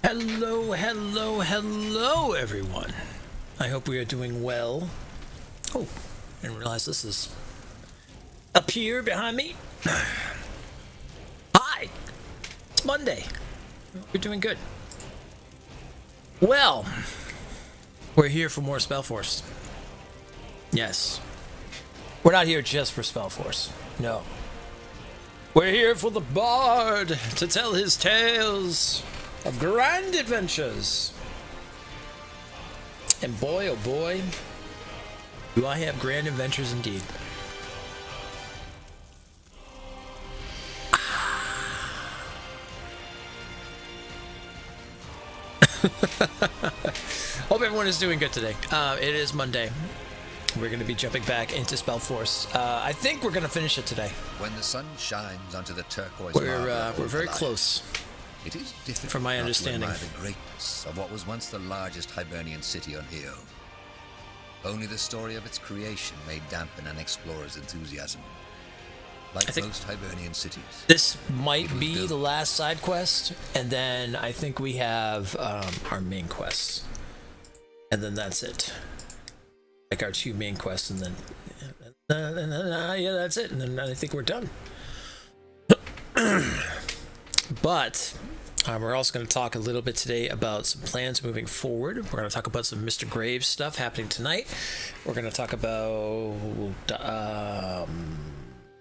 Hello, hello, hello, everyone. I hope we are doing well. Oh, I didn't realize this is up here behind me. Hi, it's Monday. We're doing good. Well, we're here for more Spellforce. Yes. We're not here just for Spellforce. No. We're here for the Bard to tell his tales of grand adventures. And boy, oh boy, do I have grand adventures indeed. Hope everyone is doing good today. It is Monday. We're going to be jumping back into Spellforce. I think we're going to finish it today. When the sun shines onto the turquoise We're very close. It is difficult from my understanding. to admire the greatness of what was once the largest Hibernian city on Io. Only the story of its creation may dampen an explorer's enthusiasm. Like most Hibernian cities, this might be the last side quest, and then I think we have our main quests, and then that's it. Like our two main quests, and then yeah, that's it, and then I think we're done. But we're also going to talk a little bit today about some plans moving forward. We're going to talk about some Mr. Graves stuff happening tonight. We're going to talk about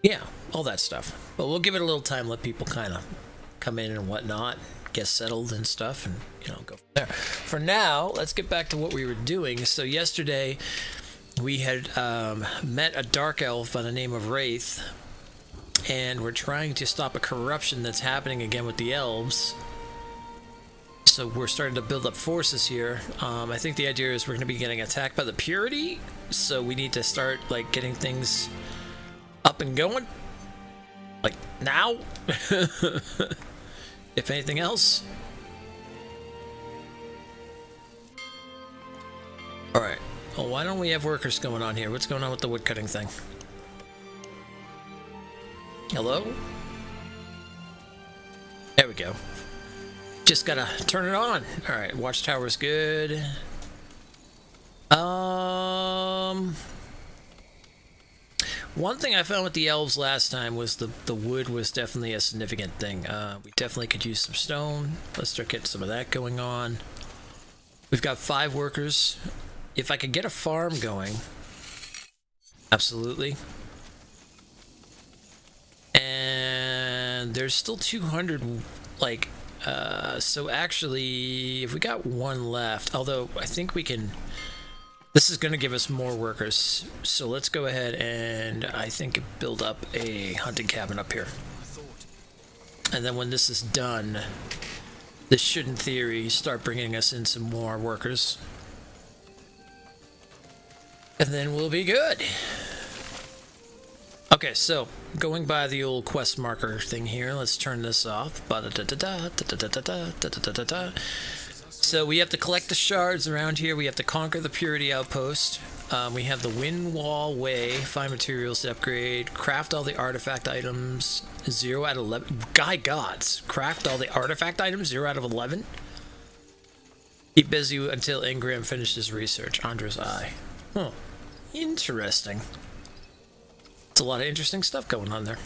yeah, all that stuff. But we'll give it a little time, let people kind of come in and whatnot, get settled and stuff, and go from there. For now, let's get back to what we were doing. So yesterday we had met a dark elf by the name of Wraith, and we're trying to stop a corruption that's happening again with the elves. So we're starting to build up forces here. I think the idea is we're going to be getting attacked by the Purity, so we need to start getting things up and going, now. If anything else. All right. Well, why don't we have workers going on here? What's going on with the woodcutting thing? Hello? There we go. Just gotta turn it on. All right, watchtower's good. One thing I found with the elves last time was the wood was definitely a significant thing. We definitely could use some stone. Let's start getting some of that going on. We've got 5 workers. If I could get a farm going, absolutely. And there's still 200, so actually, if we got 1 left, although I think we can, this is going to give us more workers. So let's go ahead and I think build up a hunting cabin up here. And then when this is done, this should, in theory, start bringing us in some more workers. And then we'll be good. Okay, so going by the old quest marker thing here, let's turn this off. So we have to collect the shards around here. We have to conquer the Purity Outpost. We have the Wind Wall Way, find materials to upgrade, craft all the artifact items, 0 out of 11. Guy gods, craft all the artifact items, 0 out of 11. Keep busy until Ingram finishes research. Andra's Eye. Huh. Interesting. It's a lot of interesting stuff going on there.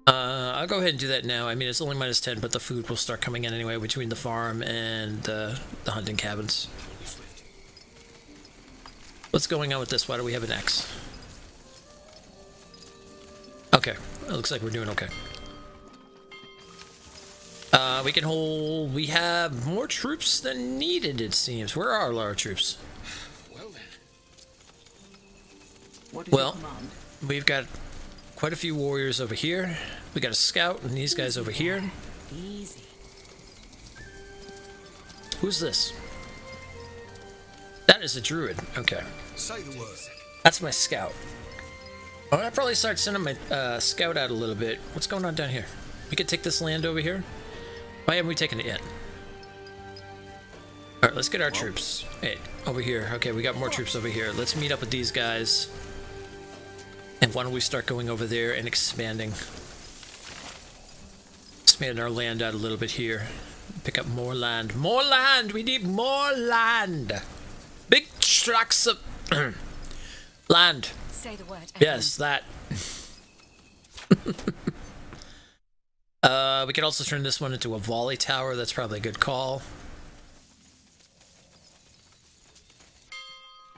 I'll go ahead and do that now. I mean, it's only -10, but the food will start coming in anyway between the farm and the hunting cabins. What's going on with this? Why do we have an X? Okay, it looks like we're doing okay. We can hold. We have more troops than needed, it seems. Where are our troops? Well, we've got quite a few warriors over here. We got a scout and these guys over here. Easy. Who's this? That is a druid. Okay. Say the word. That's my scout. I'll probably start sending my scout out a little bit. What's going on down here? We could take this land over here. Why haven't we taken it yet? Alright, let's get our troops. Hey, over here. Okay, we got more troops over here. Let's meet up with these guys. And why don't we start going over there and expanding? expand our land out a little bit here. Pick up more land. More land! We need more land! Big tracts of land. Say the word. Yes, that. We could also turn this one into a volley tower. That's probably a good call.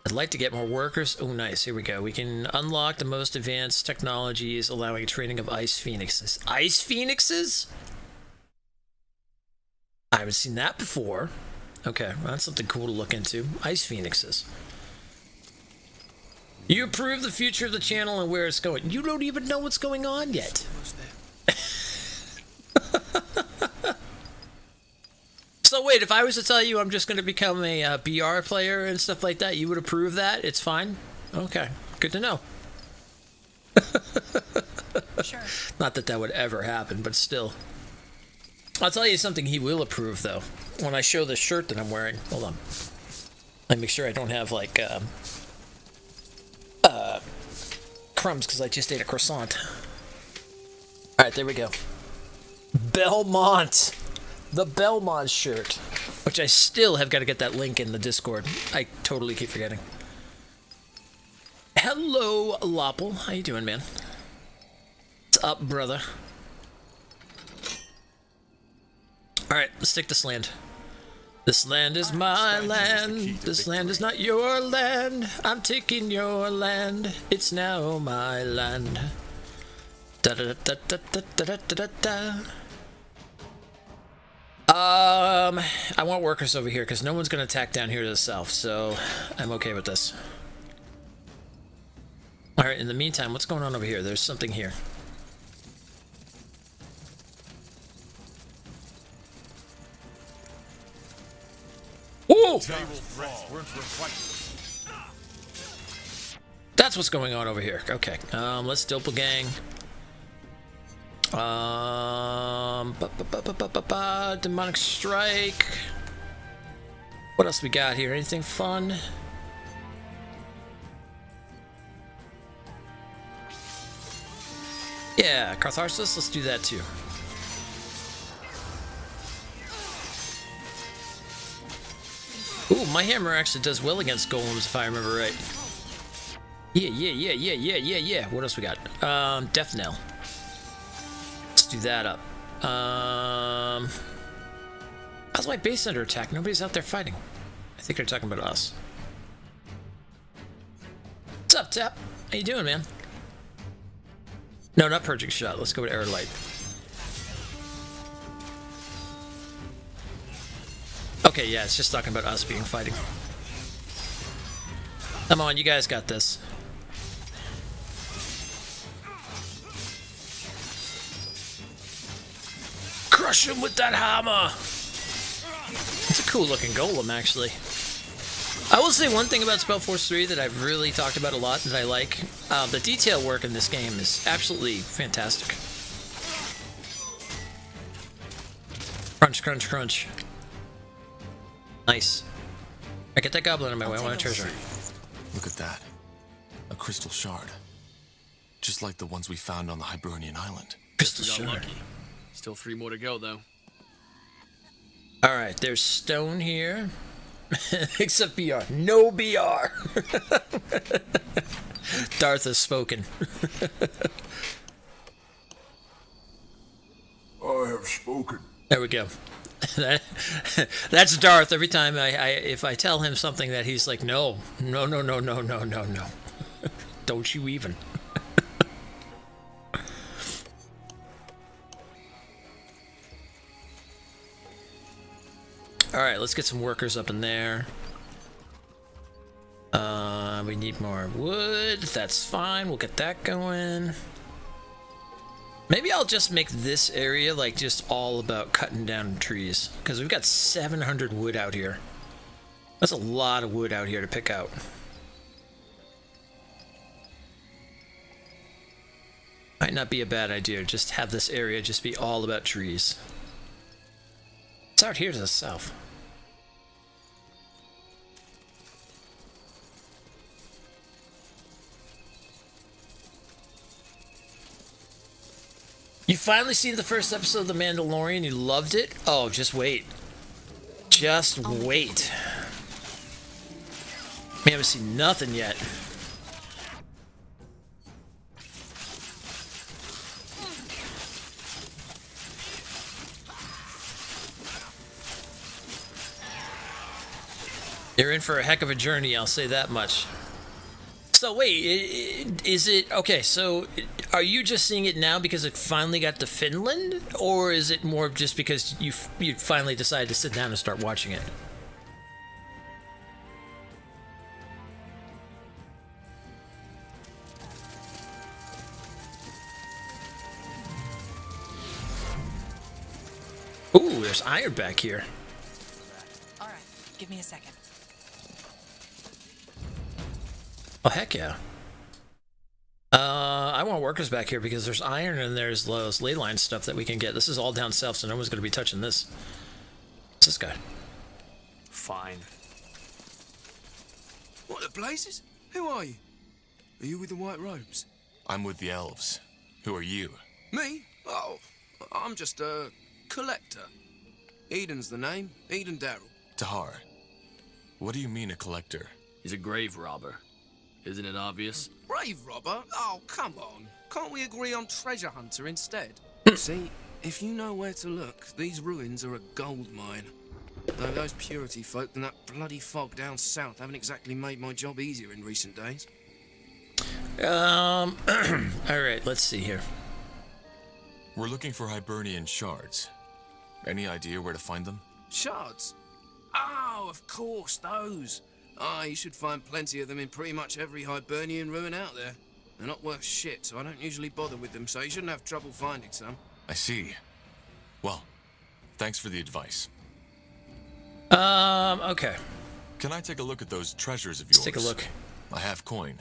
I'd like to get more workers. Oh, nice. Here we go. We can unlock the most advanced technologies, allowing training of ice phoenixes. Ice phoenixes? I haven't seen that before. Okay, well, that's something cool to look into. Ice phoenixes. You approve the future of the channel and where it's going. You don't even know what's going on yet. So wait, if I was to tell you I'm just going to become a BR player and stuff like that, you would approve that? It's fine? Okay, good to know. Sure. Not that that would ever happen, but still. I'll tell you something he will approve, though. When I show the shirt that I'm wearing. Hold on. Let me make sure I don't have, like, crumbs, because I just ate a croissant. Alright, there we go. Belmont! The Belmont shirt. Which I still have got to get that link in the Discord. I totally keep forgetting. Hello, Lopple. How you doing, man? What's up, brother? Alright, let's take this land. This land is my land. This land is not your land. I'm taking your land. It's now my land. Da da da da da da da da da. I want workers over here because no one's going to attack down here to the south, so I'm okay with this. Alright, in the meantime, what's going on over here? There's something here. Ooh! That's what's going on over here. Okay, let's doppelgang. Demonic strike. What else we got here? Anything fun? Yeah, Catharsis. Let's do that too. Ooh, my hammer actually does well against golems if I remember right. Yeah. What else we got? Death Knell. Let's do that up. How's my base under attack? Nobody's out there fighting. I think they're talking about us. What's up, Tap? How you doing, man? No, not Purging Shot. Let's go with Air Light. Okay, yeah, it's just talking about us being fighting. Come on, you guys got this. Crush him with that hammer! It's a cool looking golem, actually. I will say one thing about Spellforce 3 that I've really talked about a lot that I like. The detail work in this game is absolutely fantastic. Crunch, crunch, crunch. Nice. I get that goblin in my way. I want a treasure. Look at that. A crystal shard. Just like the ones we found on the Hibernian island. Crystal shard. Lucky. Still 3 more to go, though. Alright, there's stone here. Except BR. No BR! Darth has spoken. I have spoken. There we go. That's Darth. Every time if I tell him something that he's like, no. Don't you even. Alright, let's get some workers up in there. We need more wood. That's fine. We'll get that going. Maybe I'll just make this area like just all about cutting down trees. Because we've got 700 wood out here. That's a lot of wood out here to pick out. Might not be a bad idea. Just have this area just be all about trees. It's out here to the south. You finally seen the first episode of The Mandalorian? You loved it? Oh, just wait. Just wait. We haven't seen nothing yet. You're in for a heck of a journey, I'll say that much. So wait, is it okay? So are you just seeing it now because it finally got to Finland, or is it more just because you finally decided to sit down and start watching it? Ooh, there's iron back here. All right, give me a second. Oh, heck yeah. I want workers back here because there's iron and there's those ley line stuff that we can get. This is all down south, so no one's going to be touching this. What's this guy? Fine. What the blazes? Who are you? Are you with the white robes? I'm with the elves. Who are you? Me? Oh, I'm just a collector. Eden's the name. Eden Darrell. Tahar. What do you mean a collector? He's a grave robber. Isn't it obvious? Grave robber? Oh, come on. Can't we agree on treasure hunter instead? See, if you know where to look, these ruins are a gold mine. Though those purity folk and that bloody fog down south haven't exactly made my job easier in recent days. All right, let's see here. We're looking for Hibernian shards. Any idea where to find them? Shards? Oh, of course, those. Ah, you should find plenty of them in pretty much every Hibernian ruin out there. They're not worth shit, so I don't usually bother with them, so you shouldn't have trouble finding some. I see. Well, thanks for the advice. Okay. Can I take a look at those treasures of yours? Let's take a look. I have coin.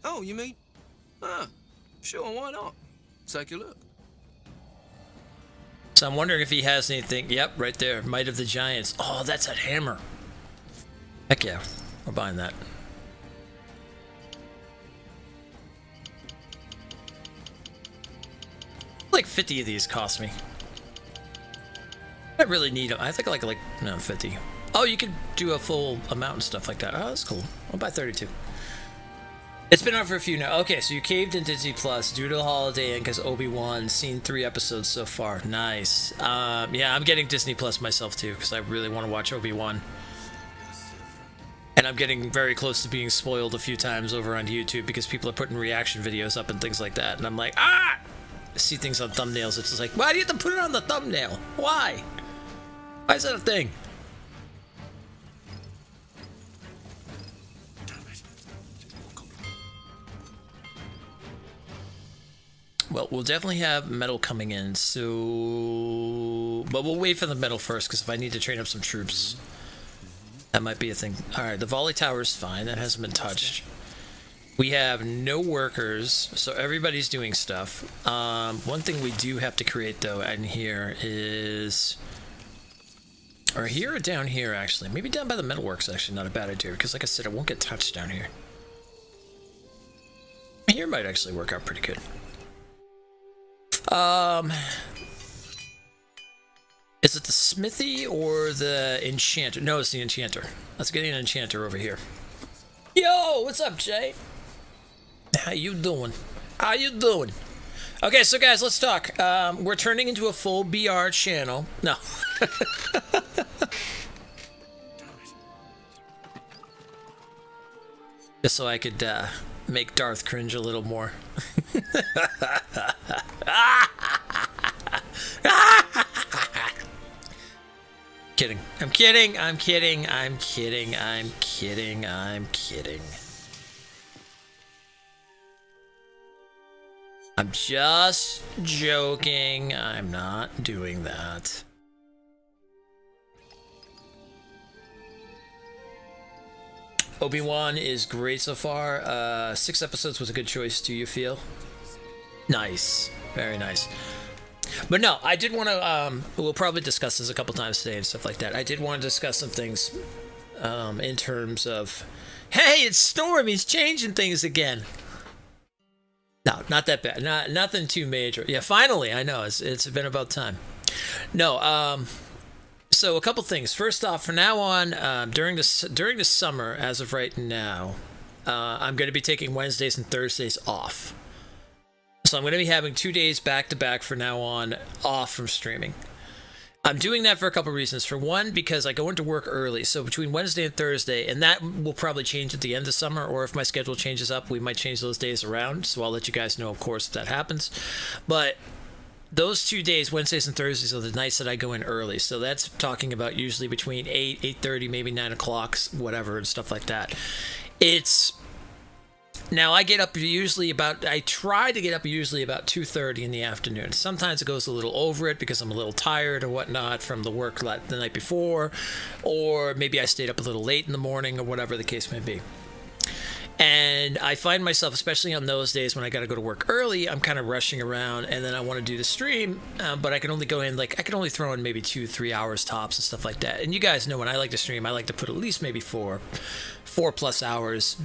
Oh, you mean? Ah, sure, why not? Take a look. So I'm wondering if he has anything. Yep, right there. Might of the Giants. Oh, that's a hammer. Heck yeah. We're buying that. Like 50 of these cost me. I really need them. I think like no 50. Oh, you could do a full amount and stuff like that. Oh, that's cool. I'll buy 32. It's been out for a few now. Okay, so you caved in Disney Plus due to the holiday and because Obi-Wan. Seen 3 episodes so far. Nice. Yeah, I'm getting Disney Plus myself too because I really want to watch Obi-Wan. And I'm getting very close to being spoiled a few times over on YouTube because people are putting reaction videos up and things like that. And I'm like, ah! I see things on thumbnails. It's just like, why do you have to put it on the thumbnail? Why? Why is that a thing? Well, we'll definitely have metal coming in, so... But we'll wait for the metal first, because if I need to train up some troops, that might be a thing. Alright, the volley tower is fine. That hasn't been touched. We have no workers, so everybody's doing stuff. One thing we do have to create, though, in here is... Or here or down here, actually. Maybe down by the metalworks, actually, not a bad idea, because like I said, it won't get touched down here. Here might actually work out pretty good. Is it the smithy or the enchanter? No, it's the enchanter. Let's get an enchanter over here. Yo, what's up, Jay? How you doing? How you doing? Okay, so guys, let's talk. We're turning into a full BR channel. No. Just so I could make Darth cringe a little more. Kidding. I'm kidding. I'm kidding. I'm kidding. I'm kidding. I'm kidding. I'm just joking. I'm not doing that. Obi-Wan is great so far. 6 episodes was a good choice, do you feel? Nice. Very nice. But no, I did want to, we'll probably discuss this a couple times today and stuff like that. I did want to discuss some things in terms of, hey, it's Storm, he's changing things again. No, not that bad. Nothing too major. Yeah, finally, I know it's been about time. No, so a couple things. First off, from now on, during the summer, as of right now, I'm going to be taking Wednesdays and Thursdays off. So I'm going to be having 2 days back to back from now on off from streaming. I'm doing that for a couple reasons. For one, because I go into work early, so between Wednesday and Thursday, and that will probably change at the end of summer, or if my schedule changes up, we might change those days around, so I'll let you guys know, of course, if that happens. But those 2 days, Wednesdays and Thursdays, are the nights that I go in early, so that's talking about usually between 8, 8:30, maybe 9 o'clock, whatever, and stuff like that. Now, I get up I try to get up usually about 2:30 in the afternoon. Sometimes it goes a little over it because I'm a little tired or whatnot from the work the night before, or maybe I stayed up a little late in the morning or whatever the case may be. And I find myself, especially on those days when I got to go to work early, I'm kind of rushing around, and then I want to do the stream, but I can only go in, I can only throw in maybe 2-3 hours tops and stuff like that. And you guys know when I like to stream, I like to put at least maybe 4+ hours,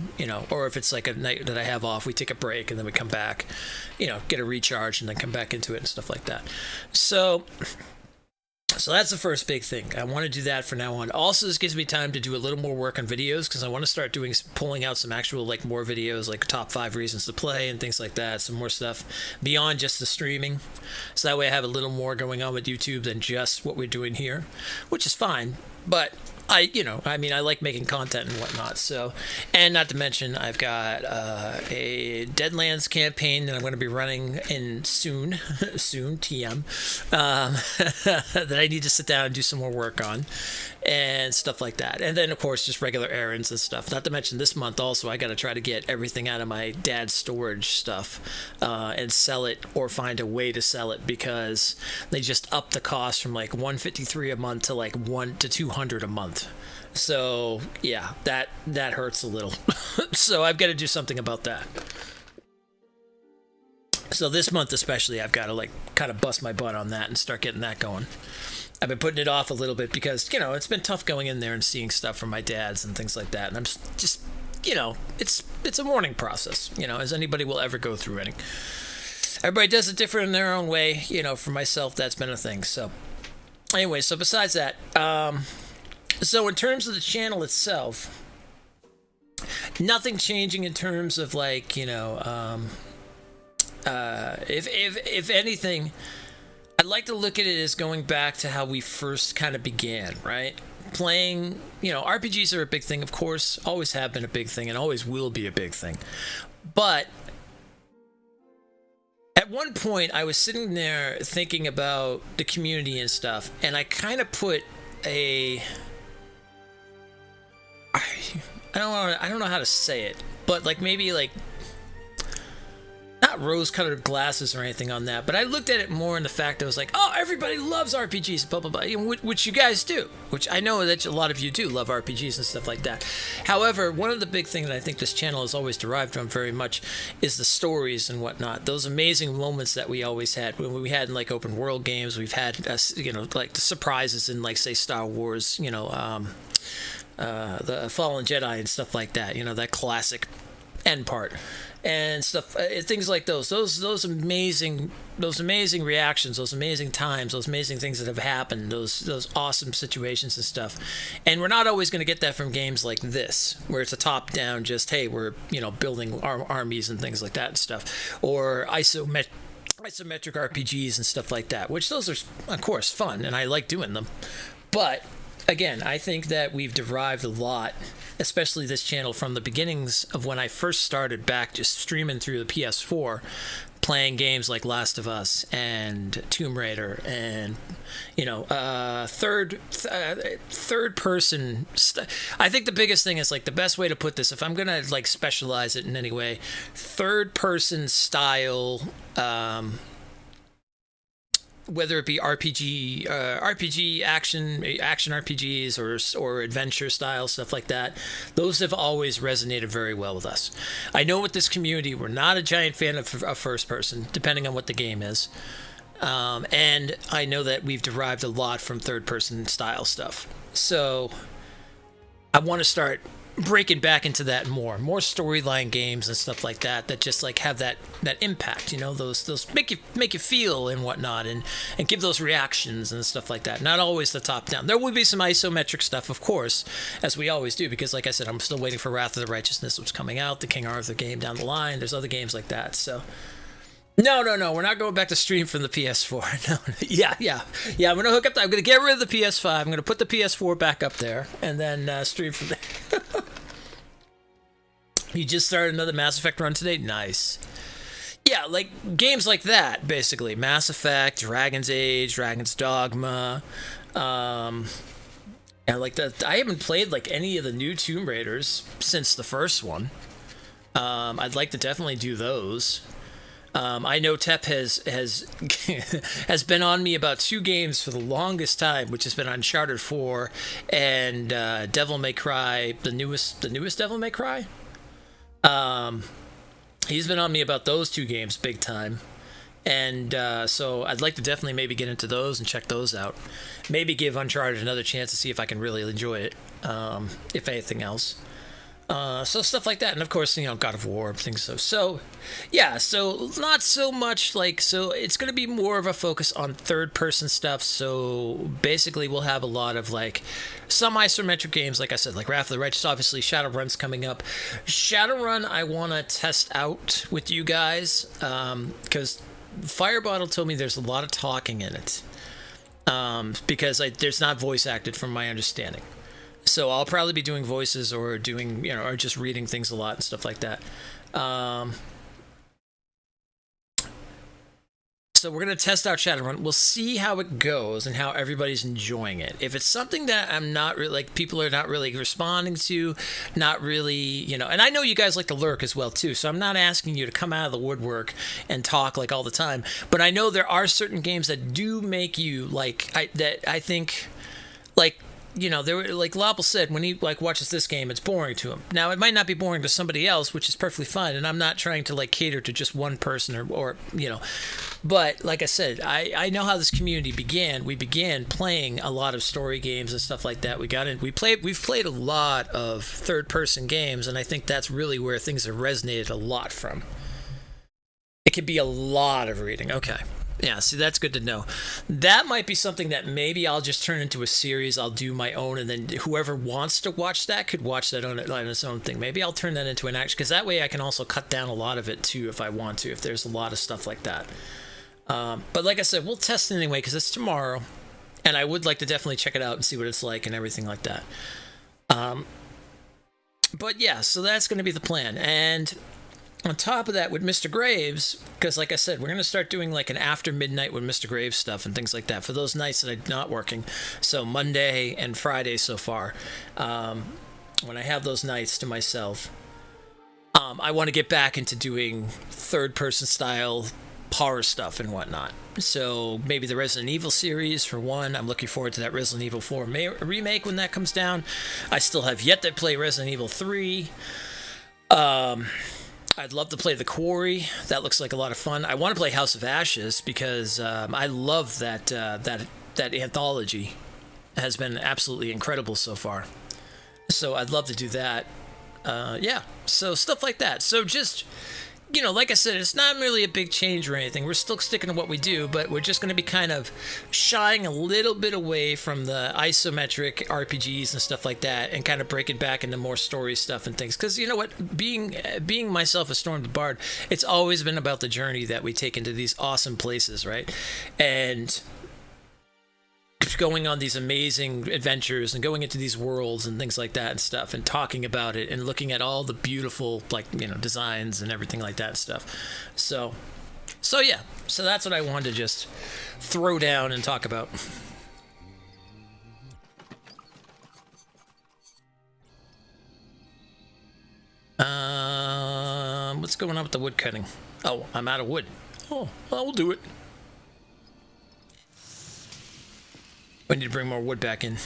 or if it's like a night that I have off, we take a break and then we come back, get a recharge and then come back into it and stuff like that. So that's the first big thing. I want to do that from now on. Also, this gives me time to do a little more work on videos because I want to start pulling out some actual more videos, like top 5 reasons to play and things like that. Some more stuff beyond just the streaming. So that way I have a little more going on with YouTube than just what we're doing here, which is fine. But I like making content and whatnot. So, and not to mention, I've got a Deadlands campaign that I'm going to be running in soon, TM, that I need to sit down and do some more work on and stuff like that. And then, of course, just regular errands and stuff. Not to mention this month also, I got to try to get everything out of my dad's storage stuff and sell it or find a way to sell it because they just upped the cost from $153 a month to $200 a month. So yeah, that hurts a little. So I've got to do something about that. So this month especially, I've got to kind of bust my butt on that and start getting that going. I've been putting it off a little bit because it's been tough going in there and seeing stuff from my dad's and things like that. And I'm just it's a mourning process, as anybody will ever go through any. Everybody does it different in their own way. For myself, that's been a thing. So anyway, so besides that, so in terms of the channel itself, nothing changing in terms of if anything, I'd like to look at it as going back to how we first kind of began, right? Playing, RPGs are a big thing, of course, always have been a big thing and always will be a big thing. But at one point, I was sitting there thinking about the community and stuff, and I kind of put I don't know how to say it, but maybe not rose-colored glasses or anything on that, but I looked at it more in the fact that I was like, oh, everybody loves RPGs, blah, blah, blah, which you guys do, which I know that a lot of you do love RPGs and stuff like that. However, one of the big things that I think this channel has always derived from very much is the stories and whatnot, those amazing moments that we always had. When we had in open world games, we've had, the surprises in, say, Star Wars, the Fallen Jedi and stuff like that, that classic end part. And stuff, things like those amazing reactions, those amazing times, those amazing things that have happened, those awesome situations and stuff. And we're not always going to get that from games like this, where it's a top-down, just hey, we're building our armies and things like that and stuff, or isometric RPGs and stuff like that. Which those are, of course, fun, and I like doing them. But again, I think that we've derived a lot, especially this channel, from the beginnings of when I first started back just streaming through the PS4, playing games like Last of Us and Tomb Raider and third person I think the biggest thing is the best way to put this, if I'm gonna specialize it in any way, third person style, whether it be RPG action RPGs or adventure style stuff like that, those have always resonated very well with us. I know with this community, we're not a giant fan of first person, depending on what the game is. And I know that we've derived a lot from third person style stuff. So I want to start breaking back into that more storyline games and stuff like that just like have that impact, you know, those make you feel and whatnot, and give those reactions and stuff like that. Not always the top down. There will be some isometric stuff, of course, as we always do, because like I said, I'm still waiting for Wrath of the Righteousness, which is coming out, the King Arthur game down the line. There's other games like that. So no, we're not going back to stream from the PS4. No. Yeah. I'm gonna hook up. I'm gonna get rid of the PS5. I'm gonna put the PS4 back up there, and then stream from there. You just started another Mass Effect run today? Nice. Yeah, like games like that, basically. Mass Effect, Dragon's Age, Dragon's Dogma, and like that. I haven't played like any of the new Tomb Raiders since the first one. I'd like to definitely do those. I know Tep has has been on me about 2 games for the longest time, which has been Uncharted 4 and Devil May Cry, the newest Devil May Cry. He's been on me about those 2 games big time, and so I'd like to definitely maybe get into those and check those out. Maybe give Uncharted another chance to see if I can really enjoy it, if anything else. So stuff like that, and of course, you know, God of War, things so yeah, so not so much like, so it's going to be more of a focus on third person stuff. So basically we'll have a lot of like some isometric games, like I said, like Wrath of the Righteous, obviously Shadowrun's coming up. Shadowrun I want to test out with you guys, because Firebottle told me there's a lot of talking in it, because there's not voice acted from my understanding. So I'll probably be doing voices or doing, you know, or just reading things a lot and stuff like that. So we're going to test out Shadowrun. We'll see how it goes and how everybody's enjoying it. If it's something that I'm not really, like, people are not really responding to, not really, you know, and I know you guys like to lurk as well too, so I'm not asking you to come out of the woodwork and talk like all the time, but I know there are certain games that do make you like, I think, like, you know, there, like Lopple said, when he like watches this game, it's boring to him. Now, it might not be boring to somebody else, which is perfectly fine, and I'm not trying to like cater to just one person or you know. But like I said, I know how this community began. We began playing a lot of story games and stuff like that. We've played a lot of third-person games, and I think that's really where things have resonated a lot from. It could be a lot of reading. Okay. Yeah, see, that's good to know. That might be something that maybe I'll just turn into a series. I'll do my own, and then whoever wants to watch that could watch that on its own thing. Maybe I'll turn that into an action, because that way I can also cut down a lot of it too if I want to, if there's a lot of stuff like that. But like I said, we'll test it anyway, because it's tomorrow, and I would like to definitely check it out and see what it's like and everything like that. But yeah, so that's going to be the plan. And on top of that, with Mr. Graves, because like I said, we're going to start doing like an after midnight with Mr. Graves stuff and things like that for those nights that I'm not working. So Monday and Friday so far, when I have those nights to myself, I want to get back into doing third-person style horror stuff and whatnot. So maybe the Resident Evil series for one. I'm looking forward to that Resident Evil 4 remake when that comes down. I still have yet to play Resident Evil 3. I'd love to play The Quarry. That looks like a lot of fun. I want to play House of Ashes because I love that anthology. It has been absolutely incredible so far. So I'd love to do that. Yeah, so stuff like that. So just, you know, like I said, it's not really a big change or anything. We're still sticking to what we do, but we're just going to be kind of shying a little bit away from the isometric RPGs and stuff like that, and kind of break it back into more story stuff and things. Because you know what, being myself a Stormthebard, it's always been about the journey that we take into these awesome places, right? And going on these amazing adventures and going into these worlds and things like that and stuff, and talking about it and looking at all the beautiful, like, you know, designs and everything like that and stuff. So yeah, so that's what I wanted to just throw down and talk about. What's going on with the wood cutting? Oh, I'm out of wood. Oh, well, we'll do it. We need to bring more wood back in.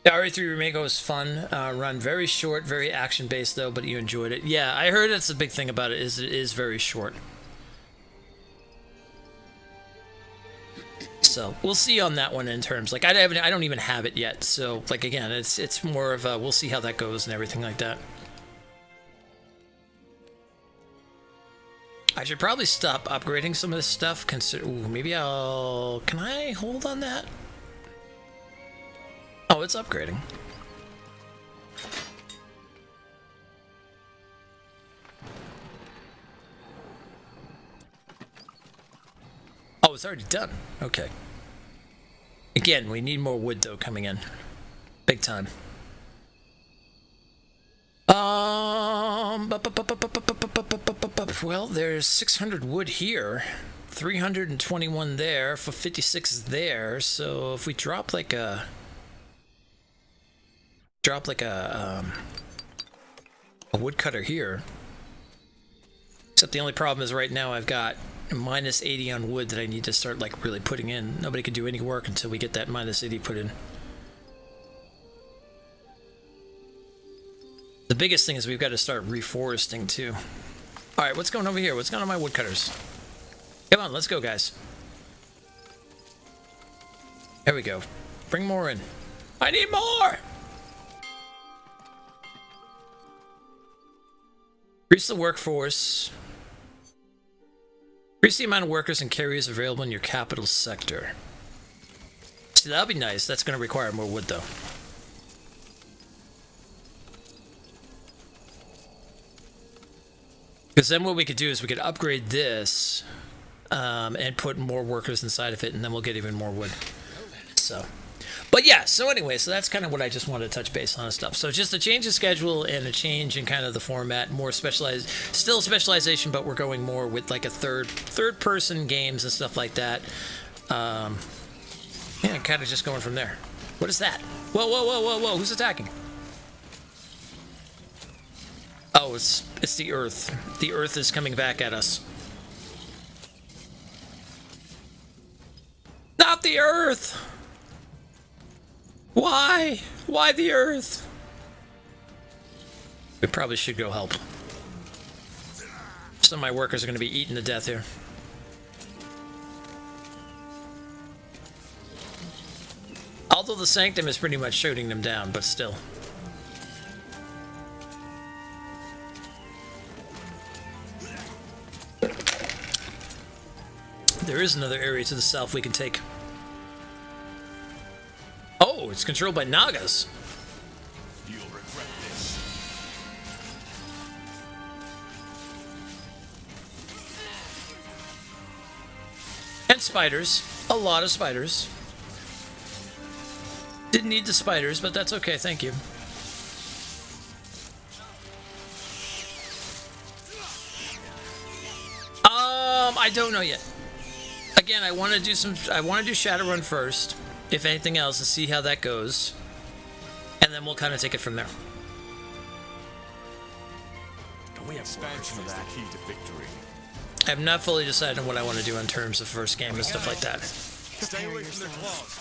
The RE3 remake was fun. Run very short, very action-based though, but you enjoyed it. Yeah, I heard that's the big thing about it is very short. So we'll see on that one in terms like I don't even have it yet. So like again, it's more of a we'll see how that goes and everything like that. I should probably stop upgrading some of this stuff. Maybe I'll. Can I hold on that? Oh, it's upgrading. Oh, it's already done. Okay. Again, we need more wood though coming in. Big time. Well, there's 600 wood here. 321 there for 56 there. So if we drop like a woodcutter here. Except the only problem is right now I've got minus 80 on wood that I need to start like really putting in. Nobody can do any work until we get that minus 80 put in. The biggest thing is we've got to start reforesting too. All right, what's going over here? What's going on my woodcutters? Come on, let's go, guys. There we go. Bring more in. I need more! Increase the workforce. Increase the amount of workers and carriers available in your capital sector. See, that'll be nice. That's going to require more wood, though. Because then what we could do is we could upgrade this and put more workers inside of it, and then we'll get even more wood. So, but yeah, so anyway, so that's kind of what I just wanted to touch base on and stuff. So just a change of schedule and a change in kind of the format, more specialized, still specialization, but we're going more with like a third person games and stuff like that. Yeah, kind of just going from there. What is that? Whoa, whoa, whoa, whoa, whoa, who's attacking? Oh, it's the Earth. The Earth is coming back at us. Not the Earth! Why? Why the Earth? We probably should go help. Some of my workers are going to be eaten to death here. Although the Sanctum is pretty much shooting them down, but still. There is another area to the south we can take. Oh, it's controlled by Nagas. You'll regret this. And spiders. A lot of spiders. Didn't need the spiders, but that's okay, thank you. I don't know yet. Again, I want to do Shadowrun first, if anything else, to see how that goes. And then we'll kind of take it from there. We have expansion of that key to victory. I have not fully decided on what I want to do in terms of first game and stuff like that. Stay away from their claws.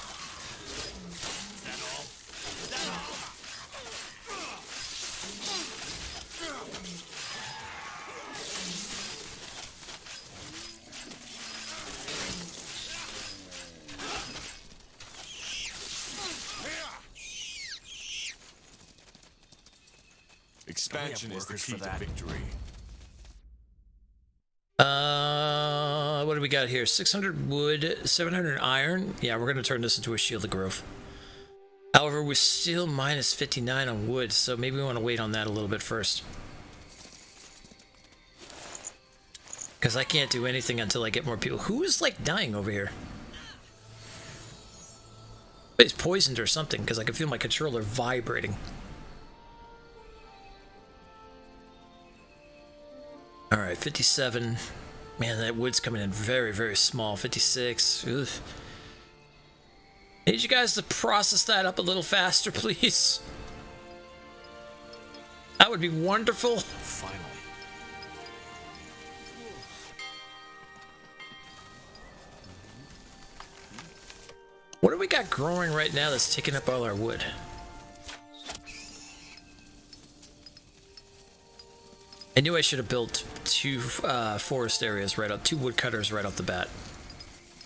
Expansion is the key to victory. What do we got here? 600 wood, 700 iron. Yeah, we're going to turn this into a shield of growth. However, we're still minus 59 on wood, so maybe we want to wait on that a little bit first. Because I can't do anything until I get more people. Who is, like, dying over here? It's poisoned or something, because I can feel my controller vibrating. Alright, 57. Man, that wood's coming in very, very small. 56. Ugh. Need you guys to process that up a little faster, please. That would be wonderful. Finally. What do we got growing right now that's taking up all our wood? I knew I should have built two forest areas right up, two woodcutters right off the bat.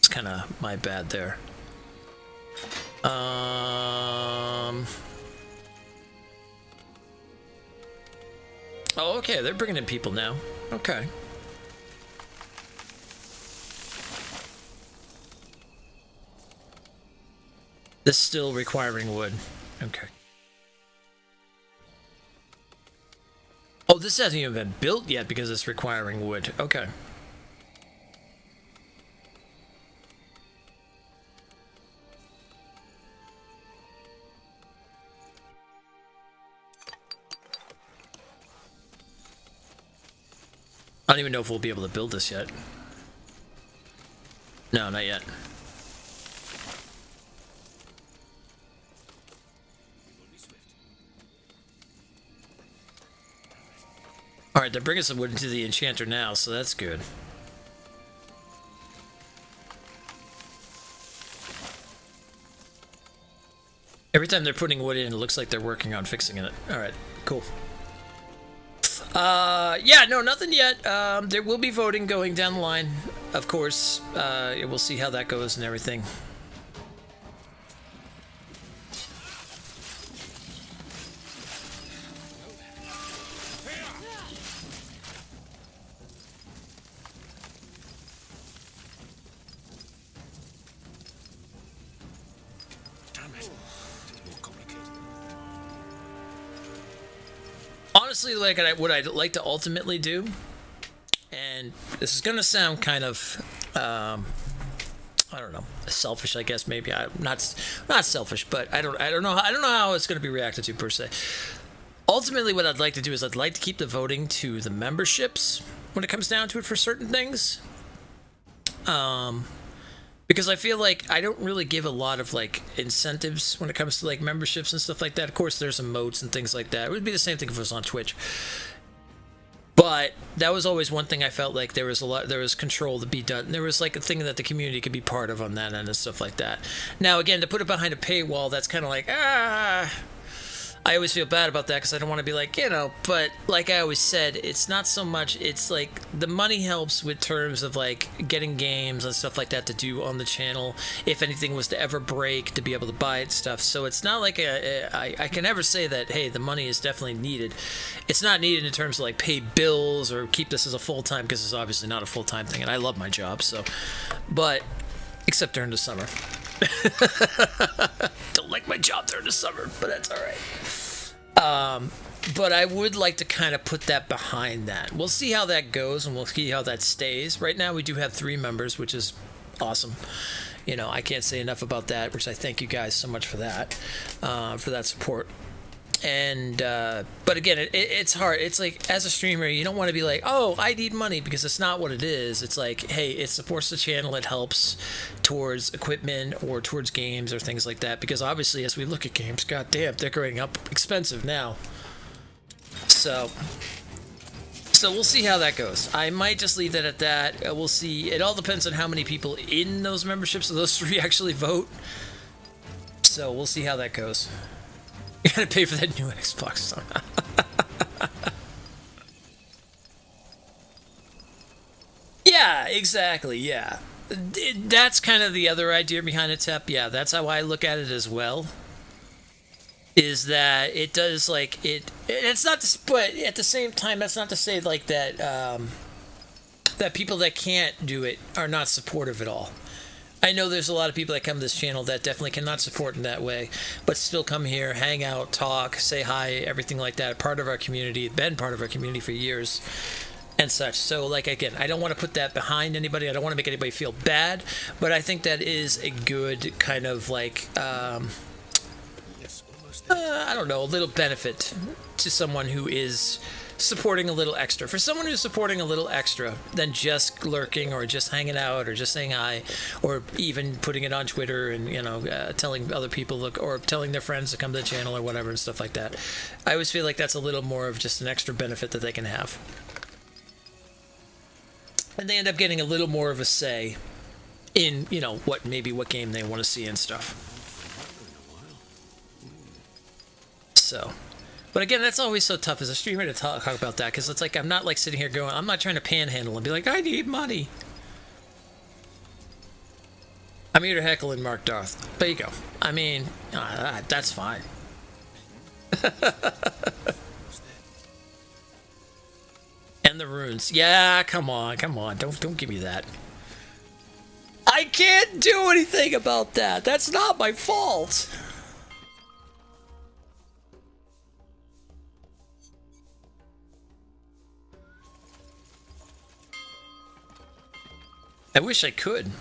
It's kind of my bad there. Oh, okay, they're bringing in people now. Okay. This still requiring wood. Okay. Oh, this hasn't even been built yet because it's requiring wood. Okay. I don't even know if we'll be able to build this yet. No, not yet. Alright, they're bringing some wood into the enchanter now, so that's good. Every time they're putting wood in, it looks like they're working on fixing it. Alright, cool. Yeah, no, nothing yet. There will be voting going down the line, of course. We'll see how that goes and everything. Honestly, like what I'd like to ultimately do, and this is gonna sound kind of, I don't know, selfish. I guess maybe I'm not selfish, but I don't know how it's gonna be reacted to per se. Ultimately, what I'd like to do is I'd like to keep the voting to the memberships when it comes down to it for certain things. Because I feel like I don't really give a lot of like incentives when it comes to like memberships and stuff like that. Of course, there's emotes and things like that. It would be the same thing if it was on Twitch. But that was always one thing I felt like there was control to be done. There was like a thing that the community could be part of on that end and stuff like that. Now, again, to put it behind a paywall, that's kind of like, I always feel bad about that because I don't want to be like, but like I always said, it's not so much, it's like the money helps with terms of like getting games and stuff like that to do on the channel if anything was to ever break, to be able to buy it and stuff. So it's not like I can never say that, hey, the money is definitely needed. It's not needed in terms of like pay bills or keep this as a full-time, because it's obviously not a full-time thing and I love my job, so, but except during the summer. Don't like my job during the summer, but that's all right. But I would like to kind of put that behind that. We'll see how that goes and we'll see how that stays. Right now we do have 3 members, which is awesome. I can't say enough about that, which I thank you guys so much for that support. And but again, it's hard. It's like, as a streamer, you don't want to be like, oh, I need money, because it's not what it is. It's like, hey, it supports the channel, it helps towards equipment or towards games or things like that, because obviously as we look at games, goddamn, they're going up expensive now. So we'll see how that goes. I might just leave that at that. We'll see. It all depends on how many people in those memberships of those 3 actually vote. So we'll see how that goes. You gotta pay for that new Xbox somehow. Yeah, exactly, yeah. That's kind of the other idea behind it, Tep. Yeah, that's how I look at it as well. Is that it does, like, it's not to, but at the same time, that's not to say, like, that, that people that can't do it are not supportive at all. I know there's a lot of people that come to this channel that definitely cannot support in that way, but still come here, hang out, talk, say hi, everything like that. Part of our community, been part of our community for years and such. So, like, again, I don't want to put that behind anybody. I don't want to make anybody feel bad, but I think that is a good kind of, like, I don't know, a little benefit to someone who is supporting a little extra. For someone who's supporting a little extra than just lurking or just hanging out or just saying hi, or even putting it on Twitter and, telling other people, look, or telling their friends to come to the channel or whatever and stuff like that. I always feel like that's a little more of just an extra benefit that they can have. And they end up getting a little more of a say in, what game they want to see and stuff. So, but again, that's always so tough as a streamer to talk about that, because it's like, I'm not like sitting here going, I'm not trying to panhandle and be like, I need money. I'm here to heckle and Mark Darth. There you go. I mean, that's fine. And the runes. Yeah, come on. Don't give me that. I can't do anything about that. That's not my fault. I wish I could.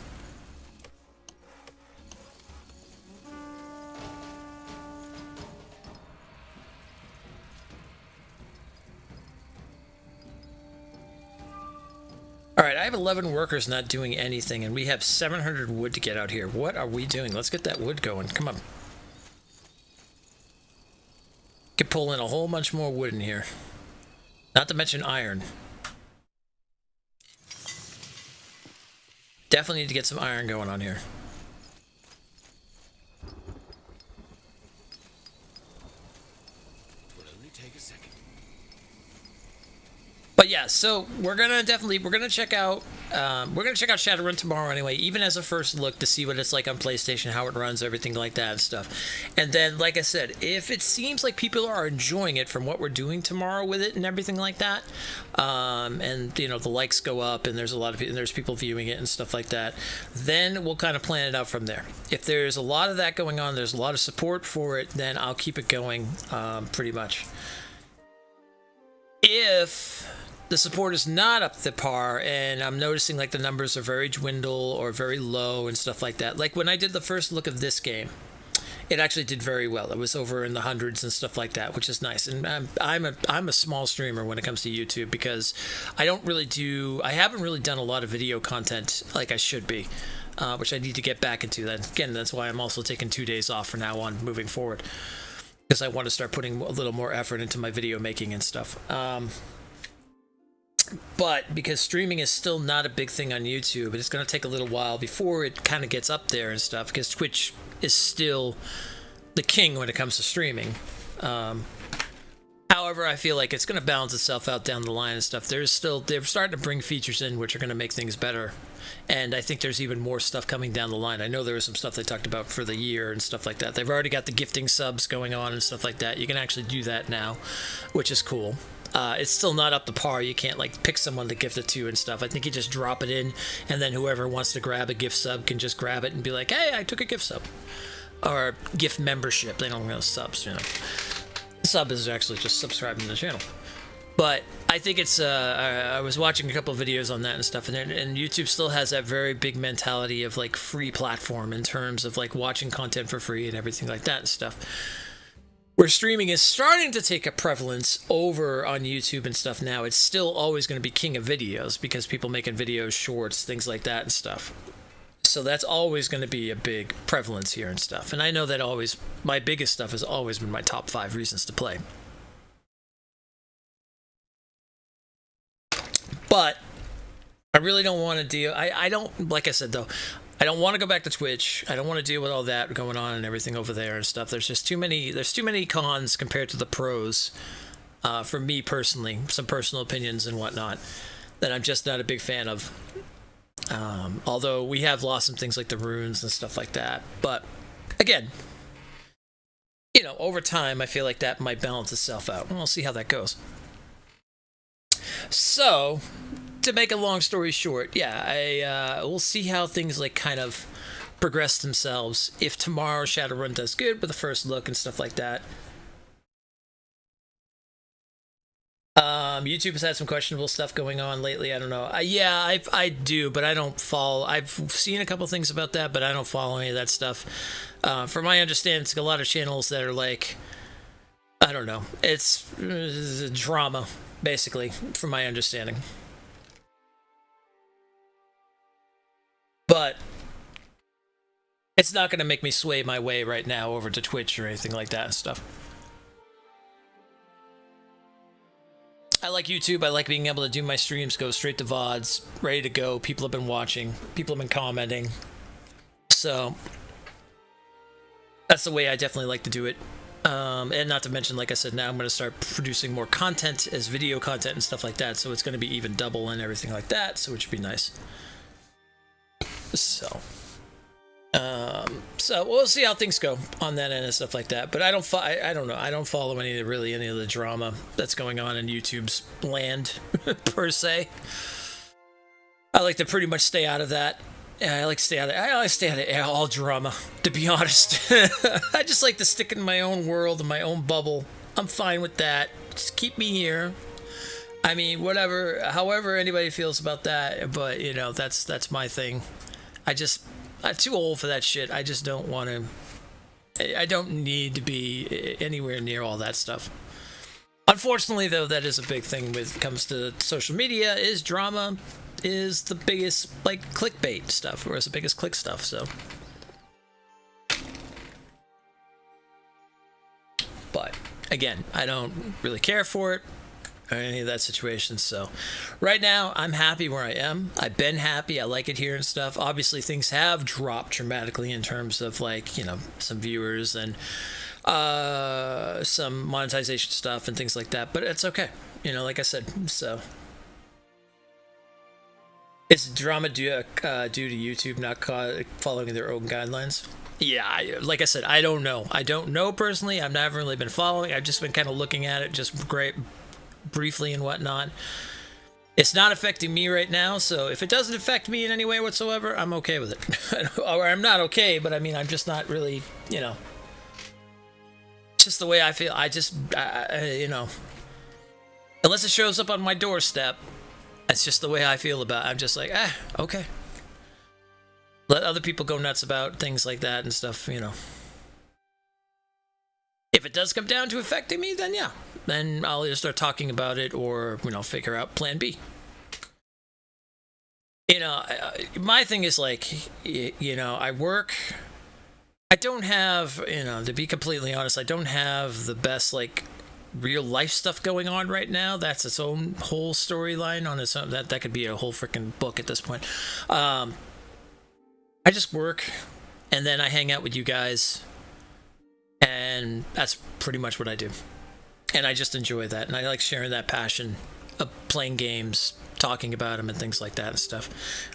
Alright, I have 11 workers not doing anything, and we have 700 wood to get out here. What are we doing? Let's get that wood going. Come on. Could pull in a whole bunch more wood in here. Not to mention iron. Definitely need to get some iron going on here. But yeah, so we're gonna check out Shadowrun tomorrow anyway, even as a first look to see what it's like on PlayStation, how it runs, everything like that and stuff. And then, like I said, if it seems like people are enjoying it from what we're doing tomorrow with it and everything like that, and you know the likes go up and there's a lot of people, and there's people viewing it and stuff like that, then we'll kind of plan it out from there. If there's a lot of that going on, there's a lot of support for it, then I'll keep it going pretty much. If the support is not up to par and I'm noticing like the numbers are very dwindle or very low and stuff like that, like when I did the first look of this game, it actually did very well. It was over in the hundreds and stuff like that, which is nice. And I'm a small streamer when it comes to YouTube because I haven't really done a lot of video content like I should be, which I need to get back into. That again, that's why I'm also taking 2 days off from now on moving forward, because I want to start putting a little more effort into my video making and stuff. But because streaming is still not a big thing on YouTube, it's going to take a little while before it kind of gets up there and stuff, because Twitch is still the king when it comes to streaming. However, I feel like it's going to balance itself out down the line and stuff. They're starting to bring features in which are going to make things better. And I think there's even more stuff coming down the line. I know there was some stuff they talked about for the year and stuff like that. They've already got the gifting subs going on and stuff like that. You can actually do that now, which is cool. It's still not up to par. You can't like pick someone to gift it to and stuff. I think you just drop it in, and then whoever wants to grab a gift sub can just grab it and be like, hey, I took a gift sub. Or gift membership. They don't know subs, you know. Sub is actually just subscribing to the channel. But I think it's, I was watching a couple of videos on that and stuff, and YouTube still has that very big mentality of like free platform in terms of like watching content for free and everything like that and stuff. Where streaming is starting to take a prevalence over on YouTube and stuff now, it's still always going to be king of videos because people making videos, shorts, things like that and stuff. So that's always going to be a big prevalence here and stuff. And I know that always, my biggest stuff has always been my top 5 reasons to play. But I really don't want to deal, I don't, like I said though, I don't want to go back to Twitch. I don't want to deal with all that going on and everything over there and stuff. There's just too many cons compared to the pros, for me personally, some personal opinions and whatnot, that I'm just not a big fan of. Although we have lost some things like the runes and stuff like that. But again, you know, over time, I feel like that might balance itself out. We'll see how that goes. So, to make a long story short, yeah, we'll see how things like kind of progress themselves. If tomorrow Shadowrun does good with the first look and stuff like that. YouTube has had some questionable stuff going on lately. I don't know. Yeah, I do, but I don't follow. I've seen a couple things about that, but I don't follow any of that stuff. From my understanding, it's a lot of channels that are like, I don't know. It's drama, basically, from my understanding. But it's not going to make me sway my way right now over to Twitch or anything like that and stuff. I like YouTube. I like being able to do my streams, go straight to VODs, ready to go. People have been watching. People have been commenting. So that's the way I definitely like to do it. And not to mention, like I said, now I'm going to start producing more content as video content and stuff like that. So it's going to be even double and everything like that. So it should be nice. So, So we'll see how things go on that end and stuff like that. But I don't know. I don't follow any of the drama that's going on in YouTube's land per se. I like to pretty much stay out of that. I like to stay out of all drama, to be honest. I just like to stick in my own world, in my own bubble. I'm fine with that. Just keep me here. I mean, whatever, however anybody feels about that, but you know, that's my thing. I'm too old for that shit. I just don't want to. I don't need to be anywhere near all that stuff. Unfortunately, though, that is a big thing when it comes to social media. Is drama is the biggest like clickbait stuff, or is the biggest click stuff. So, but again, I don't really care for it or any of that situation. So right now I'm happy where I am. I've been happy. I like it here and stuff. Obviously things have dropped dramatically in terms of like, you know, some viewers and some monetization stuff and things like that, but it's okay, you know, like I said. So is drama due to YouTube not following their own guidelines? Yeah, like I said, I don't know personally. I've never really been following. I've just been kind of looking at it just briefly and whatnot. It's not affecting me right now, so if it doesn't affect me in any way whatsoever, I'm okay with it. Or I'm not okay, but I mean, I'm just not really, you know, just the way I feel. You know, unless it shows up on my doorstep, that's just the way I feel about it. I'm just like, okay. Let other people go nuts about things like that and stuff, you know. If it does come down to affecting me, then yeah. Then I'll either start talking about it or, you know, figure out plan B. You know, my thing is like, you know, I work. I don't have, you know, to be completely honest, I don't have the best, like, real life stuff going on right now. That's its own whole storyline on its own. That could be a whole freaking book at this point. I just work, and then I hang out with you guys, and that's pretty much what I do. And I just enjoy that, and I like sharing that passion of playing games, talking about them, and things like that and stuff.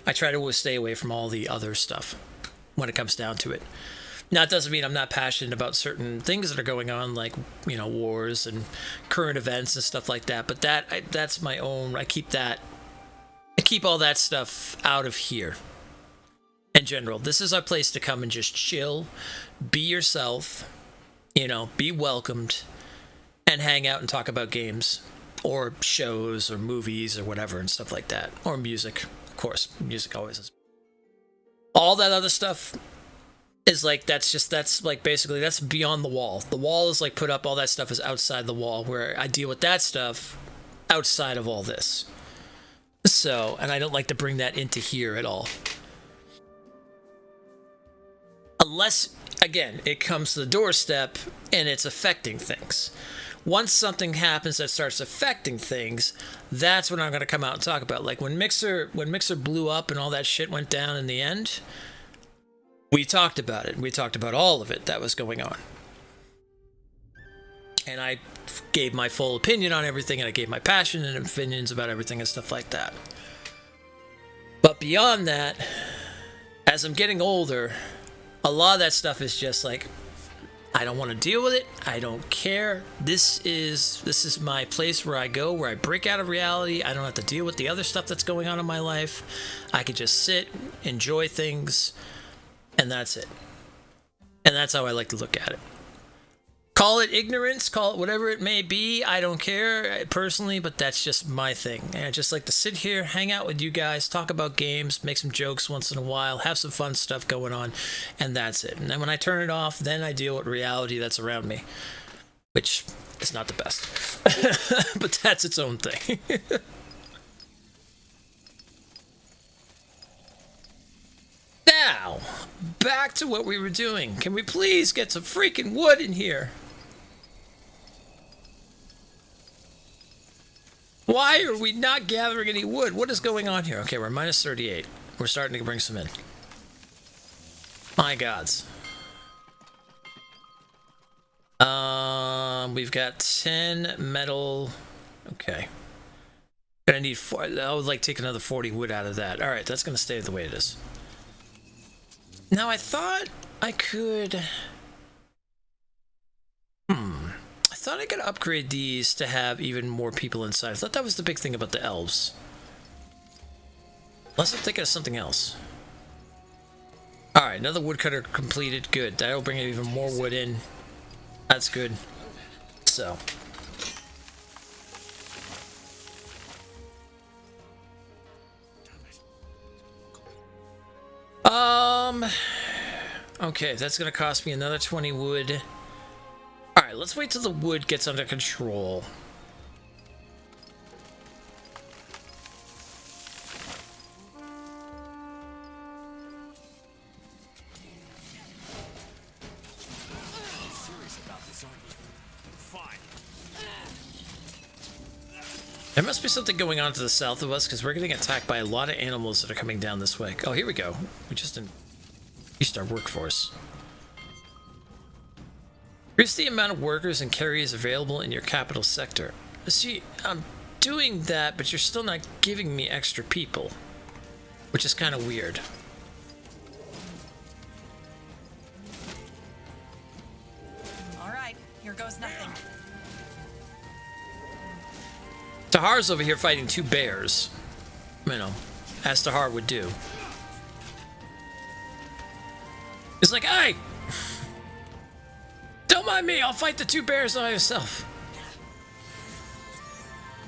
I try to stay away from all the other stuff when it comes down to it. Now, it doesn't mean I'm not passionate about certain things that are going on, like, you know, wars and current events and stuff like that, but that's my own. I keep all that stuff out of here. In general, this is our place to come and just chill, be yourself, you know, be welcomed, and hang out and talk about games or shows or movies or whatever and stuff like that. Or music, of course. Music always is. All that other stuff is like, that's like basically, that's beyond the wall. The wall is like put up, all that stuff is outside the wall, where I deal with that stuff outside of all this. So, and I don't like to bring that into here at all. Unless, again, it comes to the doorstep and it's affecting things. Once something happens that starts affecting things, that's when I'm going to come out and talk about. Like when Mixer blew up and all that shit went down in the end, we talked about it. We talked about all of it that was going on. And I gave my full opinion on everything, and I gave my passion and opinions about everything and stuff like that. But beyond that, as I'm getting older, a lot of that stuff is just like, I don't want to deal with it. I don't care. This is my place where I go, where I break out of reality. I don't have to deal with the other stuff that's going on in my life. I could just sit, enjoy things, and that's it. And that's how I like to look at it. Call it ignorance, call it whatever it may be. I don't care personally, but that's just my thing. And I just like to sit here, hang out with you guys, talk about games, make some jokes once in a while, have some fun stuff going on, and that's it. And then when I turn it off, then I deal with reality that's around me, which is not the best. But that's its own thing. Now, back to what we were doing. Can we please get some freaking wood in here? Why are we not gathering any wood? What is going on here? Okay, we're minus 38. We're starting to bring some in. My gods. We've got 10 metal. Okay. Gonna need 4. I would like take another 40 wood out of that. All right, that's gonna stay the way it is. Now, I thought I could... I thought I could upgrade these to have even more people inside. I thought that was the big thing about the elves. Unless I'm thinking of something else. Alright, another woodcutter completed. Good. That'll bring even more wood in. That's good. So. Okay, that's gonna cost me another 20 wood. Alright, let's wait till the wood gets under control. There must be something going on to the south of us, because we're getting attacked by a lot of animals that are coming down this way. Oh, here we go. We just increased our workforce. Increase the amount of workers and carriers available in your capital sector. See, I'm doing that, but you're still not giving me extra people, which is kind of weird. All right, here goes nothing. Tahar's over here fighting two bears. You know, as Tahar would do. It's like, hey! Don't mind me, I'll fight the two bears by myself.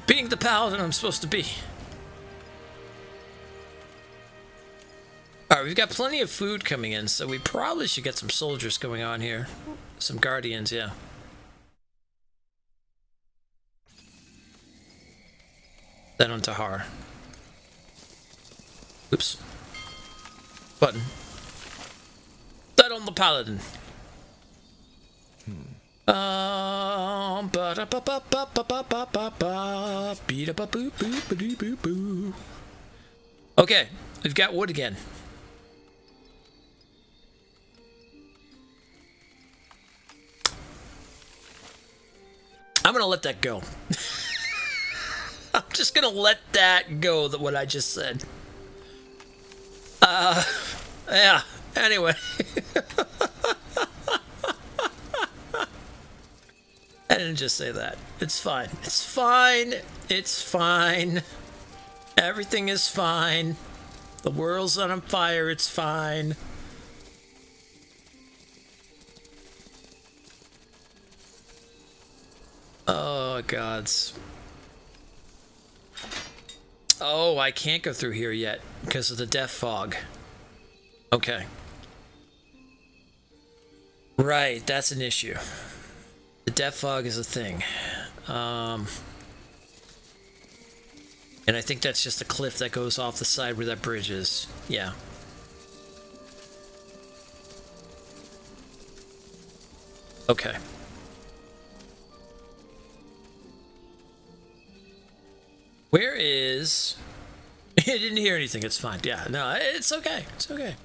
Being the paladin I'm supposed to be. Alright, we've got plenty of food coming in, so we probably should get some soldiers going on here. Some guardians, yeah. That on Tahar. Oops. Button. That on the paladin. Okay, we've got wood again. I'm gonna let that go. I'm just gonna let that go, what I just said. Yeah, anyway. I didn't just say that. It's fine. It's fine. It's fine. Everything is fine. The world's on fire. It's fine. Oh, gods. Oh, I can't go through here yet because of the death fog. Okay. Right, that's an issue. The death fog is a thing. And I think that's just a cliff that goes off the side where that bridge is. Yeah. Okay. Where is... I didn't hear anything. It's fine. Yeah, no, it's okay. It's okay.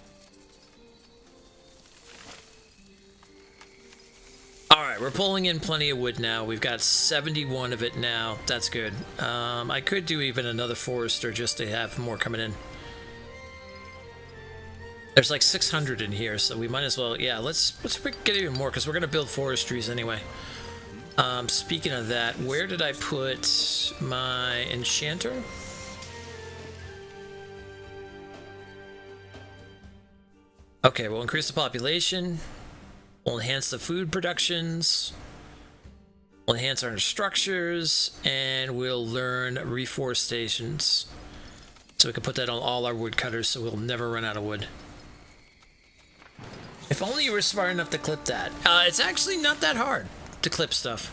Alright, we're pulling in plenty of wood now. We've got 71 of it now. That's good. I could do even another forester just to have more coming in. There's like 600 in here, so we might as well... Yeah, let's get even more, because we're going to build forestries anyway. Speaking of that, where did I put my enchanter? Okay, we'll increase the population. We'll enhance the food productions. We'll enhance our structures, and we'll learn reforestations. So we can put that on all our woodcutters, so we'll never run out of wood. If only you were smart enough to clip that. It's actually not that hard to clip stuff.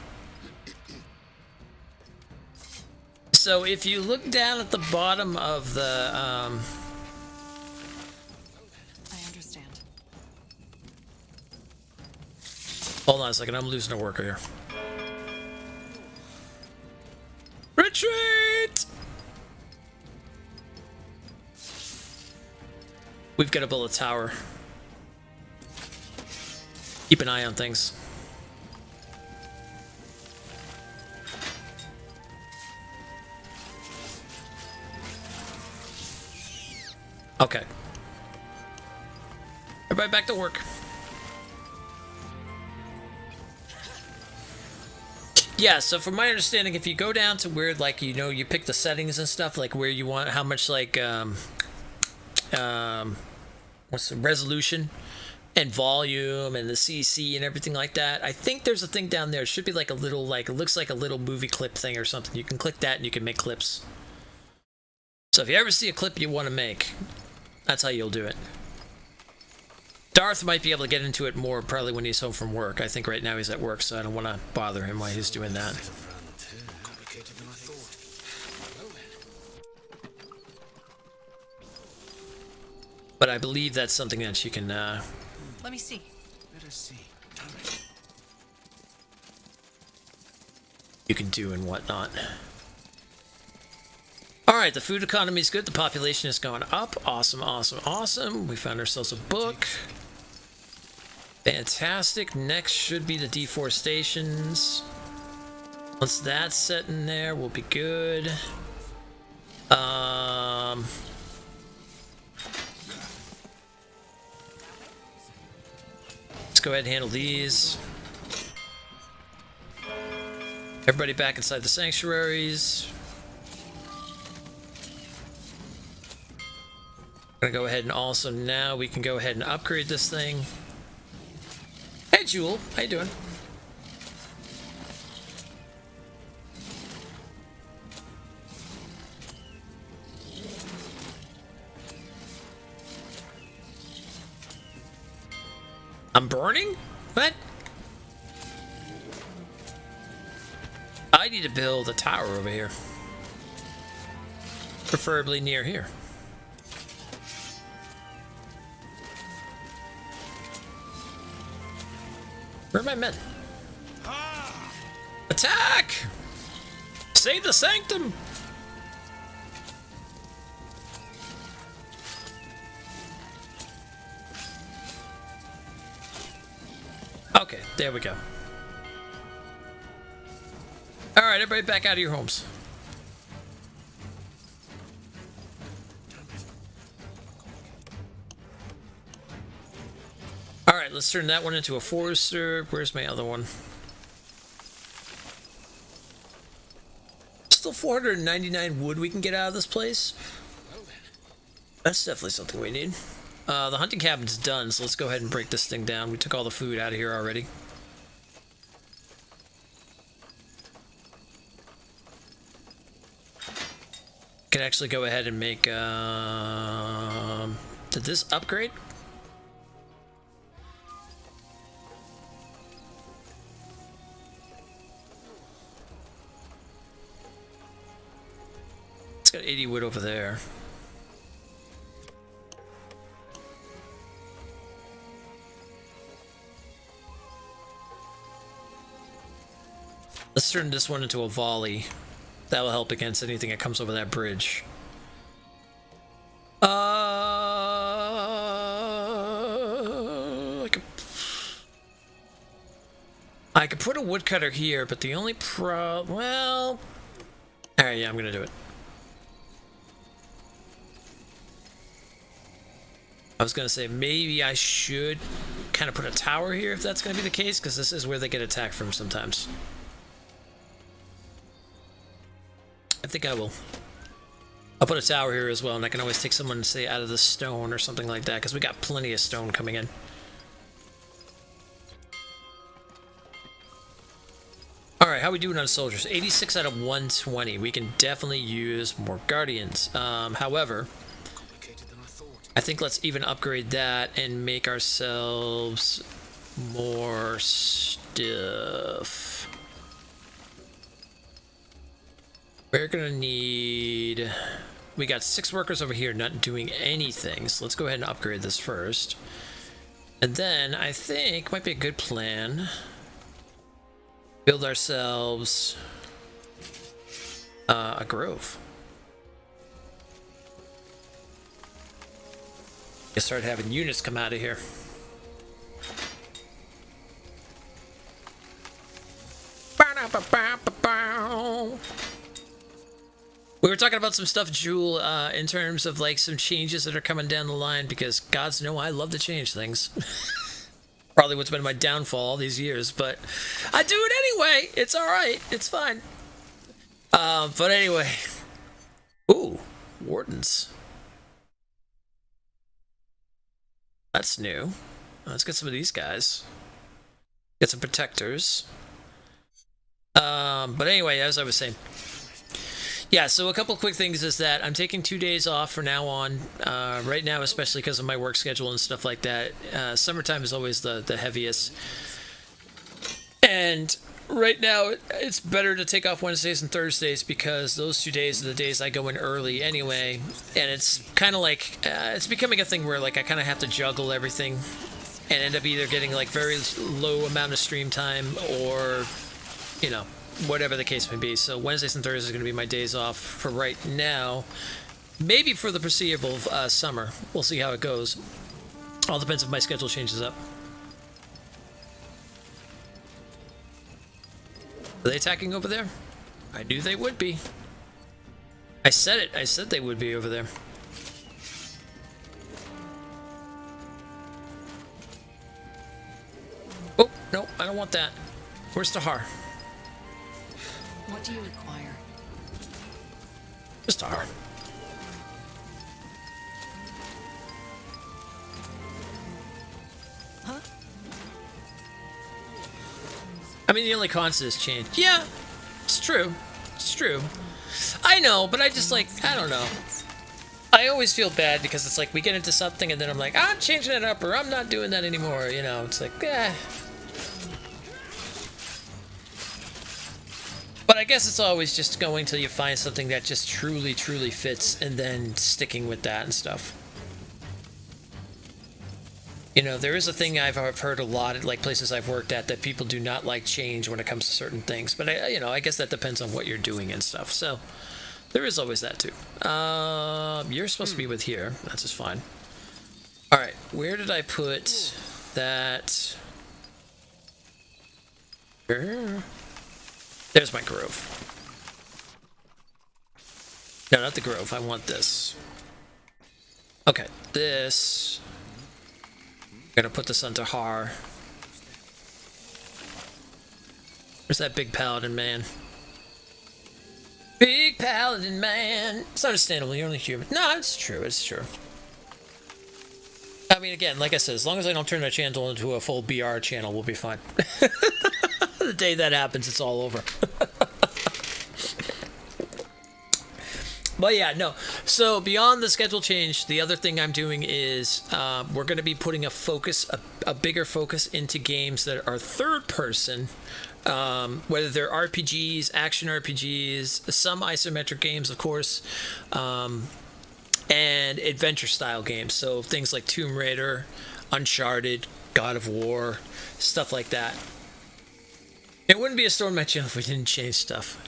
So if you look down at the bottom of the I understand. hold on a second, I'm losing a worker here. Retreat! We've got to build a tower. Keep an eye on things. Okay. Everybody back to work. Yeah, so from my understanding, if you go down to where, like, you know, you pick the settings and stuff, like where you want, how much, like, what's the resolution and volume and the CC and everything like that. I think there's a thing down there. It should be like a little, like, it looks like a little movie clip thing or something. You can click that and you can make clips. So if you ever see a clip you want to make, that's how you'll do it. Darth might be able to get into it more probably when he's home from work. I think right now he's at work, so I don't want to bother him while he's doing that. But I believe that's something that you can, Let me see. you can do and whatnot. Alright, the food economy is good. The population is going up. Awesome, awesome, awesome. We found ourselves a book. Fantastic. Next should be the deforestations. Once that's set in there, we'll be good. Let's go ahead and handle these. Everybody back inside the sanctuaries. Gonna go ahead and also now we can go ahead and upgrade this thing. Hey Jewel, how you doing? I'm burning? What? I need to build a tower over here. Preferably near here. Where are my men? Attack! Save the sanctum! Okay, there we go. Alright, everybody back out of your homes. Alright, let's turn that one into a forester. Where's my other one? Still 499 wood we can get out of this place. That's definitely something we need. The hunting cabin's done, so let's go ahead and break this thing down. We took all the food out of here already. Can actually go ahead and make, did this upgrade? It's got 80 wood over there. Let's turn this one into a volley. That will help against anything that comes over that bridge. I could put a woodcutter here, but the only well... Alright, yeah, I'm gonna do it. I was gonna say maybe I should kind of put a tower here if that's gonna be the case, because this is where they get attacked from sometimes. I think I will. I'll put a tower here as well, and I can always take someone, say, out of the stone or something like that, because we got plenty of stone coming in. Alright, how are we doing on soldiers? 86 out of 120. We can definitely use more guardians. However, I think let's even upgrade that and make ourselves more stiff. We're gonna need... We got 6 workers over here not doing anything, so let's go ahead and upgrade this first. And then, I think, might be a good plan, build ourselves a grove. Start having units come out of here. We were talking about some stuff, Jewel, in terms of like some changes that are coming down the line, because gods know I love to change things. Probably what's been my downfall all these years, but I do it anyway. It's all right. It's fine. But anyway. Ooh, wardens. That's new. Let's get some of these guys. Get some protectors. But anyway, as I was saying. Yeah, so a couple quick things is that I'm taking 2 days off from now on. Right now, especially because of my work schedule and stuff like that. Summertime is always the heaviest. And right now, it's better to take off Wednesdays and Thursdays because those 2 days are the days I go in early anyway. And it's kind of like, it's becoming a thing where like I kind of have to juggle everything and end up either getting like very low amount of stream time or, you know, whatever the case may be. So Wednesdays and Thursdays are going to be my days off for right now. Maybe for the foreseeable summer. We'll see how it goes. All depends if my schedule changes up. Are they attacking over there? I knew they would be. I said it. I said they would be over there. Oh, no, I don't want that. Where's Tahar? What do you require? Just Tahar. Huh? I mean, the only constant has changed. Yeah, it's true. It's true. I know, but I just like, I don't know. I always feel bad because it's like we get into something and then I'm like, I'm changing it up or I'm not doing that anymore. You know, it's like, eh. But I guess it's always just going till you find something that just truly fits and then sticking with that and stuff. You know, there is a thing I've heard a lot at like places I've worked at that people do not like change when it comes to certain things. But, I guess that depends on what you're doing and stuff. So there is always that too. You're supposed to be with here. That's just fine. All right. Where did I put that? There's my grove. No, not the grove. I want this. Okay, this. I'm gonna put this on Tahar. Where's that big paladin man? Big paladin man. It's understandable. You're only human. No, it's true. It's true. I mean, again, like I said, as long as I don't turn my channel into a full BR channel, we'll be fine. The day that happens, it's all over. But yeah, no. So beyond the schedule change, the other thing I'm doing is we're going to be putting a bigger focus into games that are third person, whether they're RPGs, action RPGs, some isometric games, of course, and adventure style games. So things like Tomb Raider, Uncharted, God of War, stuff like that. It wouldn't be a Storm my channel if we didn't change stuff.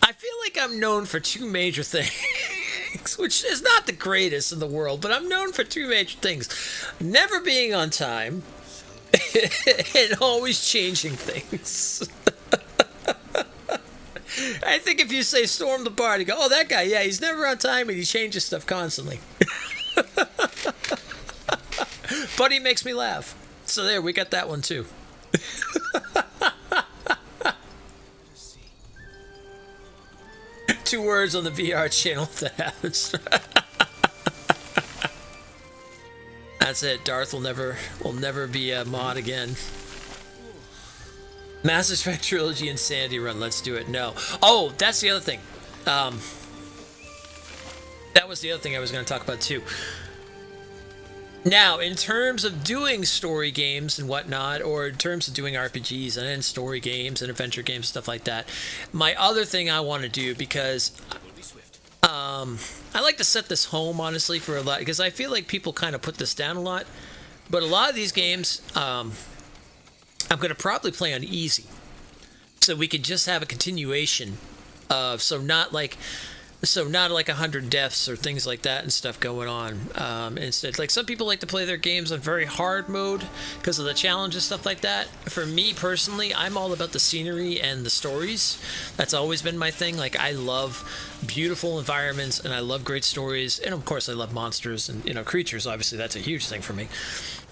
I feel like I'm known for two major things, which is not the greatest in the world, but I'm known for two major things. Never being on time and always changing things. I think if you say Stormthebard, you go, oh, that guy, yeah, he's never on time and he changes stuff constantly. But he makes me laugh. So there, we got that one too. Two words on the VR channel that happens. That's it. Darth will never be a mod again. Mass Effect Trilogy and Sandy Run. Let's do it. No. Oh, that's the other thing. That was the other thing I was going to talk about too. Now, in terms of doing story games and whatnot, or in terms of doing RPGs and then story games and adventure games, stuff like that, my other thing I want to do, because I like to set this home, honestly, for a lot, because I feel like people kind of put this down a lot, but a lot of these games, I'm going to probably play on easy, so we could just have a continuation of, so not like, So not like 100 deaths or things like that and stuff going on. Instead, like some people like to play their games on very hard mode because of the challenge and stuff like that. For me personally, I'm all about the scenery and the stories. That's always been my thing. Like I love beautiful environments and I love great stories, and of course I love monsters and creatures. Obviously, that's a huge thing for me.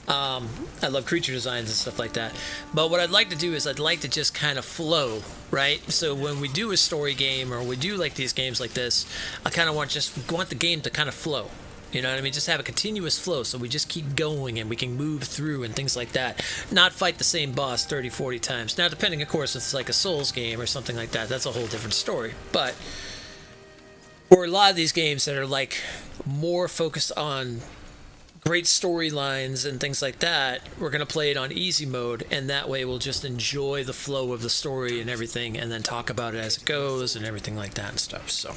I love creature designs and stuff like that. But what I'd like to do is I'd like to just kind of flow, right? So when we do a story game or we do like these games like this, I kind of want the game to kind of flow. You know what I mean? Just have a continuous flow so we just keep going and we can move through and things like that. Not fight the same boss 30, 40 times. Now, depending, of course, if it's like a Souls game or something like that, that's a whole different story. But for a lot of these games that are like more focused on great storylines and things like that, we're going to play it on easy mode, and that way we'll just enjoy the flow of the story and everything and then talk about it as it goes and everything like that and stuff. So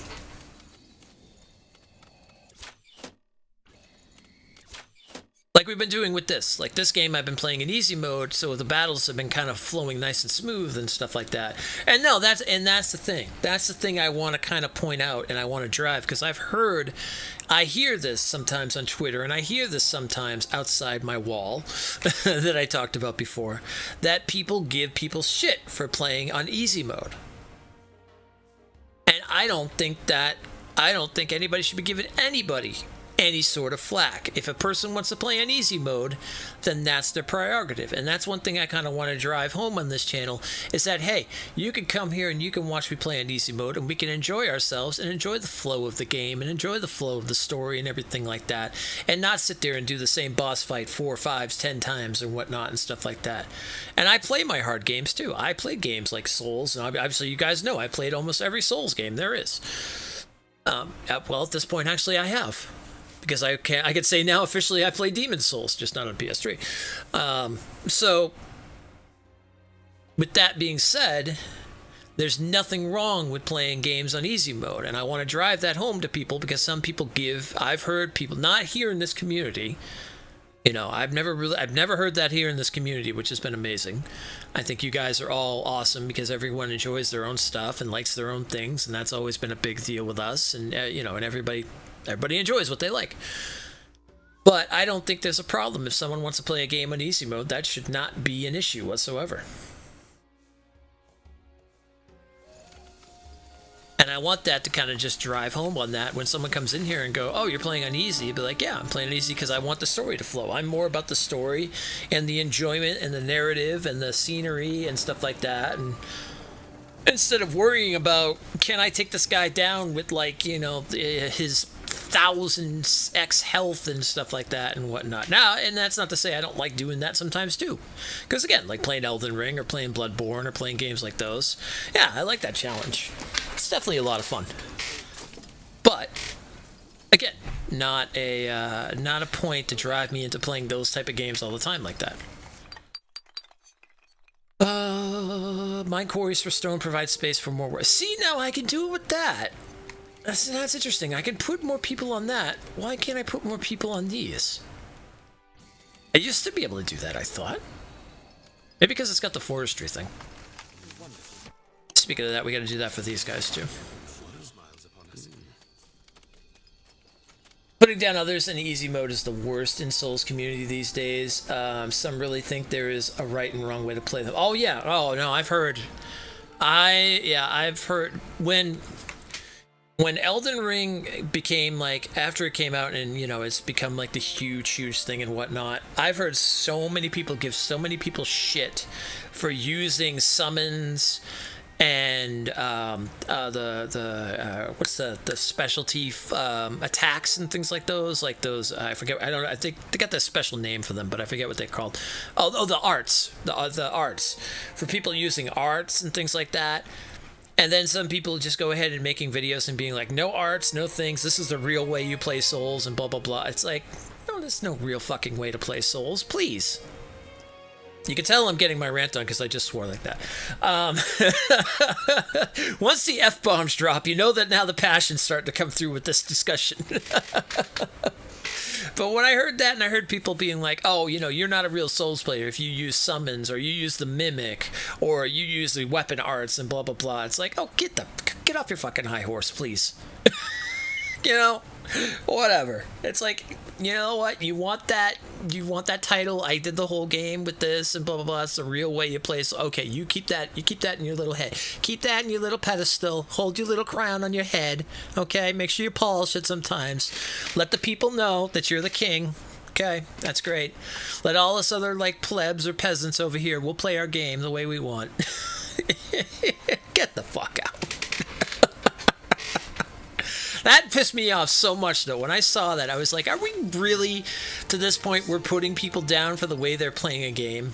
like we've been doing with this. Like this game I've been playing in easy mode, so the battles have been kind of flowing nice and smooth and stuff like that. And no, that's the thing. That's the thing I want to kind of point out and I want to drive, because I hear this sometimes on Twitter, and I hear this sometimes outside my wall that I talked about before, that people give people shit for playing on easy mode. And I don't think anybody should be giving anybody any sort of flack. If a person wants to play on easy mode, then that's their prerogative. And that's one thing I kind of want to drive home on this channel, is that, hey, you can come here and you can watch me play on easy mode, and we can enjoy ourselves and enjoy the flow of the game and enjoy the flow of the story and everything like that, and not sit there and do the same boss fight 4, 5, 10 times or whatnot and stuff like that. And I play my hard games too. I play games like Souls, and obviously you guys know I played almost every Souls game there is. Well, at this point, actually, I have. Because I could say now officially I play Demon's Souls, just not on PS3. So, with that being said, there's nothing wrong with playing games on easy mode, and I want to drive that home to people, because some people I've heard people, not here in this community, I've never heard that here in this community, which has been amazing. I think you guys are all awesome because everyone enjoys their own stuff and likes their own things, and that's always been a big deal with us, and and everybody enjoys what they like. But I don't think there's a problem if someone wants to play a game on easy mode. That should not be an issue whatsoever. And I want that to kind of just drive home on that. When someone comes in here and go, oh, you're playing on easy, you'd be like, yeah, I'm playing on easy because I want the story to flow. I'm more about the story and the enjoyment and the narrative and the scenery and stuff like that. And instead of worrying about, can I take this guy down with, like, his 1000x health and stuff like that and whatnot. Now, and that's not to say I don't like doing that sometimes too. Because again, like playing Elden Ring or playing Bloodborne or playing games like those. Yeah, I like that challenge. It's definitely a lot of fun. But, again, not a point to drive me into playing those type of games all the time like that. Mine quarries for stone provide space for more work. See, now I can do it with that. That's interesting. I can put more people on that. Why can't I put more people on these? I used to be able to do that, I thought. Maybe because it's got the forestry thing. Speaking of that, we got to do that for these guys too. Putting down others in easy mode is the worst in Souls community these days. Some really think there is a right and wrong way to play them. Oh yeah. Oh no, I've heard when Elden Ring became, like, after it came out and, it's become like the huge thing and whatnot, I've heard so many people give so many people shit for using summons and what's the specialty attacks and things like those, I forget, I think they got that special name for them, but I forget what they're called. The arts, the arts, for people using arts and things like that. And then some people just go ahead and making videos and being like, no arts, no things, this is the real way you play Souls and blah blah blah. It's like, no, there's no real fucking way to play Souls, please. You can tell I'm getting my rant on because I just swore like that. Once the F-bombs drop, you know that now the passion's starting to come through with this discussion. But when I heard that, and I heard people being like, oh, you know, you're not a real Souls player if you use summons, or you use the mimic, or you use the weapon arts and blah blah blah, it's like, oh, get off your fucking high horse, please. You know, whatever. It's like, you know what, you want that title, I did the whole game with this and blah blah blah, it's the real way you play. So okay, you keep that in your little head, keep that in your little pedestal, hold your little crown on your head, okay, make sure you polish it sometimes, let the people know that you're the king. Okay, that's great. Let all us other like plebs or peasants over here, we'll play our game the way we want. Get the fuck out. That pissed me off so much, though. When I saw that, I was like, are we really, to this point, we're putting people down for the way they're playing a game?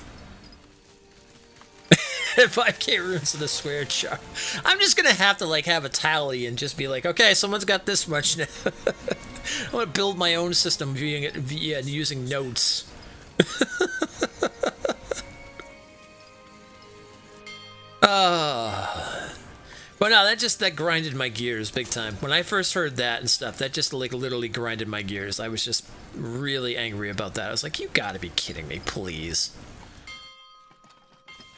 5k runes to the swear jar. I'm just going to have to, like, have a tally and just be like, okay, someone's got this much now. I'm going to build my own system via using notes. But no, that grinded my gears big time. When I first heard that and stuff, that just like literally grinded my gears. I was just really angry about that. I was like, you gotta be kidding me, please.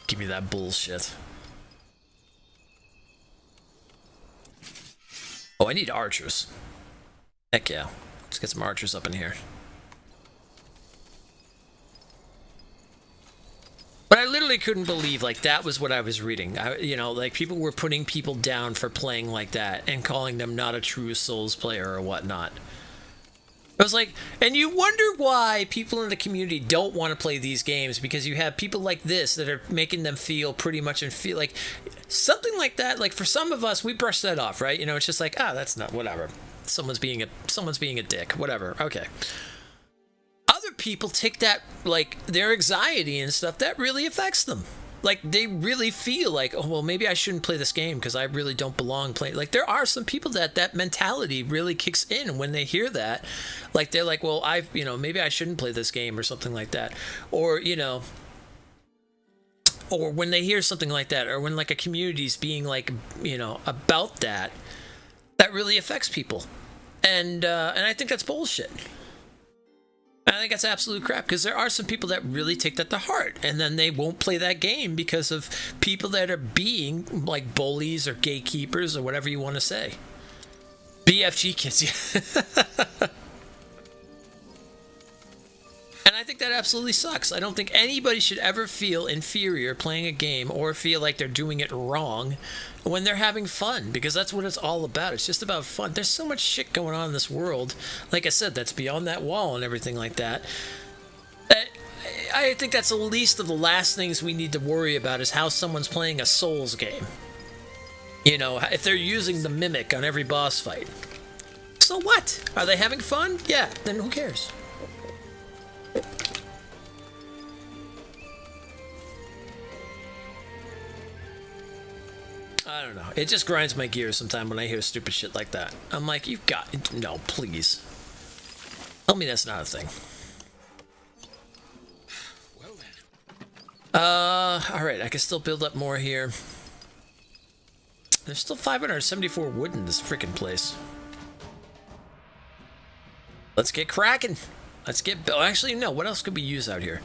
Give me that bullshit. Oh, I need archers. Heck yeah. Let's get some archers up in here. But I literally couldn't believe, like, that was what I was reading. You know, like, people were putting people down for playing like that and calling them not a true Souls player or whatnot. I was like, and you wonder why people in the community don't want to play these games, because you have people like this that are making them feel pretty much and feel like something like that. Like, for some of us, we brush that off, right? You know, it's just like, that's not, whatever. Someone's being a dick, whatever. Okay. Other people take that, like, their anxiety and stuff, that really affects them. Like, they really feel like, oh, well, maybe I shouldn't play this game because I really don't belong playing. Like, there are some people that mentality really kicks in when they hear that. Like, they're like, well, maybe I shouldn't play this game or something like that. Or, you know, or when they hear something like that, or when, like, a community's being, like, you know, about that, that really affects people. And I think that's bullshit. I think that's absolute crap, because there are some people that really take that to heart, and then they won't play that game because of people that are being like bullies or gatekeepers or whatever you want to say. BFG kids. And I think that absolutely sucks. I don't think anybody should ever feel inferior playing a game or feel like they're doing it wrong when they're having fun, because that's what it's all about. It's just about fun. There's so much shit going on in this world, like I said, that's beyond that wall and everything like that. I think that's the least of the last things we need to worry about, is how someone's playing a Souls game. You know, if they're using the mimic on every boss fight. So what? Are they having fun? Yeah, then who cares? I don't know. It just grinds my gears sometimes when I hear stupid shit like that. I'm like, you've got... No, please. Tell me that's not a thing. Well then. Alright, I can still build up more here. There's still 574 wood in this freaking place. Let's get cracking. Let's get... Oh, actually, no. What else could we use out here?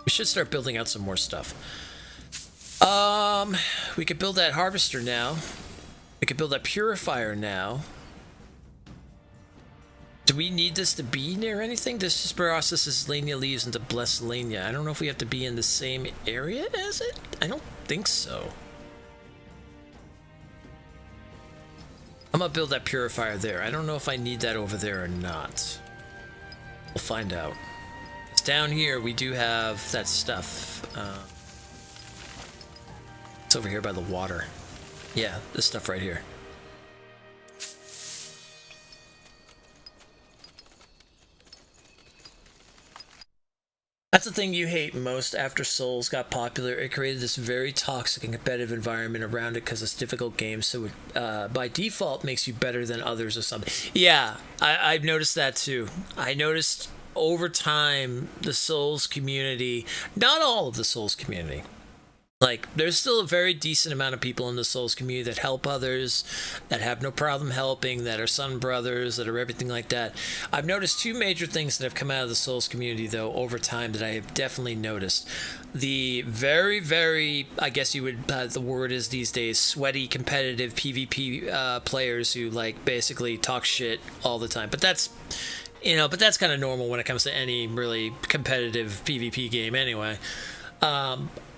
We should start building out some more stuff. We could build that harvester now. We could build that purifier now. Do we need this to be near anything? This just processes Lania leaves into blessed Lania. I don't know if we have to be in the same area as it. I don't think so. I'm gonna build that purifier there. I don't know if I need that over there or not. We'll find out. It's down here. We do have that stuff. It's over here by the water. Yeah, this stuff right here. That's the thing you hate most after Souls got popular. It created this very toxic and competitive environment around it because it's difficult games, so it, by default, makes you better than others or something. Yeah, I've noticed that too. I noticed over time the Souls community, not all of the Souls community, Like, there's still a very decent amount of people in the Souls community that help others, that have no problem helping, that are Sun Brothers, that are everything like that. I've noticed two major things that have come out of the Souls community, though, over time that I have definitely noticed. The very, very, I guess you would, the word is these days, sweaty, competitive PvP players who, like, basically talk shit all the time. But that's, but that's kind of normal when it comes to any really competitive PvP game anyway.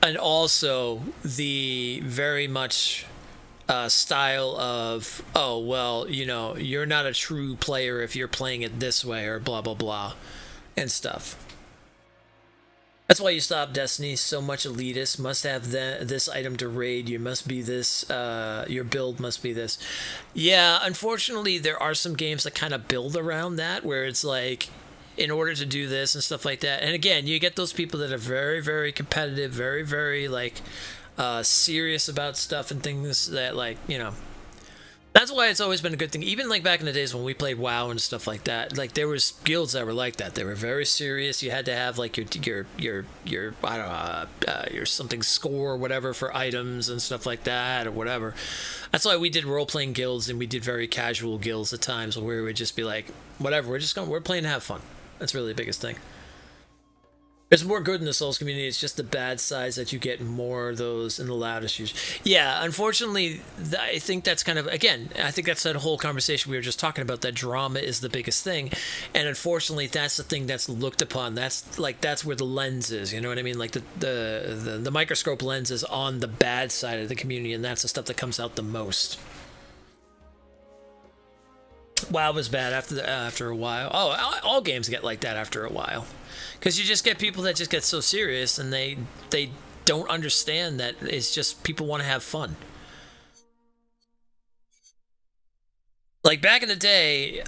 And also the very much style of, oh, well, you're not a true player if you're playing it this way, or blah, blah, blah, and stuff. That's why you stop Destiny. So much elitist. Must have this item to raid. You must be this. Your build must be this. Yeah, unfortunately, there are some games that kind of build around that, where it's like, in order to do this and stuff like that. And again, you get those people that are very, very competitive, very, very, like, serious about stuff and things that, like, that's why it's always been a good thing. Even, like, back in the days when we played WoW and stuff like that, like, there was guilds that were like that. They were very serious. You had to have, like, your I don't know, your something score or whatever for items and stuff like that, or whatever. That's why we did role-playing guilds, and we did very casual guilds at times where we would just be like, whatever, we're playing to have fun. That's really the biggest thing. There's more good in the Souls community. It's just the bad sides that you get more of those in the loudest use. Yeah, unfortunately, I think that's kind of, again, I think that's that whole conversation we were just talking about, that drama is the biggest thing. And unfortunately, that's the thing that's looked upon. That's where the lens is, you know what I mean? Like the microscope lens is on the bad side of the community, and that's the stuff that comes out the most. WoW was bad after a while. Oh, all games get like that after a while, because you just get people that just get so serious, and they don't understand that it's just people want to have fun. Like back in the day,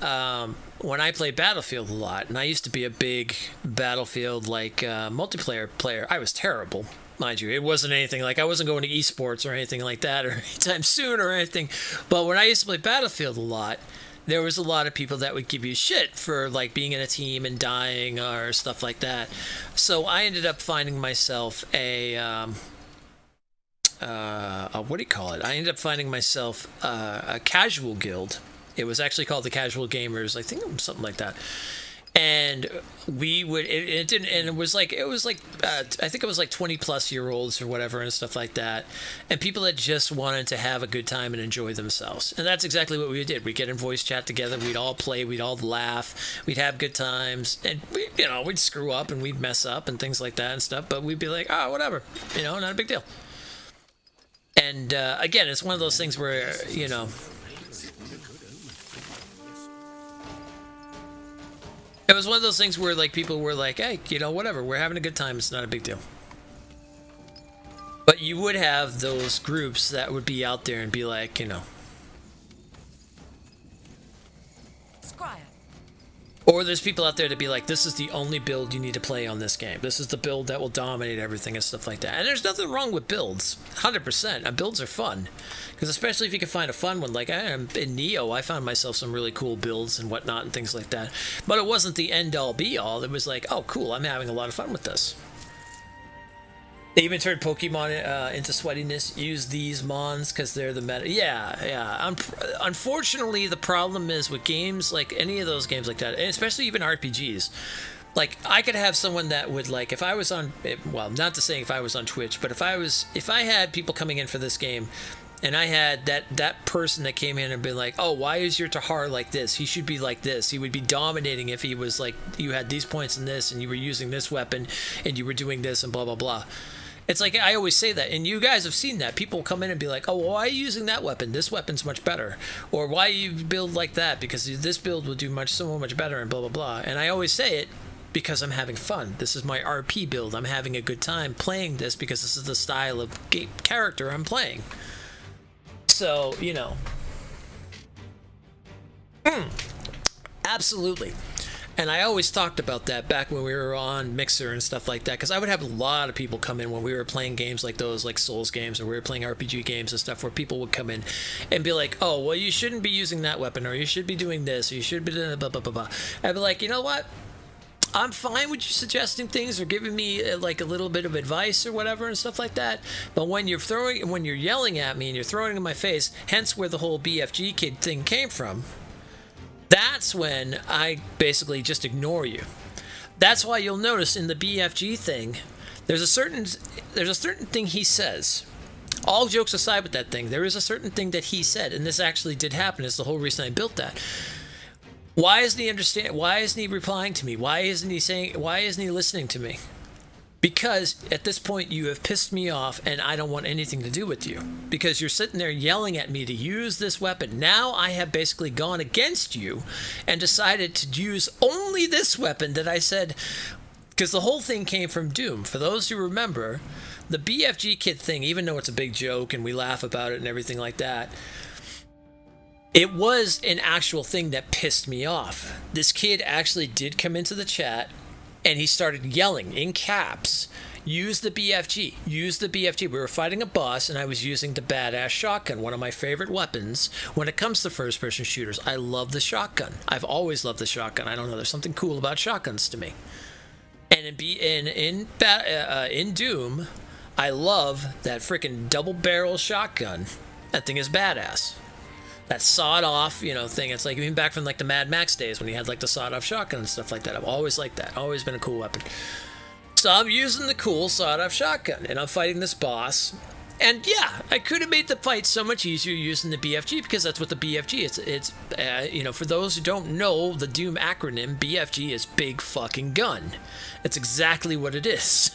when I played Battlefield a lot, and I used to be a big Battlefield multiplayer player, I was terrible. Mind you, it wasn't anything like, I wasn't going to esports or anything like that or anytime soon or anything. But when I used to play Battlefield a lot, there was a lot of people that would give you shit for, like, being in a team and dying or stuff like that. So I ended up finding myself what do you call it? I ended up finding myself a casual guild. It was actually called the Casual Gamers, I think, something like that. And we would, I think it was like 20 plus year olds or whatever and stuff like that. And people that just wanted to have a good time and enjoy themselves. And that's exactly what we did. We'd get in voice chat together. We'd all play. We'd all laugh. We'd have good times. And we'd screw up and we'd mess up and things like that and stuff. But we'd be like, oh, whatever, not a big deal. And again, it's one of those things where, it was one of those things where, like, people were like, hey, whatever, we're having a good time, it's not a big deal. But you would have those groups that would be out there and be like, or there's people out there to be like, this is the only build you need to play on this game. This is the build that will dominate everything and stuff like that. And there's nothing wrong with builds, 100%. Builds are fun. Because especially if you can find a fun one, like in Neo, I found myself some really cool builds and whatnot and things like that. But it wasn't the end-all, be-all. It was like, oh, cool, I'm having a lot of fun with this. They even turned Pokemon into sweatiness. Use these mons because they're the meta. Yeah. Unfortunately, the problem is with games like any of those games like that, and especially even RPGs. Like, I could have someone that would, like, if I was on, well, not to say if I was on Twitch, but if I had people coming in for this game, and I had that person that came in and be like, oh, why is your Tahar like this? He should be like this. He would be dominating if he was like, you had these points in this, and you were using this weapon, and you were doing this, and blah, blah, blah. It's like, I always say that, and you guys have seen that. People come in and be like, oh, well, why are you using that weapon? This weapon's much better. Or why you build like that? Because this build will do so much better, and blah, blah, blah. And I always say it because I'm having fun. This is my RP build. I'm having a good time playing this because this is the style of character I'm playing. So, absolutely. And I always talked about that back when we were on Mixer and stuff like that, because I would have a lot of people come in when we were playing games like those, like Souls games, or we were playing RPG games and stuff, where people would come in and be like, oh, well, you shouldn't be using that weapon, or you should be doing this, or you should be doing blah, blah, blah, blah. I'd be like, you know what? I'm fine with you suggesting things or giving me like a little bit of advice or whatever and stuff like that. But when you're yelling at me and you're throwing it in my face, hence where the whole BFG kid thing came from, that's when I basically just ignore you. That's why you'll notice in the BFG thing, there's a certain thing he says. All jokes aside with that thing, there is a certain thing that he said, and this actually did happen. It's the whole reason I built that. Why isn't he replying to me? Why isn't he listening to me? Because at this point you have pissed me off and I don't want anything to do with you. Because you're sitting there yelling at me to use this weapon. Now I have basically gone against you and decided to use only this weapon that I said, because the whole thing came from Doom. For those who remember, the BFG kid thing, even though it's a big joke and we laugh about it and everything like that, it was an actual thing that pissed me off. This kid actually did come into the chat and he started yelling in caps, use the BFG, use the BFG. We were fighting a boss and I was using the badass shotgun, one of my favorite weapons when it comes to first-person shooters. I love the shotgun. I've always loved the shotgun. I don't know, there's something cool about shotguns to me. And in Doom, I love that freaking double-barrel shotgun. That thing is badass. That sawed-off, thing. It's like even back from like the Mad Max days when you had like the sawed-off shotgun and stuff like that. I've always liked that. Always been a cool weapon. So I'm using the cool sawed-off shotgun, and I'm fighting this boss. And yeah, I could have made the fight so much easier using the BFG because that's what the BFG is. It's for those who don't know the Doom acronym, BFG is Big Fucking Gun. It's exactly what it is.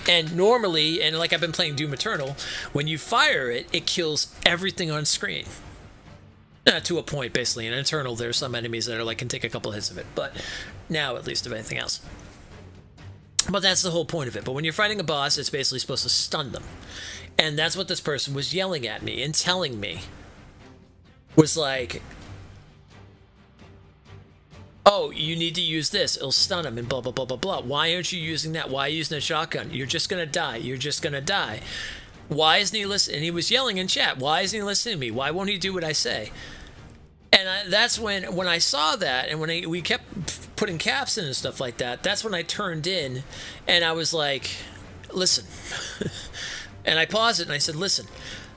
And normally, and like I've been playing Doom Eternal, when you fire it, it kills everything on screen. To a point, basically. In Eternal, there's some enemies that can take a couple hits of it, but now at least of anything else. But that's the whole point of it. But when you're fighting a boss, it's basically supposed to stun them. And that's what this person was yelling at me and telling me. Was like, oh, you need to use this. It'll stun him and blah, blah, blah, blah, blah. Why aren't you using that? Why are you using a shotgun? You're just going to die. You're just going to die. Why isn't he listening? And he was yelling in chat. Why isn't he listening to me? Why won't he do what I say? And that's when I saw that, and when we kept putting caps in and stuff like that, that's when I turned in, and I was like, listen. And I paused it, and I said, listen,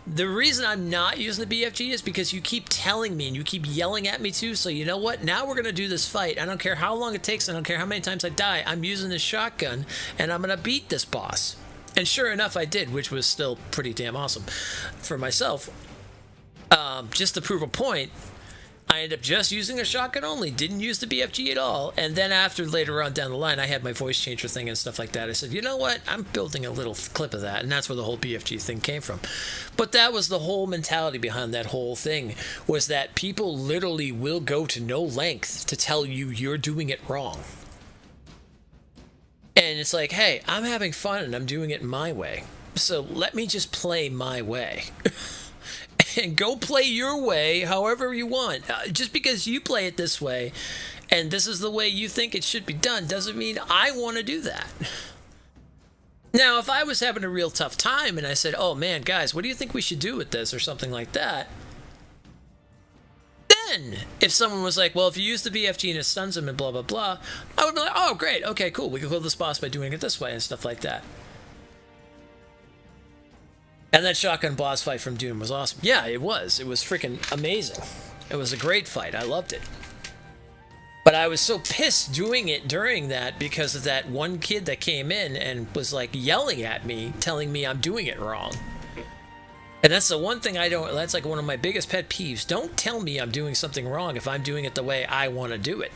the reason I'm not using the BFG is because you keep telling me, and you keep yelling at me too, so you know what? Now we're going to do this fight. I don't care how long it takes. I don't care how many times I die. I'm using this shotgun, and I'm going to beat this boss. And sure enough, I did, which was still pretty damn awesome for myself. Just to prove a point, I ended up just using a shotgun only, didn't use the BFG at all. And then after, later on down the line, I had my voice changer thing and stuff like that. I said, you know what? I'm building a little clip of that. And that's where the whole BFG thing came from. But that was the whole mentality behind that whole thing, was that people literally will go to no length to tell you you're doing it wrong. And it's like, hey, I'm having fun and I'm doing it my way. So let me just play my way. And go play your way however you want. Just because you play it this way and this is the way you think it should be done doesn't mean I want to do that. Now, if I was having a real tough time and I said, oh man, guys, what do you think we should do with this or something like that? Then, if someone was like, well, if you use the BFG and it stuns them and blah, blah, blah, I would be like, oh, great, okay, cool. We can kill this boss by doing it this way and stuff like that. And that shotgun boss fight from Doom was awesome. Yeah, it was. It was freaking amazing. It was a great fight. I loved it. But I was so pissed doing it during that because of that one kid that came in and was like yelling at me, telling me I'm doing it wrong. And that's the one thing that's like one of my biggest pet peeves. Don't tell me I'm doing something wrong if I'm doing it the way I want to do it.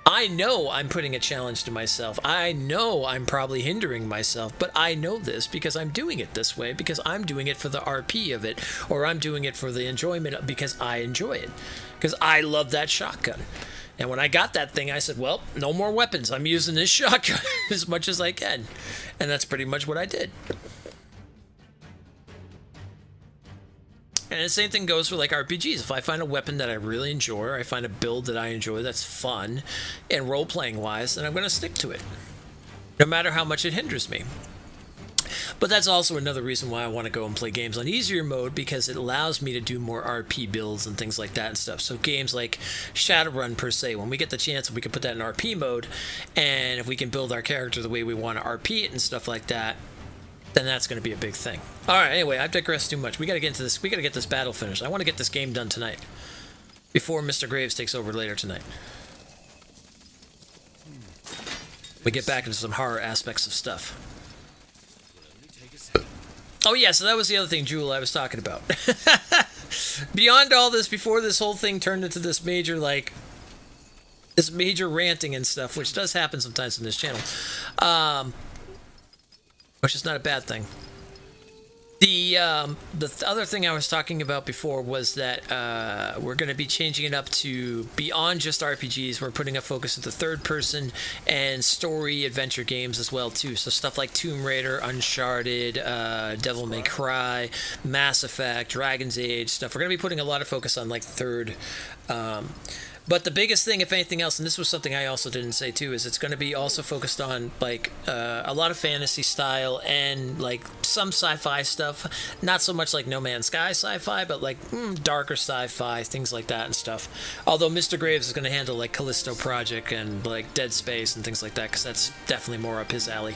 I know I'm putting a challenge to myself. I know I'm probably hindering myself, but I know this because I'm doing it this way, because I'm doing it for the RP of it, or I'm doing it for the enjoyment because I enjoy it, because I love that shotgun. And when I got that thing, I said, well, no more weapons. I'm using this shotgun as much as I can. And that's pretty much what I did. And the same thing goes for like RPGs. If I find a weapon that I really enjoy, or I find a build that I enjoy that's fun and role-playing wise, then I'm going to stick to it, no matter how much it hinders me. But that's also another reason why I want to go and play games on easier mode, because it allows me to do more RP builds and things like that and stuff. So games like Shadowrun per se, when we get the chance, we can put that in RP mode, and if we can build our character the way we want to RP it and stuff like that, then that's going to be a big thing. All right, anyway, I've digressed too much. We got to get into this. We got to get this battle finished. I want to get this game done tonight before Mr. Graves takes over later tonight. We get back into some horror aspects of stuff. Oh yeah, so that was the other thing, Jewel, I was talking about. Beyond all this, before this whole thing turned into this major, like, this major ranting and stuff, which does happen sometimes in this channel, which is not a bad thing. The other thing I was talking about before was that we're going to be changing it up to beyond just RPGs. We're putting a focus into third-person and story adventure games as well too. So stuff like Tomb Raider, Uncharted, Devil May Cry, Mass Effect, Dragon's Age stuff. We're going to be putting a lot of focus on like third. But the biggest thing, if anything else, and this was something I also didn't say too, is it's going to be also focused on like a lot of fantasy style and like some sci-fi stuff. Not so much like No Man's Sky sci-fi, but like darker sci-fi, things like that and stuff. Although Mr. Graves is going to handle like Callisto Project and like Dead Space and things like that, because that's definitely more up his alley.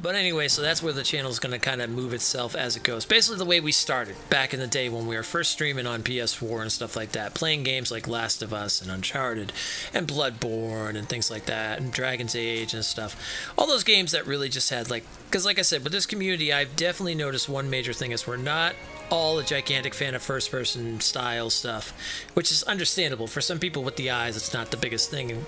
But anyway, so that's where the channel is going to kind of move itself as it goes. Basically the way we started back in the day when we were first streaming on PS4 and stuff like that, playing games like Last of Us and Uncharted and Bloodborne and things like that, and Dragon's Age and stuff. All those games that really just had like, because like I said, with this community, I've definitely noticed one major thing is we're not all a gigantic fan of first-person style stuff, which is understandable. For some people with the eyes, it's not the biggest thing.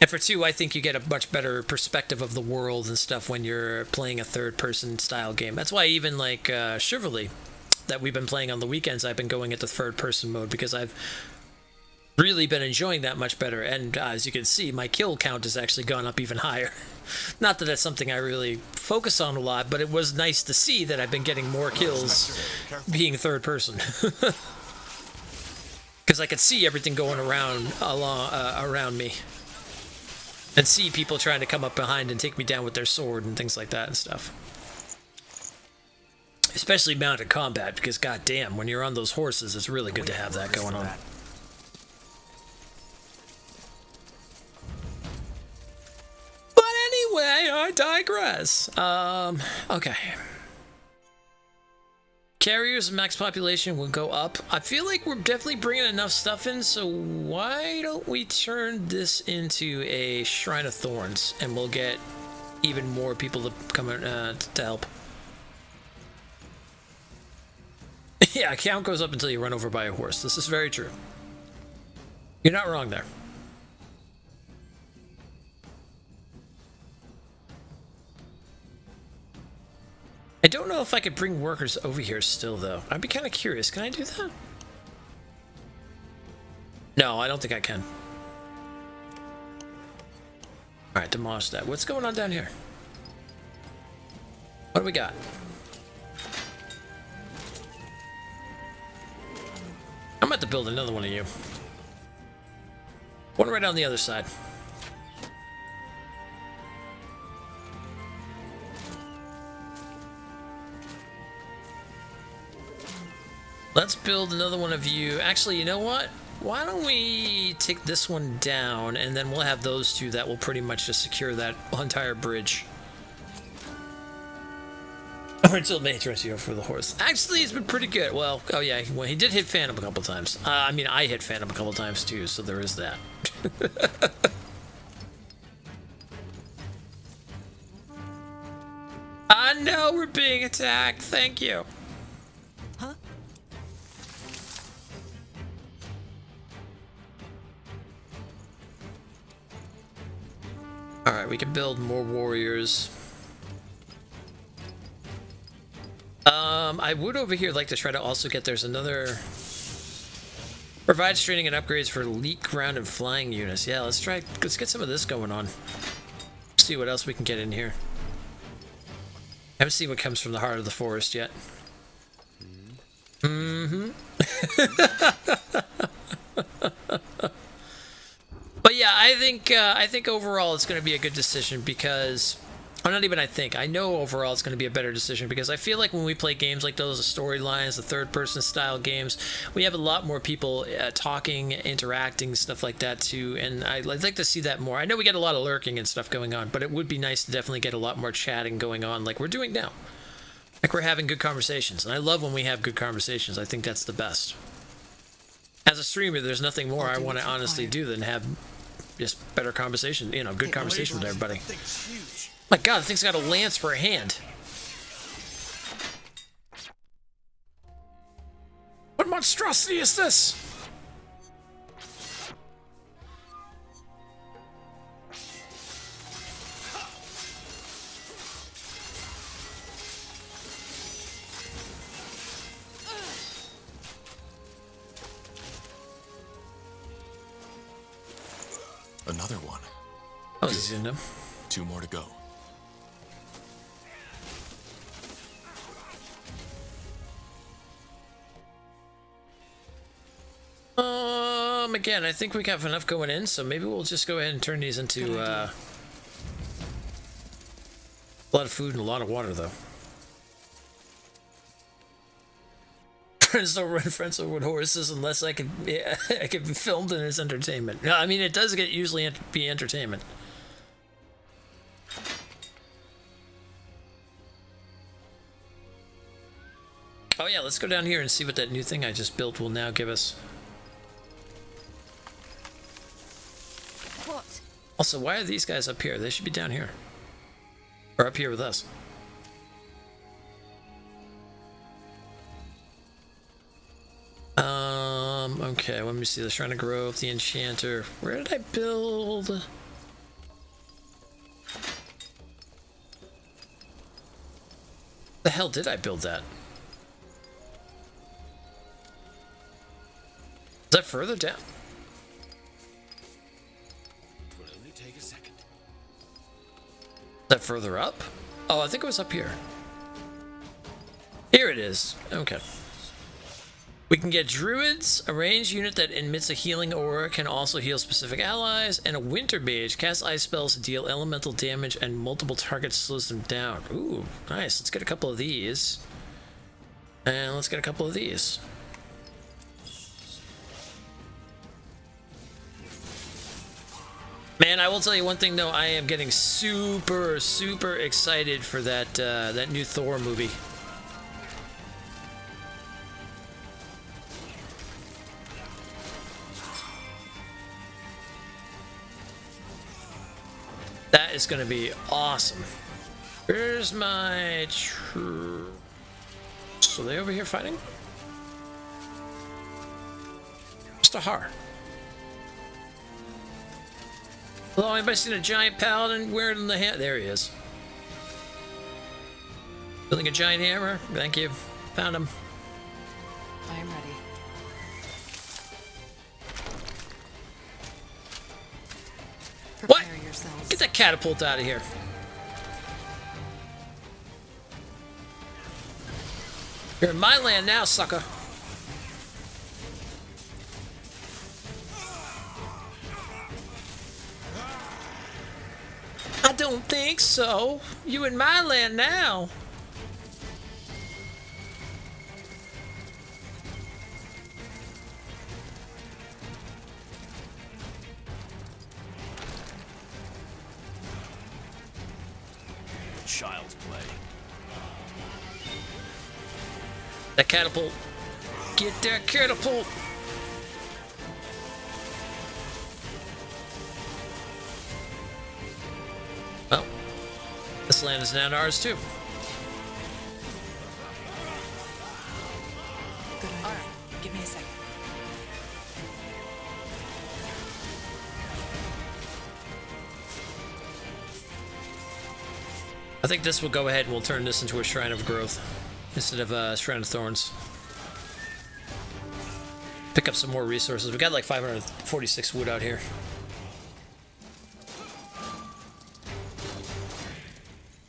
And for two, I think you get a much better perspective of the world and stuff when you're playing a third-person style game. That's why even like Chivalry, that we've been playing on the weekends, I've been going into third-person mode because I've really been enjoying that much better. And as you can see, my kill count has actually gone up even higher. Not that that's something I really focus on a lot, but it was nice to see that I've been getting more kills being third-person. Because I could see everything going around me. And see people trying to come up behind and take me down with their sword and things like that and stuff. Especially mounted combat, because goddamn, when you're on those horses, it's really good to have that going on. But anyway, I digress. Okay. Carriers and max population will go up. I feel like we're definitely bringing enough stuff in, so why don't we turn this into a Shrine of Thorns, and we'll get even more people to come in, to help. Yeah, count goes up until you run over by a horse. This is very true. You're not wrong there. I don't know if I could bring workers over here still, though. I'd be kind of curious. Can I do that? No, I don't think I can. Alright, demolish that. What's going on down here? What do we got? I'm about to build another one of you. One right on the other side. Let's build another one of you. Actually, you know what? Why don't we take this one down, and then we'll have those two that will pretty much just secure that entire bridge. Or until Matrix, you know, for the horse. Actually, he's been pretty good. Well, oh yeah, well, he did hit Phantom a couple times. I mean, I hit Phantom a couple times too, so there is that. I know we're being attacked. Thank you. Huh? Alright, we can build more warriors. I would over here like to try to also get, there's another... Provides training and upgrades for elite ground and flying units. Yeah, let's get some of this going on. See what else we can get in here. Haven't seen what comes from the heart of the forest yet. Mm-hmm. But yeah, I think overall it's going to be a good decision because, or not even I know overall it's going to be a better decision because I feel like when we play games like those, the storylines, the third-person style games, we have a lot more people talking, interacting, stuff like that too, and I'd like to see that more. I know we get a lot of lurking and stuff going on, but it would be nice to definitely get a lot more chatting going on like we're doing now. Like we're having good conversations, and I love when we have good conversations. I think that's the best. As a streamer, there's nothing more I want to honestly do than have just better conversation, you know, good conversation with everybody. My god, the thing's got a lance for a hand. What monstrosity is this? Another one. Oh, he's in them. 2 more to go. Again, I think we have enough going in, so maybe we'll just go ahead and turn these into a lot of food and a lot of water, though. Friends don't run friends over with horses unless I can be filmed in its entertainment. No, I mean it does get usually be entertainment. Oh yeah, let's go down here and see what that new thing I just built will now give us. What? Also, why are these guys up here? They should be down here. Or up here with us. Okay, let me see. The Shrine of Grove, the Enchanter. Where did I build? The hell did I build that? Is that further down? Will only take a second. Is that further up? Oh, I think it was up here. Here it is. Okay. We can get Druids, a ranged unit that emits a healing aura, can also heal specific allies, and a Winter Mage, cast ice spells to deal elemental damage and multiple targets slows them down. Ooh, nice. Let's get a couple of these. And let's get a couple of these. Man, I will tell you one thing though, I am getting super excited for that that new Thor movie. That is going to be awesome. Where's my So they over here fighting? Mr. Har. Hello, anybody seen a giant paladin wearing the hand? There he is. Building a giant hammer? Thank you. Found him. I am ready. What? Prepare yourselves. Get that catapult out of here. You're in my land now, sucker. I don't think so. You in my land now. Child's play. That catapult. Get that catapult. Well, this land is now ours too. Good idea. All right. Give me a second. I think this will go ahead and we'll turn this into a Shrine of Growth instead of a Shrine of Thorns. Pick up some more resources. We got like 546 wood out here.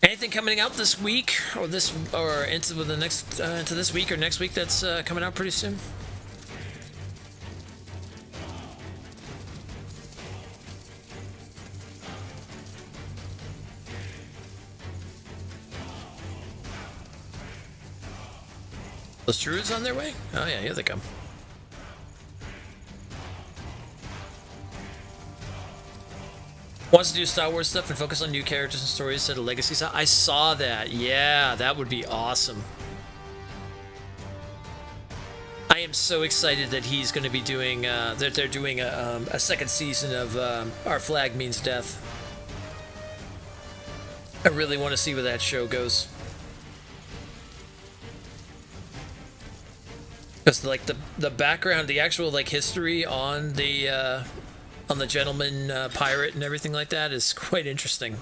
Anything coming out this week or into the next into this week or next week that's coming out pretty soon? Those druids on their way? Oh yeah, here they come. Wants to do Star Wars stuff and focus on new characters and stories instead of legacy stuff. I saw that. Yeah, that would be awesome. I am so excited that he's going to be doing, that they're doing a second season of Our Flag Means Death. I really want to see where that show goes. Because like the background, the actual like history on the gentleman pirate and everything like that is quite interesting.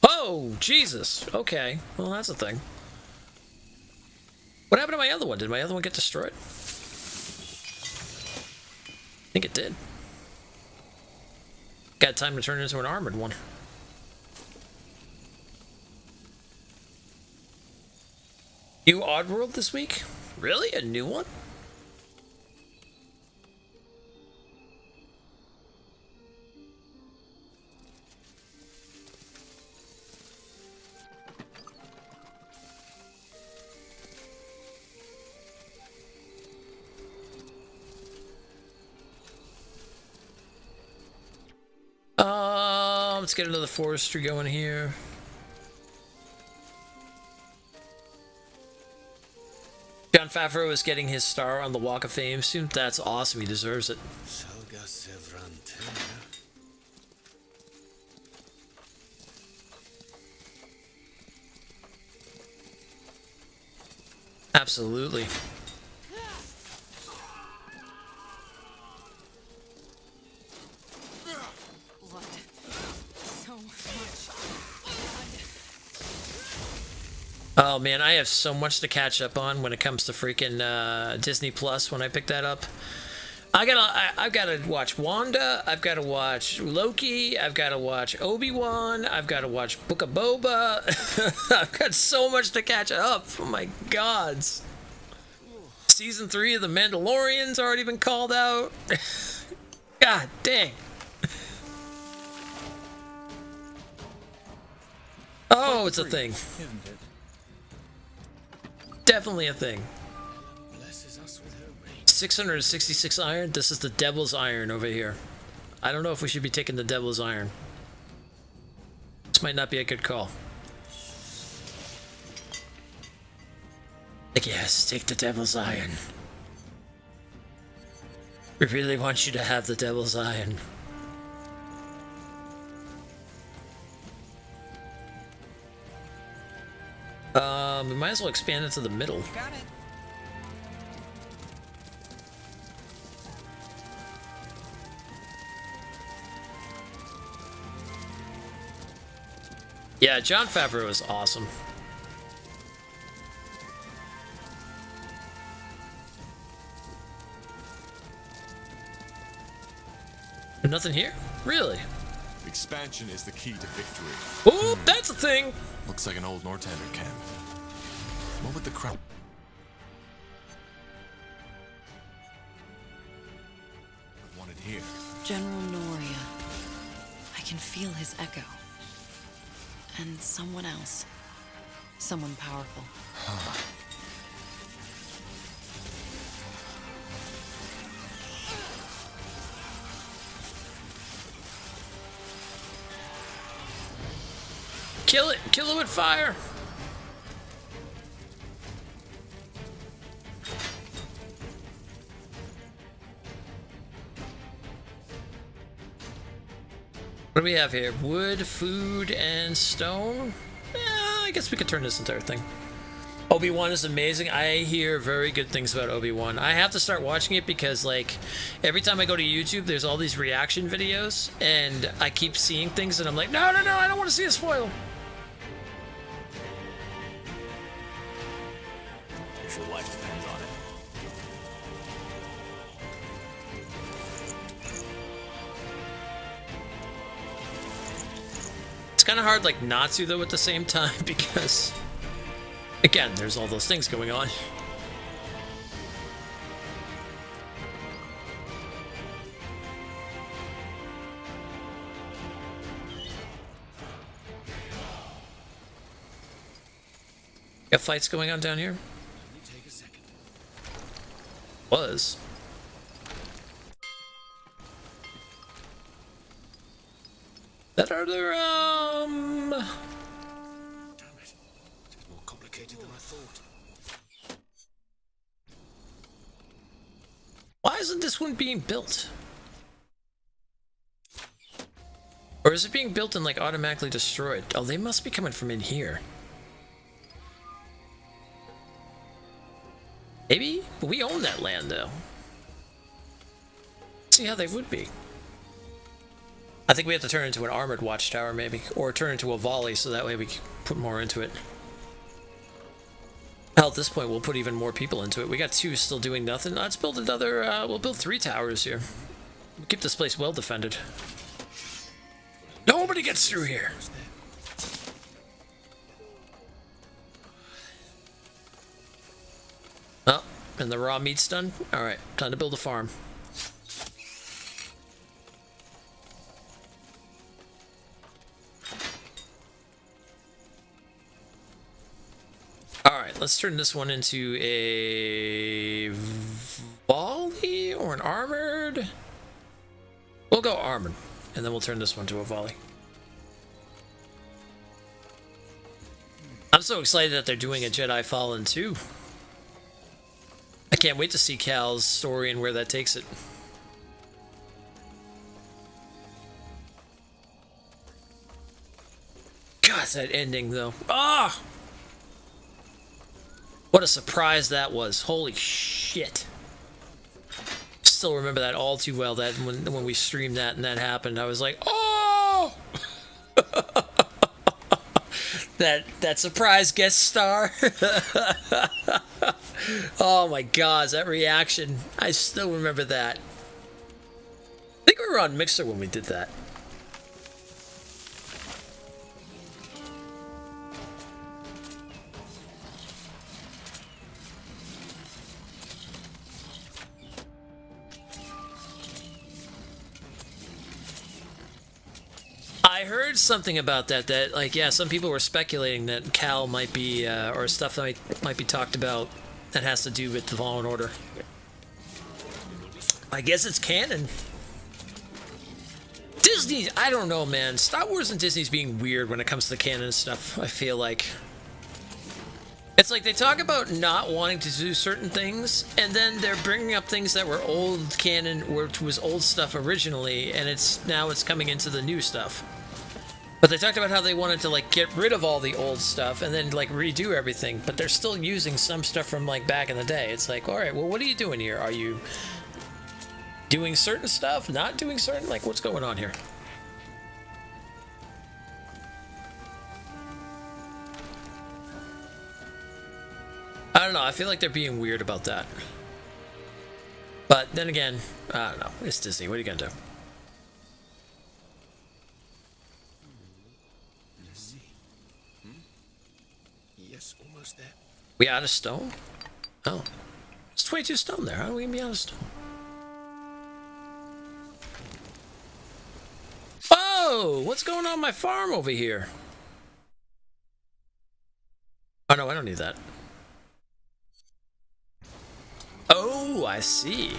Oh, Jesus. Okay. Well, that's a thing. What happened to my other one? Did my other one get destroyed? I think it did. Got time to turn it into an armored one. New Oddworld this week? Really? A new one? Let's get another forestry going here. Jon Favreau is getting his star on the Walk of Fame soon. That's awesome. He deserves it. Absolutely. Oh man, I have so much to catch up on when it comes to freaking Disney Plus when I pick that up. I've got to watch Wanda, I've got to watch Loki, I've got to watch Obi-Wan, I've got to watch Book of Boba. I've got so much to catch up. Oh my gods. Season 3 of The Mandalorian's already been called out. God dang. Oh, it's a thing. Isn't it? Definitely a thing. 666 iron. This is the devil's iron over here. I don't know if we should be taking the devil's iron. This might not be a good call. Like, yes, take the devil's iron. We really want you to have the devil's iron. We might as well expand it to the middle. Got it. Yeah, Jon Favreau is awesome. Nothing here? Really? Expansion is the key to victory. Ooh, that's a thing! Looks like an old Northander camp. What would the crowd... wanted here? General Noria. I can feel his echo. And someone else. Someone powerful. Kill it! Kill it with fire! What do we have here? Wood, food, and stone? I guess we could turn this entire thing. Obi-Wan is amazing. I hear very good things about Obi-Wan. I have to start watching it because, like, every time I go to YouTube, there's all these reaction videos, and I keep seeing things, and I'm like, no, I don't want to see a spoiler. If your life depends on it. It's kind of hard, like, not to, though, at the same time, because, again, there's all those things going on. Got fights going on down here? Was. That are the Damn it. This is more complicated than I thought. Why isn't this one being built? Or is it being built and like automatically destroyed? Oh, they must be coming from in here. Maybe? But we own that land though. See how they would be. I think we have to turn it into an armored watchtower maybe. Or turn it into a volley so that way we can put more into it. Hell, at this point we'll put even more people into it. We got 2 still doing nothing. Let's build another, we'll build 3 towers here. We'll keep this place well defended. Nobody gets through here. Oh, and the raw meat's done? Alright, time to build a farm. Alright, let's turn this one into a volley or an armored. We'll go armored, and then we'll turn this one to a volley. I'm so excited that they're doing a Jedi Fallen 2. I can't wait to see Cal's story and where that takes it. God, that ending though. Ah! What a surprise that was. Holy shit. Still remember that all too well, that when we streamed that and that happened, I was like, oh! that surprise guest star. Oh my god, that reaction. I still remember that. I think we were on Mixer when we did that. I heard something about that, like, yeah, some people were speculating that Cal might be, or stuff that might be talked about that has to do with the Fallen Order. I guess it's canon. Disney, I don't know, man. Star Wars and Disney's being weird when it comes to the canon stuff, I feel like. It's like they talk about not wanting to do certain things, and then they're bringing up things that were old canon, which was old stuff originally, and now it's coming into the new stuff. But they talked about how they wanted to like get rid of all the old stuff and then like redo everything, but they're still using some stuff from like back in the day. It's like, all right, well, what are you doing here? Are you doing certain stuff, not doing certain? Like, what's going on here? I don't know. I feel like they're being weird about that. But then again, I don't know. It's Disney. What are you gonna do? Yes, almost there. We out of stone? Oh. It's 22 stone there. How are we gonna be out of stone? Oh! What's going on my farm over here? Oh no, I don't need that. Oh, I see.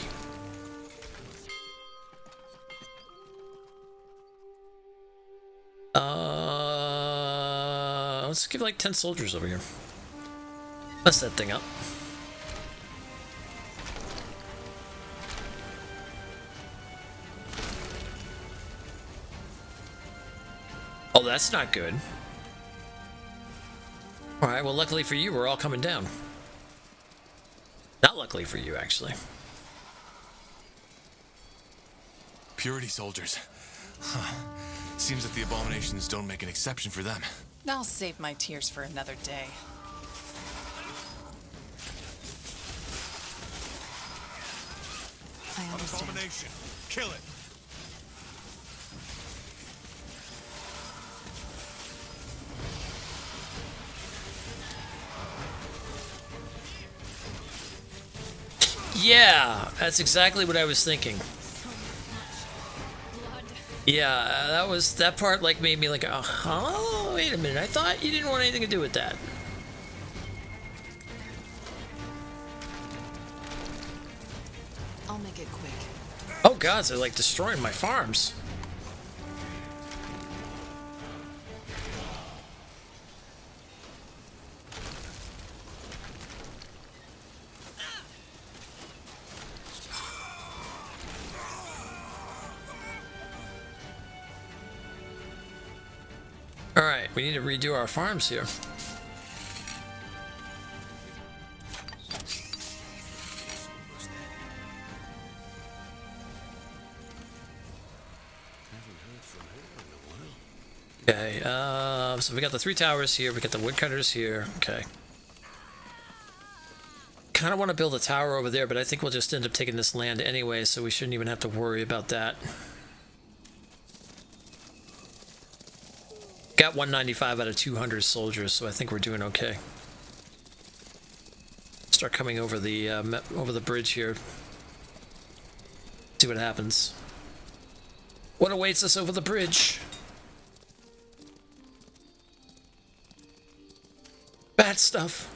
Let's give like 10 soldiers over here. Mess that thing up. Oh, that's not good. Alright, well, luckily for you, we're all coming down. Not luckily for you, actually. Purity soldiers. Huh. Seems that the abominations don't make an exception for them. I'll save my tears for another day. I understand. Abomination. Kill it. Yeah, that's exactly what I was thinking. Yeah, that part like made me like, oh, wait a minute, I thought you didn't want anything to do with that. make it quick. Oh god, they're like destroying my farms. Alright, we need to redo our farms here. Okay, so we got the 3 towers here, we got the woodcutters here, okay. Kind of want to build a tower over there, but I think we'll just end up taking this land anyway, so we shouldn't even have to worry about that. Got 195 out of 200 soldiers, so I think we're doing okay. Start coming over the bridge here. See what happens. What awaits us over the bridge? Bad stuff.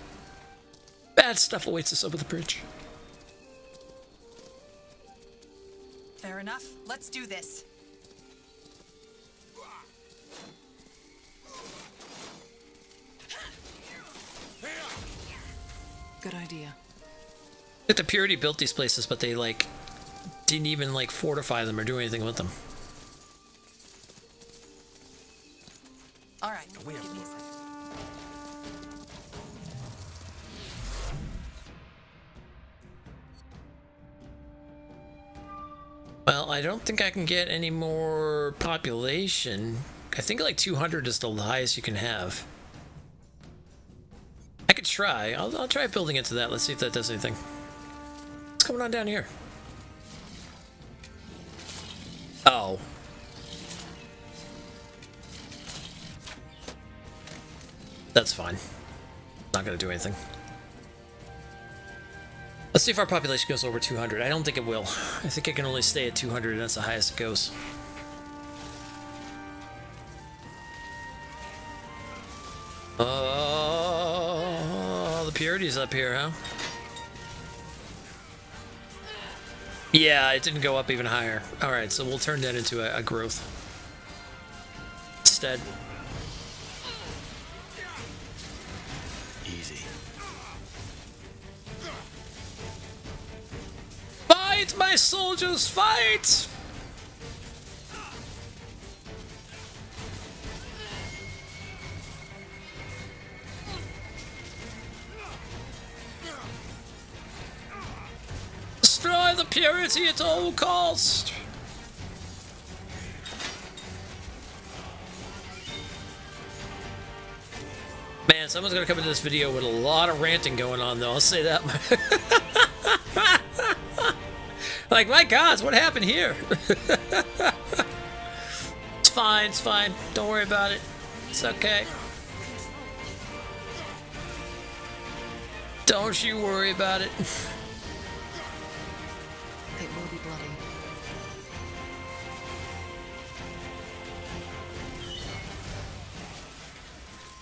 Bad stuff awaits us over the bridge. Fair enough. Let's do this. Good idea. I think the Purity built these places, but they like didn't even like fortify them or do anything with them. All right. Give me a second. Well, I don't think I can get any more population. I think like 200 is the highest you can have. I could try. I'll try building into that. Let's see if that does anything. What's going on down here? Oh. That's fine. Not gonna do anything. Let's see if our population goes over 200. I don't think it will. I think it can only stay at 200, and that's the highest it goes. Oh, the Purity's up here, huh? Yeah, it didn't go up even higher. Alright, so we'll turn that into a growth instead. Easy. Fight, my soldiers, fight! Destroy the Purity at all cost! Man, someone's gonna come into this video with a lot of ranting going on, though, I'll say that. Like, my gods, what happened here? It's fine, it's fine. Don't worry about it. It's okay. Don't you worry about it. It will be bloody.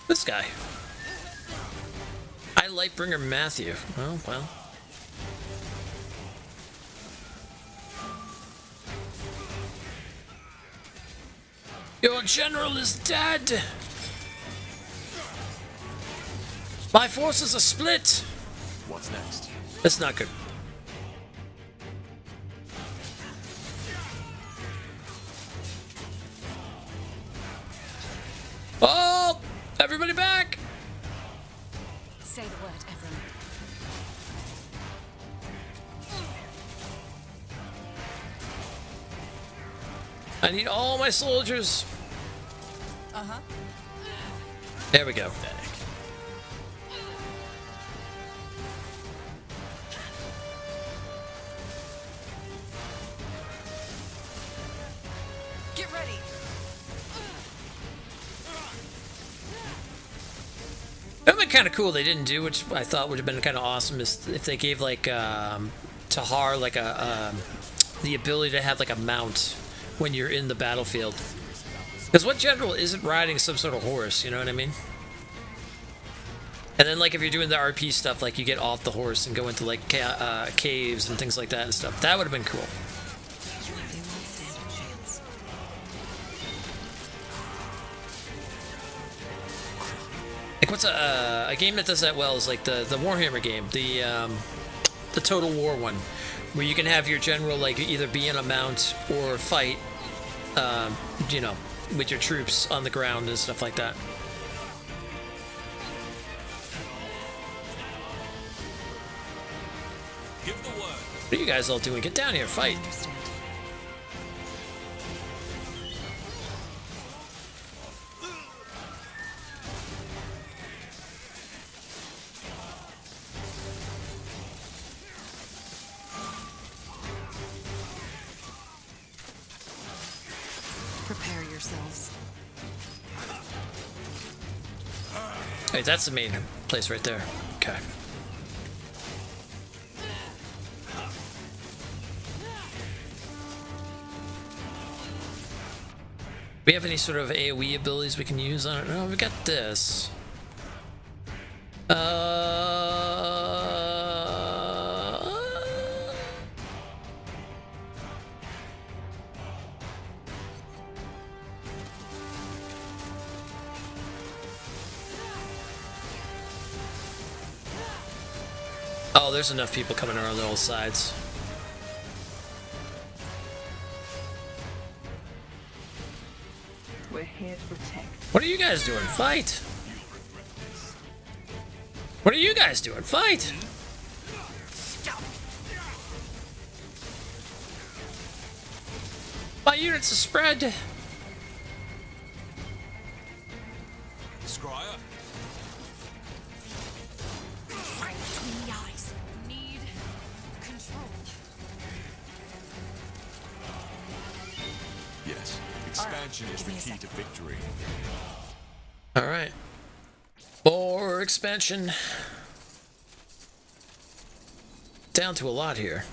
This guy. I Lightbringer Matthew. Oh, well. Your general is dead! My forces are split! What's next? That's not good. Oh! Everybody back! Say the word, everyone. I need all my soldiers. Uh-huh. There we go. Get ready. That would be kind of cool. They didn't do, which I thought would have been kind of awesome, is if they gave like Tahar like the ability to have like a mount when you're in the battlefield. Because what general isn't riding some sort of horse? You know what I mean? And then, like, if you're doing the RP stuff, like, you get off the horse and go into, like, caves and things like that and stuff. That would have been cool. They won't stand a chance. Like, what's a game that does that well is, like, the Warhammer game, the Total War one, where you can have your general, like, either be in a mount or fight, you know, with your troops on the ground and stuff like that. Give the word. What are you guys all doing? Get down here, fight. I understand. Prepare yourselves. Wait, that's the main place right there. Okay. Do we have any sort of AoE abilities we can use on it? No, we got this. Oh, there's enough people coming around all sides. We're here to protect. What are you guys doing? Fight! What are you guys doing? Fight! My units are spread. Scryer. Right between the eyes. Need control. Yes, expansion is the key to victory. All right. More expansion. Down to a lot here.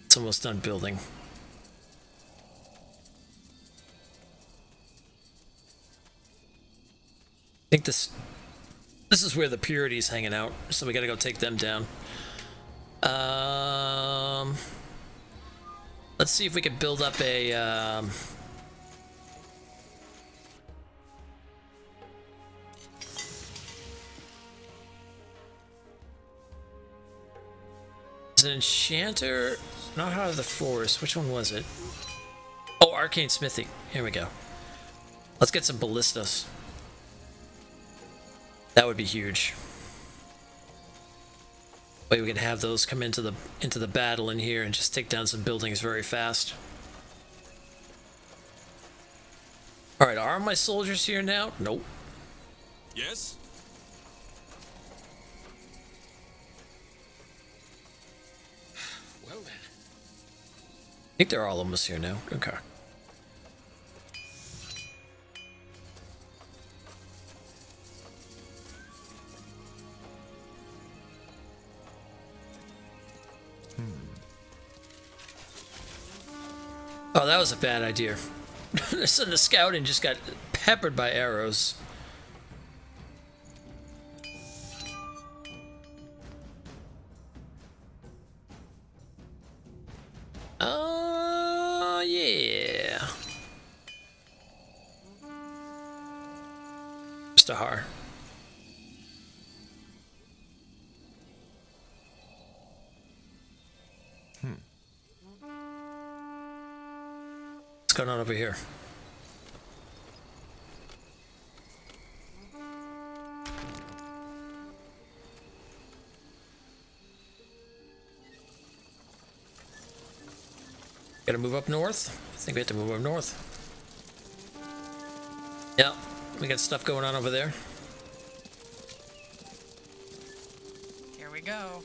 It's almost done building. I think this is where the Purity's hanging out, so we gotta go take them down. Let's see if we can build up a is it Enchanter? Not Heart of the Forest. Which one was it? Oh, Arcane Smithy. Here we go. Let's get some ballistas. That would be huge. Way we can have those come into the battle in here and just take down some buildings very fast. All right, are my soldiers here now? Nope. Yes? Well then. I think they're all almost here now. Okay. Oh, that was a bad idea. So the scouting just got peppered by arrows. Yeah. Stahar. What's going on over here? Gotta move up north? I think we have to move up north. Yeah, we got stuff going on over there. Here we go.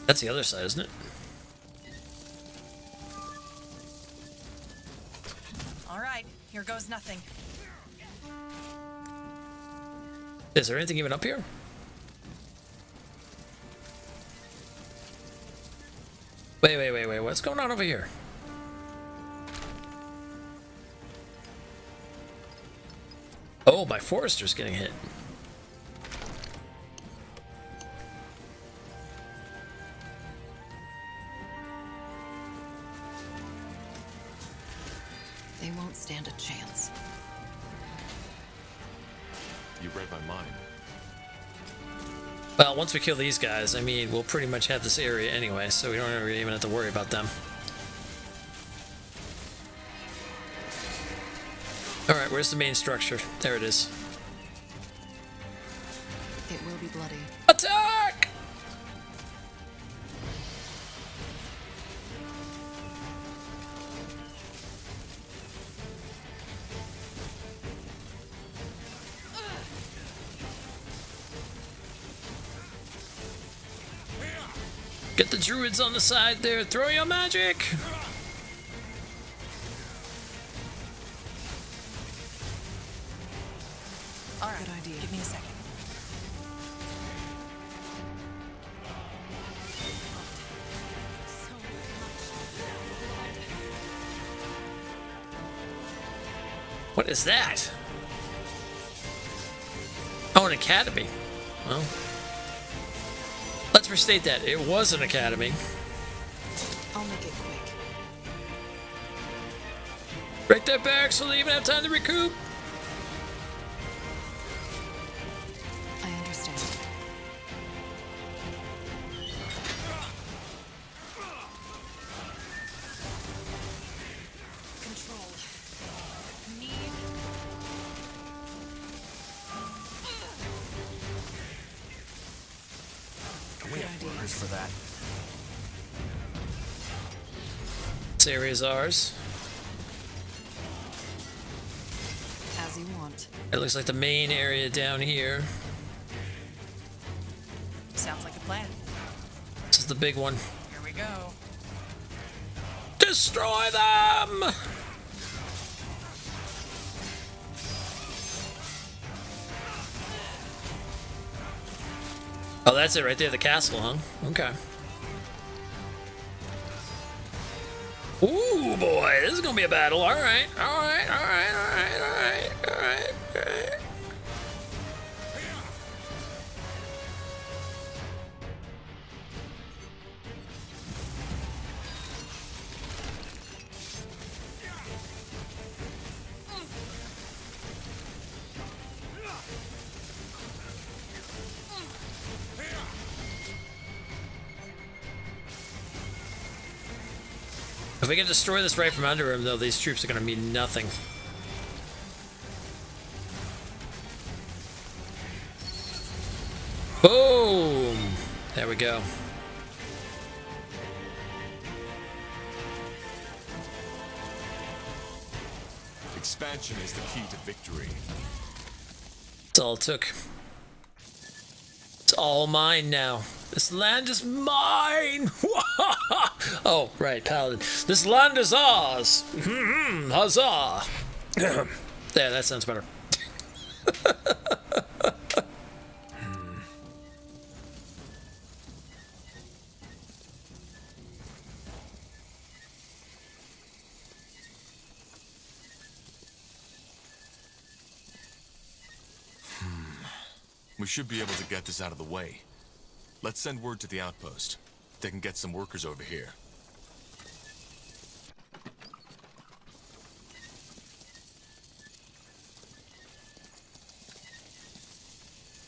That's the other side, isn't it? All right, here goes nothing. Is there anything even up here? Wait. What's going on over here? Oh, my forester's getting hit. They won't stand a chance. You read my mind. Well, once we kill these guys, I mean, we'll pretty much have this area anyway, so we don't even have to worry about them. Alright, where's the main structure? There it is. It will be bloody. Attack! Get the druids on the side there. Throw your magic. All right, Good idea. give me a second. What is that? Oh, an academy. Well, let's restate that. It was an academy. I'll make it quick. Break that back so they even have time to recoup. I understand. Control. Need. We have workers for that. This area is ours. As you want. It looks like the main area down here. Sounds like a plan. This is the big one. Here we go. Destroy them! Oh, that's it right there, the castle, huh? Okay. Ooh, boy, this is gonna be a battle. All right. If we can destroy this right from under him, though, these troops are going to mean nothing. Boom! There we go. Expansion is the key to victory. That's all it took. It's all mine now. This land is mine! Oh, right, Paladin. This land is ours! Huzzah! There, that sounds better. We should be able to get this out of the way. Let's send word to the outpost. They can get some workers over here.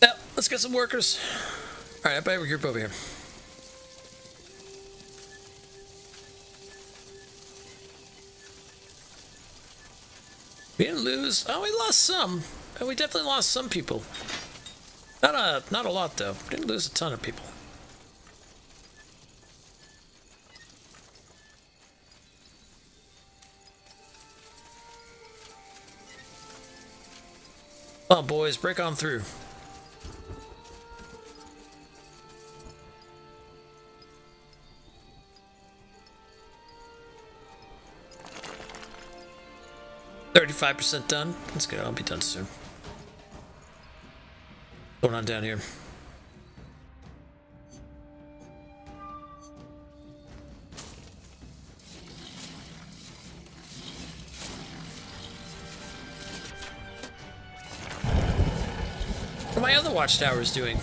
Yeah, let's get some workers. Alright, I better regroup over here. We didn't lose. Oh, we lost some. Oh, we definitely lost some people. Not a lot though. Didn't lose a ton of people. Come on, boys, break on through. 35% done. That's good. I'll be done soon. What's going on down here? What are my other watchtowers doing?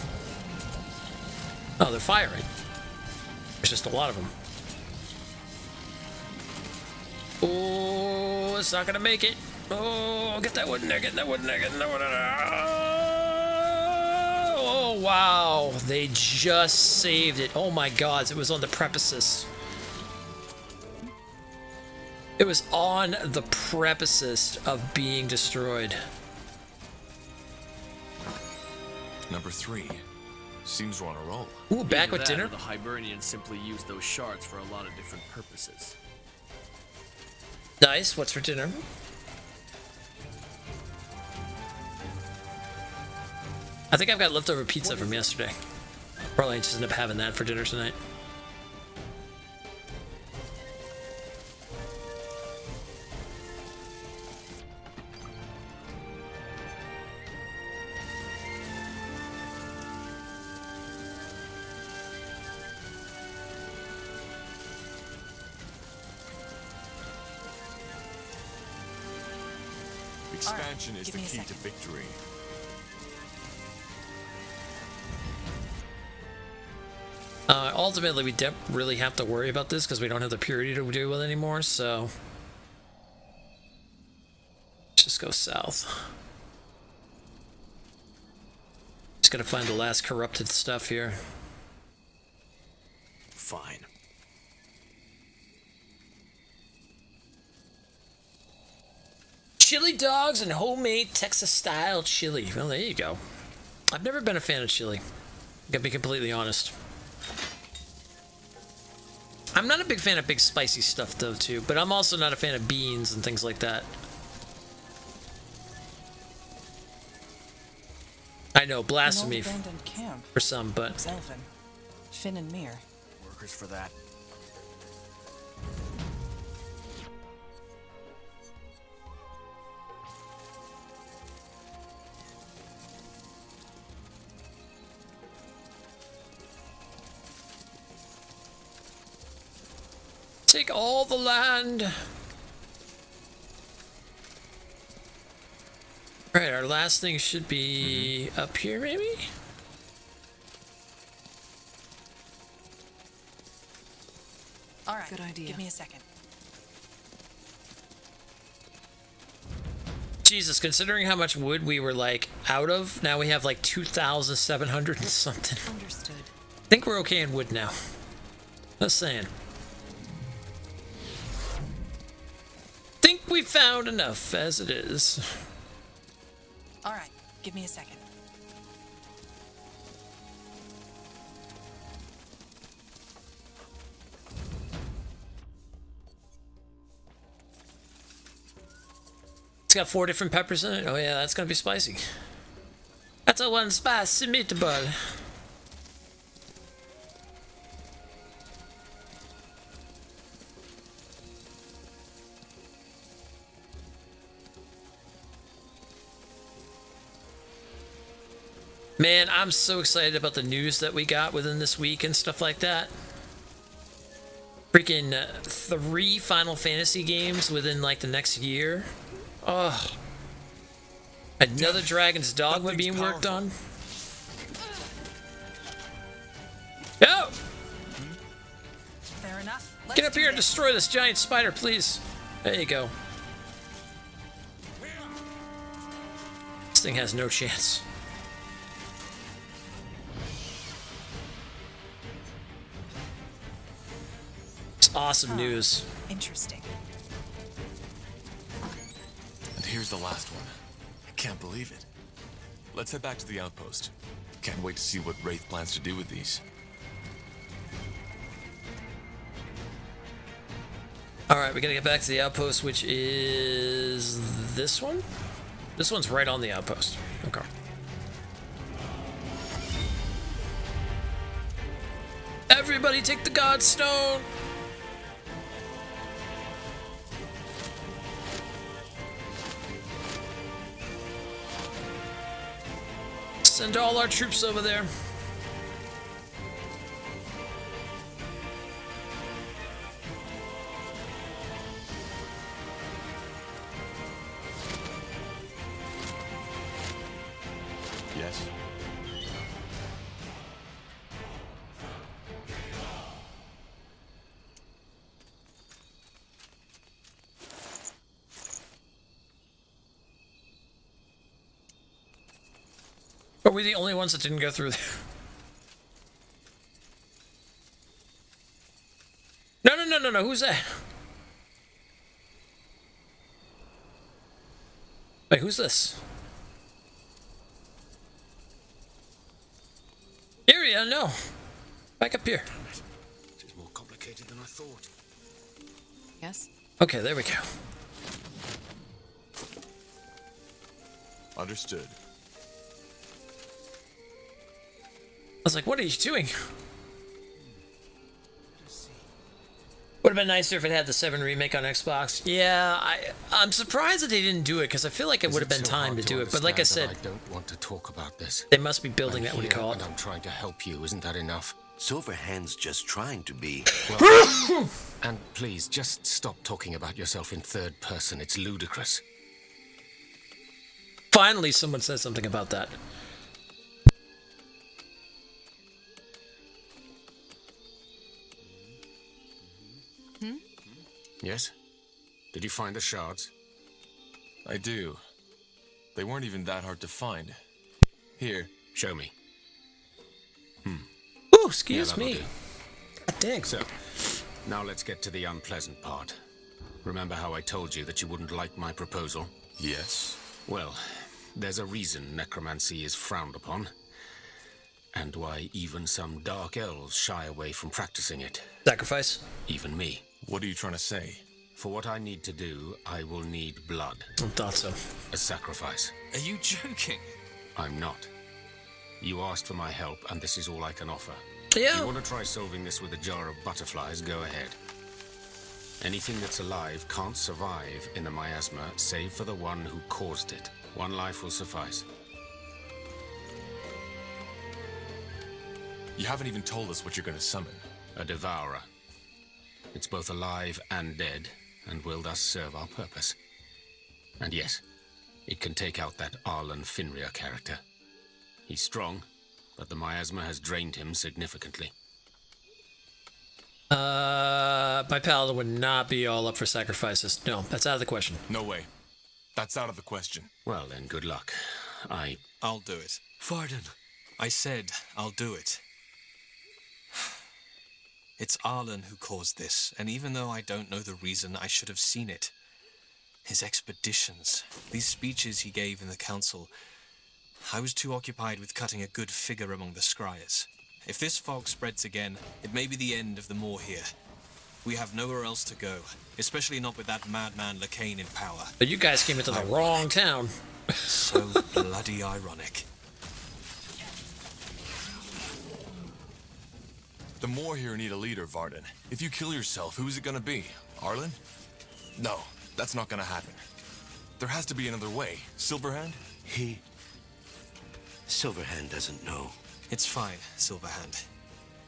Oh, they're firing. There's just a lot of them. Oh, it's not gonna make it. Oh, get that wood in there, get that wood in there, get that wood in there. Oh, wow. They just saved it. Oh my god, it was on the precipice. It was on the precipice of being destroyed. Number 3. Seems we're on a roll. Ooh, back with Either that dinner? or the Hibernians simply use those shards for a lot of different purposes. Nice. What's for dinner? I think I've got leftover pizza from yesterday. Probably just end up having that for dinner tonight. Expansion is give the me a key to second. victory. Ultimately, we don't really have to worry about this because we don't have the purity to deal with anymore, so... Let's just go south. Just gotta find the last corrupted stuff here. Fine. Chili dogs and homemade Texas-style chili. Well, there you go. I've never been a fan of chili. Gotta be completely honest. I'm not a big fan of big spicy stuff though too, but I'm also not a fan of beans and things like that. I know, blasphemy abandoned camp. for some, but Looks elfin. Finn and Mir. Workers for that. take all the land. Alright, our last thing should be up here, maybe? All right. Good idea. Give me a second. Jesus, considering how much wood we were like out of, now we have like 2,700 and something. Understood. I think we're okay in wood now. Just saying. Think we found enough as it is. All right. Give me a second. It's got 4 different peppers in it. Oh yeah, that's gonna be spicy. That's a one spicy meatball. Man, I'm so excited about the news that we got within this week and stuff like that. Freaking 3 Final Fantasy games within like the next year. Oh. Another Dragon's Dogma being worked on. Yo! Fair enough. Get up here and destroy this giant spider, please. There you go. This thing has no chance. It's awesome news. Interesting. And here's the last one. I can't believe it. Let's head back to the outpost. Can't wait to see what Wraith plans to do with these. Alright, we gotta get back to the outpost, which is this one? This one's right on the outpost. Okay. Everybody take the Godstone! Send all our troops over there. Yes. Are we the only ones that didn't go through there? No. Who's that? Wait, who's this? Area, no. Back up here. Damn it. This is more complicated than I thought. Yes? Okay, there we go. Understood. I was like, what are you doing? Would have been nicer if it had the 7 remake on Xbox. Yeah, I'm surprised that they didn't do it because I feel like it would have been time to do it. But like I said, I don't want to talk about this. they must be building that. What do you call it? And I'm trying to help you. Isn't that enough? Silverhand's just trying to be. Well, and please, just stop talking about yourself in third person. It's ludicrous. Finally, someone says something about that. Yes? Did you find the shards? I do. They weren't even that hard to find. Here. Show me. Ooh, excuse that'll me. do. God dang. So, now let's get to the unpleasant part. Remember how I told you that you wouldn't like my proposal? Yes. Well, there's a reason necromancy is frowned upon. And why even some dark elves shy away from practicing it. Sacrifice? Even me. What are you trying to say? For what I need to do, I will need blood. I thought so. A sacrifice. Are you joking? I'm not. You asked for my help, and this is all I can offer. Yeah. You want to try solving this with a jar of butterflies, go ahead. Anything that's alive can't survive in the miasma, save for the one who caused it. One life will suffice. You haven't even told us what you're going to summon. A devourer. It's both alive and dead, and will thus serve our purpose. And yes, it can take out that Arlen Finria character. He's strong, but the miasma has drained him significantly. My paladin would not be all up for sacrifices. No, that's out of the question. No way. That's out of the question. Well then, good luck. I'll do it. Varden, I said I'll do it. It's Arlen who caused this, and even though I don't know the reason, I should have seen it. His expeditions, these speeches he gave in the council, I was too occupied with cutting a good figure among the scryers. If this fog spreads again, it may be the end of the Moor here. We have nowhere else to go, especially not with that madman Lacane in power. But you guys came into the wrong town. So bloody ironic. The Moor here need a leader, Varden. If you kill yourself, who's it gonna be? Arlen? No, that's not gonna happen. There has to be another way. Silverhand? Silverhand doesn't know. It's fine, Silverhand.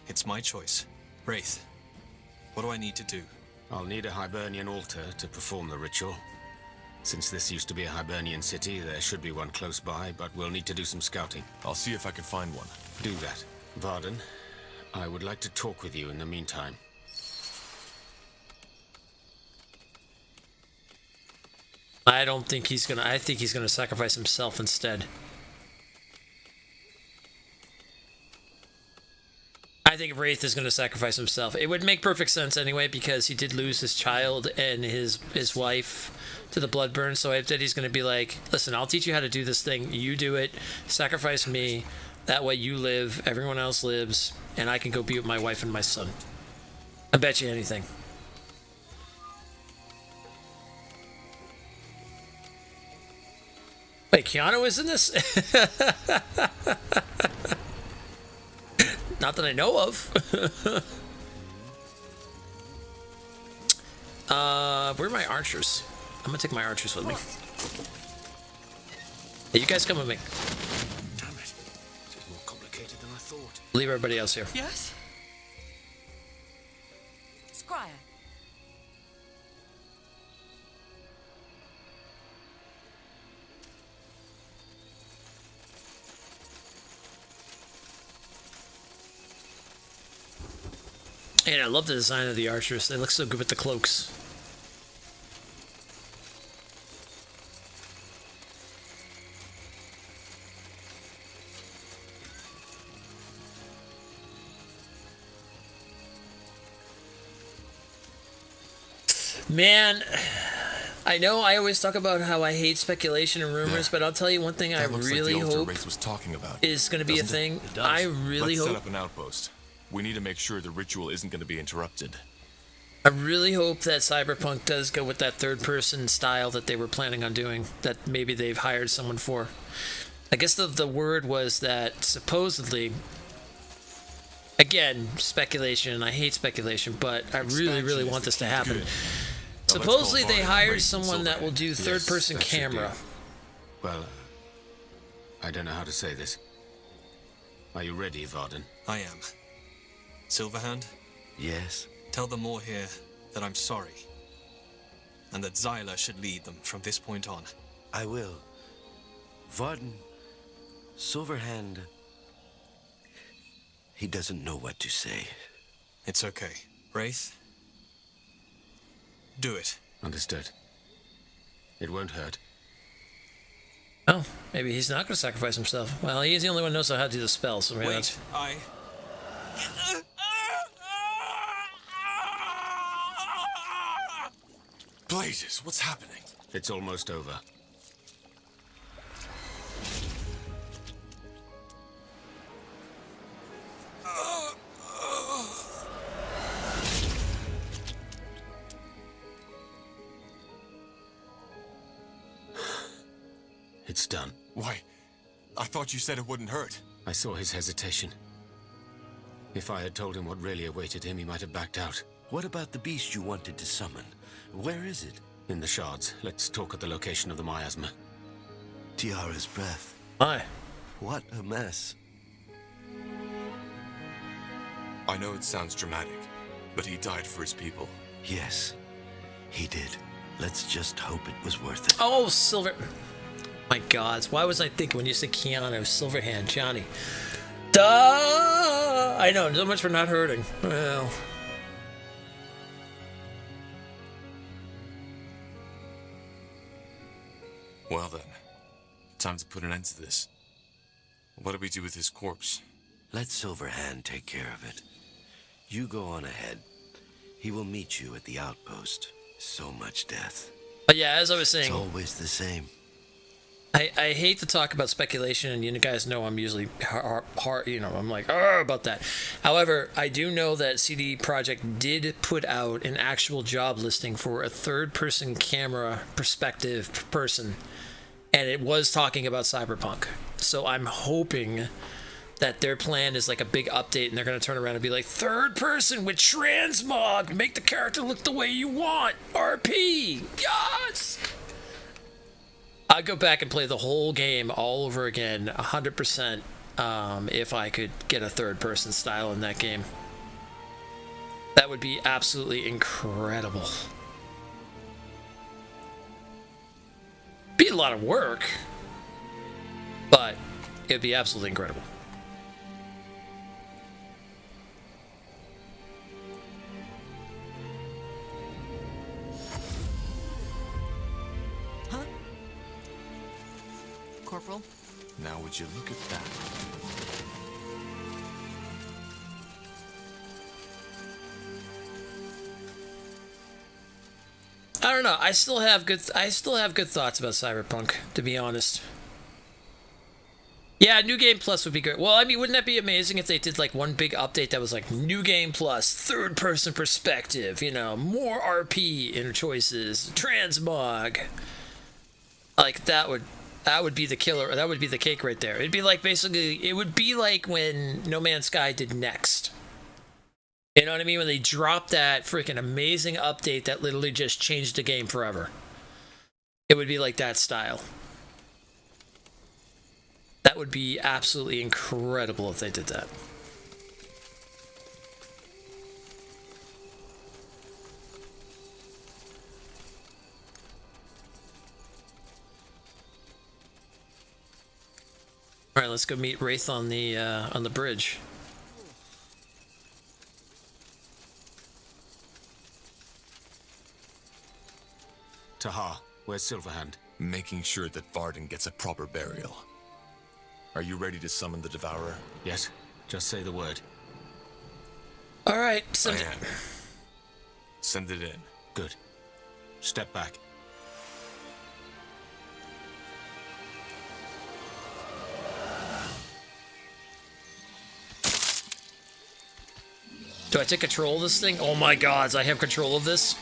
It's my choice. Wraith, what do I need to do? I'll need a Hibernian altar to perform the ritual. Since this used to be a Hibernian city, there should be one close by, but we'll need to do some scouting. I'll see if I can find one. Do that. Varden, I would like to talk with you in the meantime. I think he's gonna sacrifice himself instead. I think Wraith is gonna sacrifice himself. It would make perfect sense anyway, because he did lose his child and his wife to the Bloodburn, so I bet he's gonna be like, listen, I'll teach you how to do this thing, you do it, sacrifice me, that way you live, everyone else lives, and I can go be with my wife and my son. I bet you anything. Wait, Keanu is in this? Not that I know of. Where are my archers? I'm gonna take my archers with me. Hey, you guys come with me. Damn it. thought. Leave everybody else here. Yes? Scryer. And I love the design of the archers. They look so good with the cloaks. Man, I know I always talk about how I hate speculation and rumors, but I'll tell you one thing I really hope was talking about. is going to be a thing. I really Let's hope. set up an outpost. We need to make sure the ritual isn't going to be interrupted. I really hope that Cyberpunk does go with that third-person style that they were planning on doing, that maybe they've hired someone for. I guess the word was that supposedly, again, speculation, and I hate speculation, but I really want this to happen. Good. Supposedly they hired Wraith and someone that will do Yes, third-person that should camera. do. Well, I don't know how to say this. Are you ready, Varden? I am. Silverhand, Yes? tell the more here that I'm sorry. And that Xyla should lead them from this point on. I will. Varden, Silverhand... He doesn't know what to say. It's okay. Wraith, do it. Understood. It won't hurt. Oh, maybe he's not going to sacrifice himself. Well, he's the only one who knows how to do the spell, so maybe Wait, that's... I... Blazes, what's happening? It's almost over. It's done. Why? I thought you said it wouldn't hurt. I saw his hesitation. If I had told him what really awaited him, he might have backed out. What about the beast you wanted to summon? Where is it? In the shards. Let's talk at the location of the miasma. Tiara's breath. My. What a mess. I know it sounds dramatic, but he died for his people. Yes, he did. Let's just hope it was worth it. Oh, Silver... My God, why was I thinking when you said Keanu, Silverhand, Johnny? Duh! I know, so much for not hurting. Well... Well then, time to put an end to this. What do we do with his corpse? Let Silverhand take care of it. You go on ahead. He will meet you at the outpost. So much death. But yeah, as I was saying... It's always the same. I hate to talk about speculation, and you guys know I'm usually hard, you know, I'm like, about that. However, I do know that CD Projekt did put out an actual job listing for a third-person camera perspective person, and it was talking about Cyberpunk. So I'm hoping that their plan is like a big update, and they're going to turn around and be like, third person with transmog, make the character look the way you want, RP, yes! I'd go back and play the whole game all over again, 100%, if I could get a third-person style in that game. That would be absolutely incredible. Be a lot of work, but it'd be absolutely incredible. Corporal? Now would you look at that? I don't know. I still have good thoughts about Cyberpunk, to be honest. Yeah, New Game Plus would be great. Well, I mean, wouldn't that be amazing if they did like one big update that was like New Game Plus, third person perspective, you know, more RP in choices, transmog. Like that would be the killer. That would be the cake right there. It'd be like basically, it would be like when No Man's Sky did Next. You know what I mean? When they dropped that freaking amazing update that literally just changed the game forever. It would be like that style. That would be absolutely incredible if they did that. All right, let's go meet Wraith on the bridge. Taha, where's Silverhand? Making sure that Varden gets a proper burial. Are you ready to summon the Devourer? Yes, just say the word. All right, I am. Send it in. Good. Step back. Do I take control of this thing? Oh my gods, I have control of this?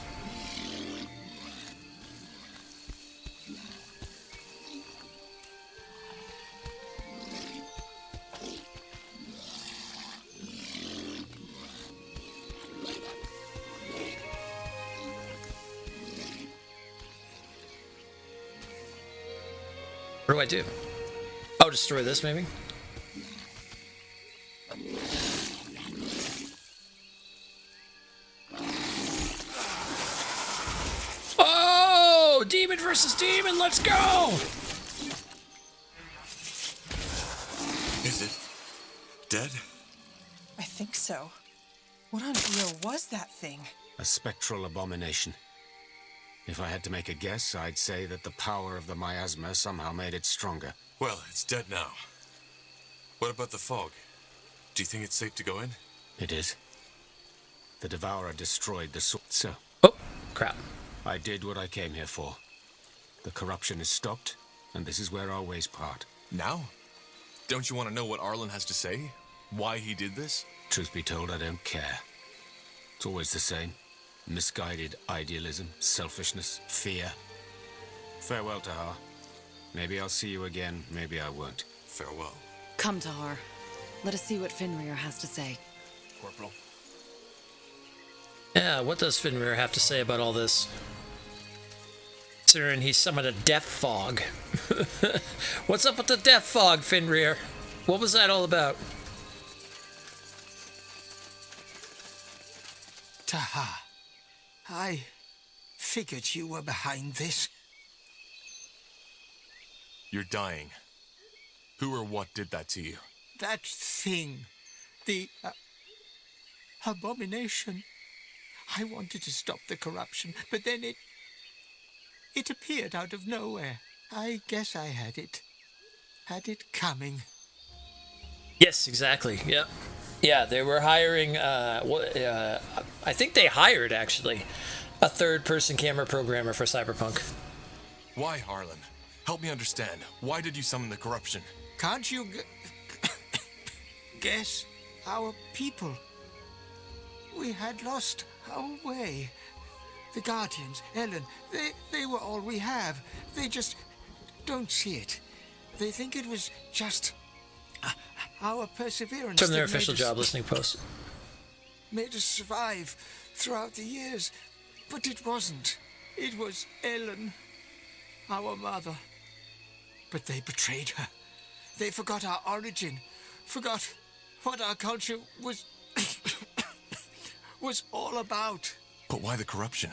What do I do? Oh, destroy this maybe? Oh, demon versus demon, let's go! Is it dead? I think so. What on Dio was that thing? A spectral abomination. If I had to make a guess, I'd say that the power of the miasma somehow made it stronger. Well, it's dead now. What about the fog? Do you think it's safe to go in? It is. The Devourer destroyed the sword. So, oh, crap. I did what I came here for. The corruption is stopped, and this is where our ways part. Now? Don't you want to know what Arlen has to say? Why he did this? Truth be told, I don't care. It's always the same. Misguided idealism, selfishness, fear. Farewell, Tahar. Maybe I'll see you again, maybe I won't. Farewell. Come, Tahar. Let us see what Fenrir has to say. Corporal. Yeah, what does Fenrir have to say about all this? Considering he summoned a death fog. What's up with the death fog, Fenrir? What was that all about? Tahar, I figured you were behind this. You're dying. Who or what did that to you? That thing. The abomination. I wanted to stop the corruption, but then it appeared out of nowhere. I guess I had it coming. Yes, exactly. Yep. Yeah, they were hiring, I think they hired, actually, a third-person camera programmer for Cyberpunk. Why, Arlen? Help me understand. Why did you summon the corruption? Can't you guess? Our people. We had lost our way. The Guardians, Ellen, they were all we have. They just don't see it. They think it was just our perseverance. From their official job listening post. Made us survive throughout the years. But it wasn't. It was Ellen, our mother. But they betrayed her. They forgot our origin. Forgot what our culture was was all about. But why the corruption?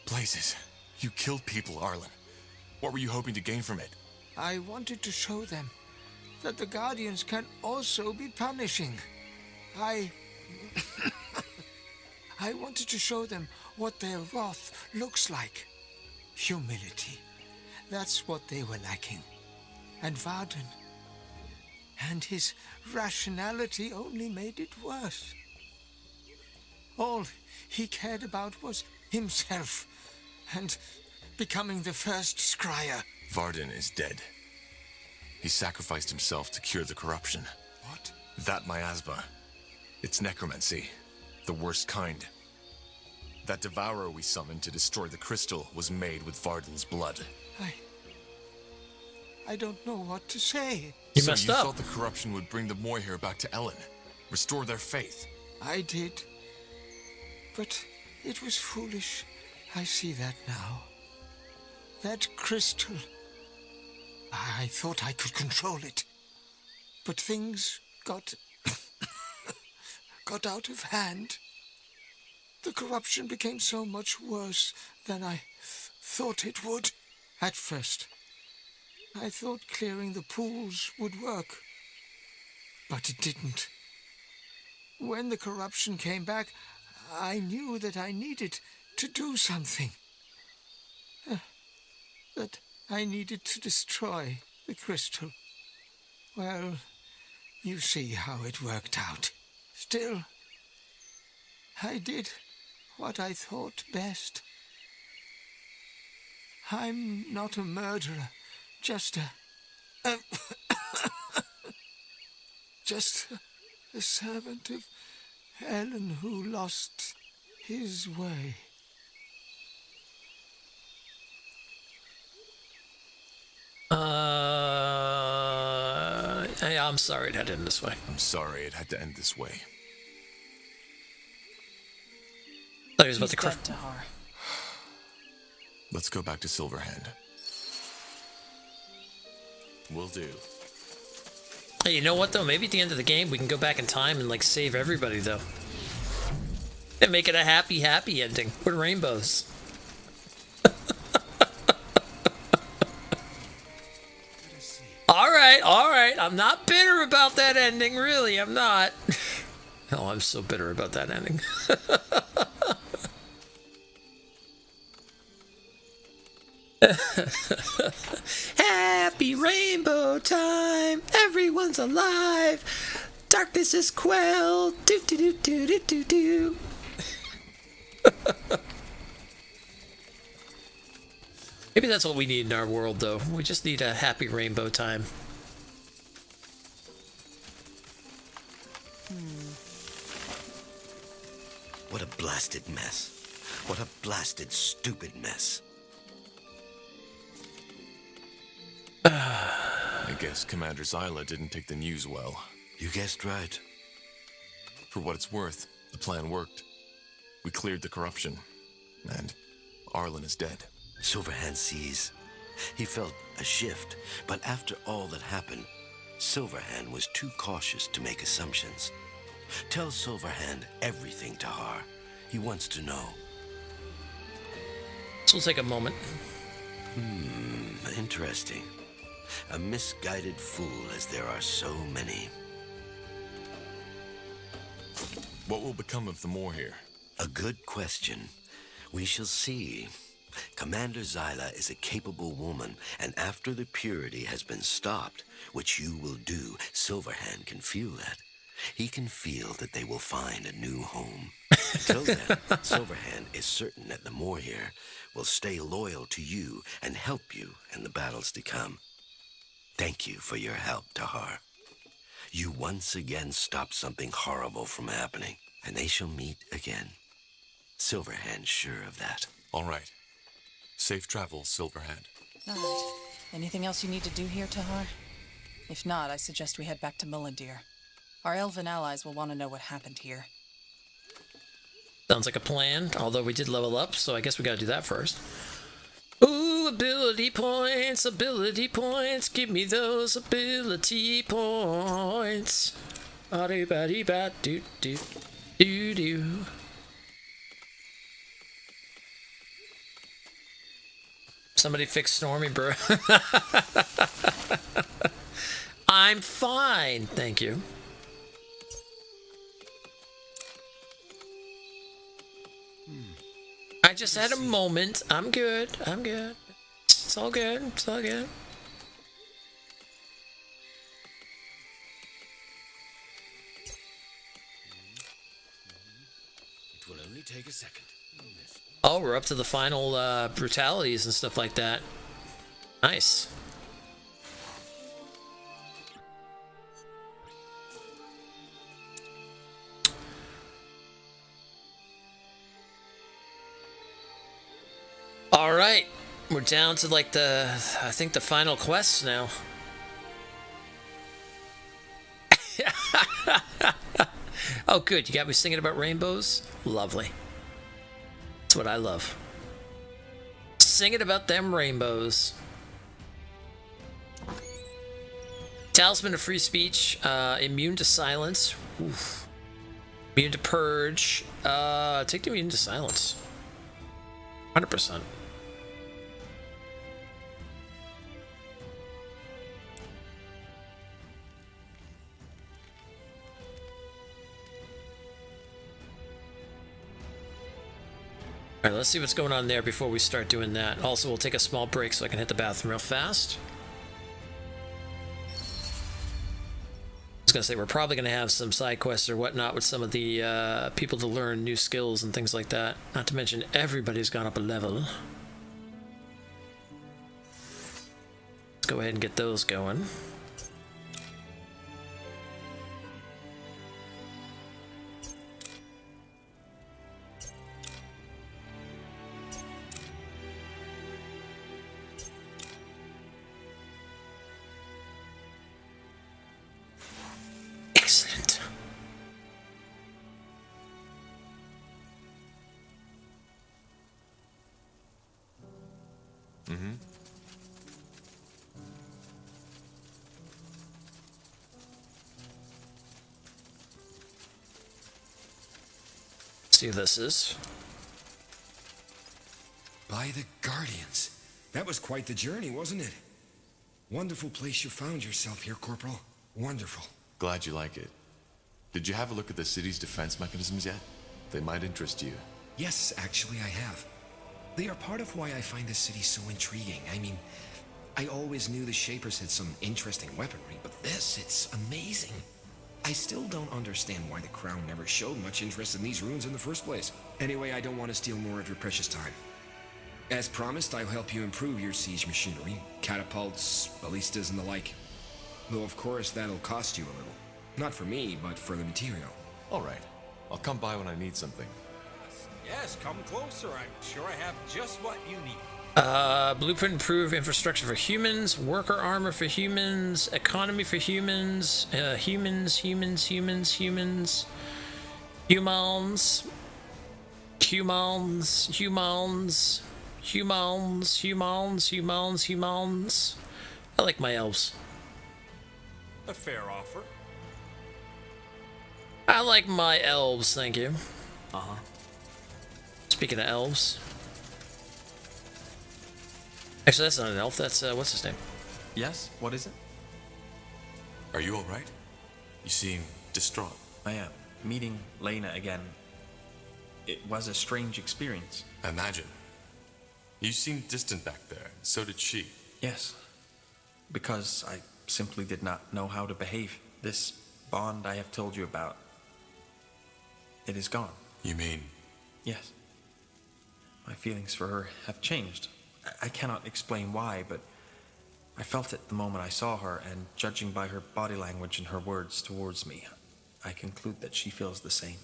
Blazes, you killed people, Arlen. What were you hoping to gain from it? I wanted to show them that the Guardians can also be punishing. I wanted to show them what their wrath looks like. Humility. That's what they were lacking. And Varden and his rationality only made it worse. All he cared about was himself and becoming the first scryer. Varden is dead. He sacrificed himself to cure the corruption. What? That miasma. It's necromancy. The worst kind. That devourer we summoned to destroy the crystal was made with Varden's blood. I don't know what to say. You messed up. So you thought the corruption would bring the Moyhir back to Ellen? Restore their faith? I did. But it was foolish. I see that now. That crystal. I thought I could control it. But things got out of hand. The corruption became so much worse than I thought it would. At first, I thought clearing the pools would work. But it didn't. When the corruption came back, I knew that I needed to do something. That I needed to destroy the crystal. Well, you see how it worked out. Still, I did what I thought best. I'm not a murderer, just just a servant of Ellen who lost his way. I'm sorry it had to end this way. I'm sorry it had to end this way. I thought he was about to cry. Let's go back to Silverhand. Will do. Hey, you know what though? Maybe at the end of the game we can go back in time and like save everybody though. And make it a happy ending with rainbows. All right. I'm not bitter about that ending, really. I'm not. Oh, I'm so bitter about that ending. Happy rainbow time. Everyone's alive. Darkness is quelled. Do do do do do do do. Maybe that's what we need in our world, though. We just need a happy rainbow time. What a blasted mess. What a blasted, stupid mess. I guess Commander Zyla didn't take the news well. You guessed right. For what it's worth, the plan worked. We cleared the corruption, and Arlen is dead. Silverhand sees. He felt a shift, but after all that happened, Silverhand was too cautious to make assumptions. Tell Silverhand everything, Tahar. He wants to know. This will take a moment. Interesting. A misguided fool, as there are so many. What will become of the Moor here? A good question. We shall see. Commander Zyla is a capable woman, and after the purity has been stopped, which you will do, Silverhand can feel that. He can feel that they will find a new home. Until then, Silverhand is certain that the Moor here will stay loyal to you and help you in the battles to come. Thank you for your help, Tahar. You once again stopped something horrible from happening, and they shall meet again. Silverhand's sure of that. All right. Safe travels, Silverhand. All right. Anything else you need to do here, Tahar? If not, I suggest we head back to Mulladir. Our elven allies will want to know what happened here. Sounds like a plan, although we did level up, so I guess we gotta do that first. Ooh, ability points, give me those ability points. Ba-do-ba-dee-ba-do-do-do-do. Somebody fix Stormy, bro. I'm fine, thank you. I just had a moment. I'm good. It's all good. It's all good. It will only take a second. Oh, we're up to the final brutalities and stuff like that. Nice. All right, we're down to like I think the final quests now. Oh, good. You got me singing about rainbows? Lovely. That's what I love. Singing about them rainbows. Talisman of free speech, immune to silence. Oof. Immune to purge. Take the immune to silence. 100%. All right, let's see what's going on there before we start doing that. Also, we'll take a small break so I can hit the bathroom real fast. I was gonna say we're probably gonna have some side quests or whatnot with some of the people to learn new skills and things like that. Not to mention everybody's gone up a level. Let's go ahead and get those going. Excellent. Mm-hmm. See what this is. By the Guardians. That was quite the journey, wasn't it? Wonderful place you found yourself here, Corporal. Wonderful. Glad you like it. Did you have a look at the city's defense mechanisms yet? They might interest you. Yes, actually I have. They are part of why I find this city so intriguing. I mean, I always knew the Shapers had some interesting weaponry, but this, it's amazing. I still don't understand why the Crown never showed much interest in these ruins in the first place. Anyway, I don't want to steal more of your precious time. As promised, I'll help you improve your siege machinery, catapults, ballistas, and the like. Though, of course, that'll cost you a little. Not for me, but for the material. All right. I'll come by when I need something. Yes, come closer. I'm sure I have just what you need. Blueprint improve infrastructure for humans, worker armor for humans, economy for humans, humans, humans, I like my elves. A fair offer. I like my elves, thank you. Uh-huh. Speaking of elves. Actually, that's not an elf, that's, what's his name? Yes, what is it? Are you alright? You seem distraught. I am. Meeting Lena again. It was a strange experience. Imagine. You seemed distant back there, and so did she. Yes. Because I simply did not know how to behave. This bond I have told you about, it is gone. You mean? Yes. My feelings for her have changed. I cannot explain why, but I felt it the moment I saw her, and judging by her body language and her words towards me, I conclude that she feels the same.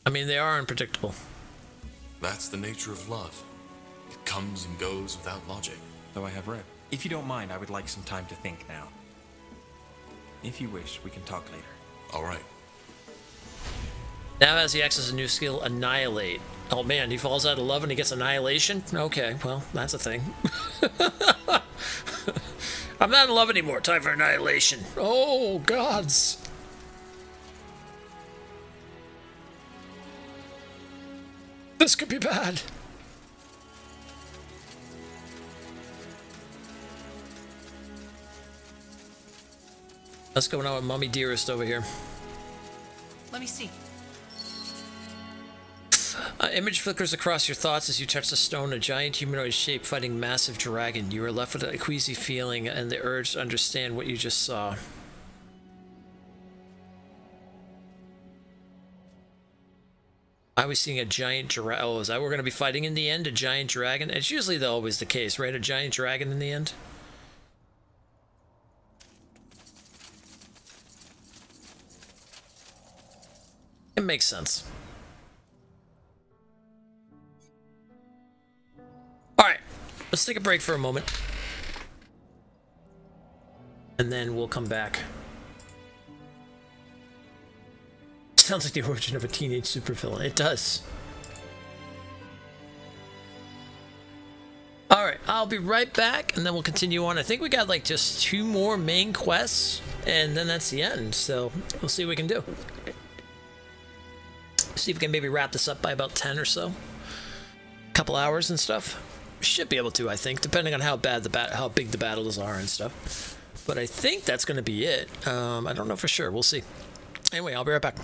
I mean, they are unpredictable. That's the nature of love. It comes and goes without logic. Though I have read. If you don't mind, I would like some time to think now. If you wish, we can talk later. All right. Now has he access a new skill, Annihilate. Oh man, he falls out of love and he gets Annihilation? Okay, well, that's a thing. I'm not in love anymore. Time for Annihilation. Oh, gods. This could be bad. What's going on with Mommy Dearest over here? Let me see. Image flickers across your thoughts as you touch the stone, a giant humanoid shape fighting massive dragon. You are left with a queasy feeling and the urge to understand what you just saw. I was seeing a giant dragon. Oh, is that what we're going to be fighting in the end? A giant dragon? It's usually always the case, right? A giant dragon in the end? It makes sense. Alright, let's take a break for a moment. And then we'll come back. Sounds like the origin of a teenage supervillain. It does. All right, I'll be right back, and then we'll continue on. I think we got like just 2 more main quests, and then that's the end. So we'll see what we can do. See if we can maybe wrap this up by about 10 or so. A couple hours and stuff. Should be able to, I think, depending on how big the battles are and stuff. But I think that's going to be it. I don't know for sure. We'll see. Anyway, I'll be right back.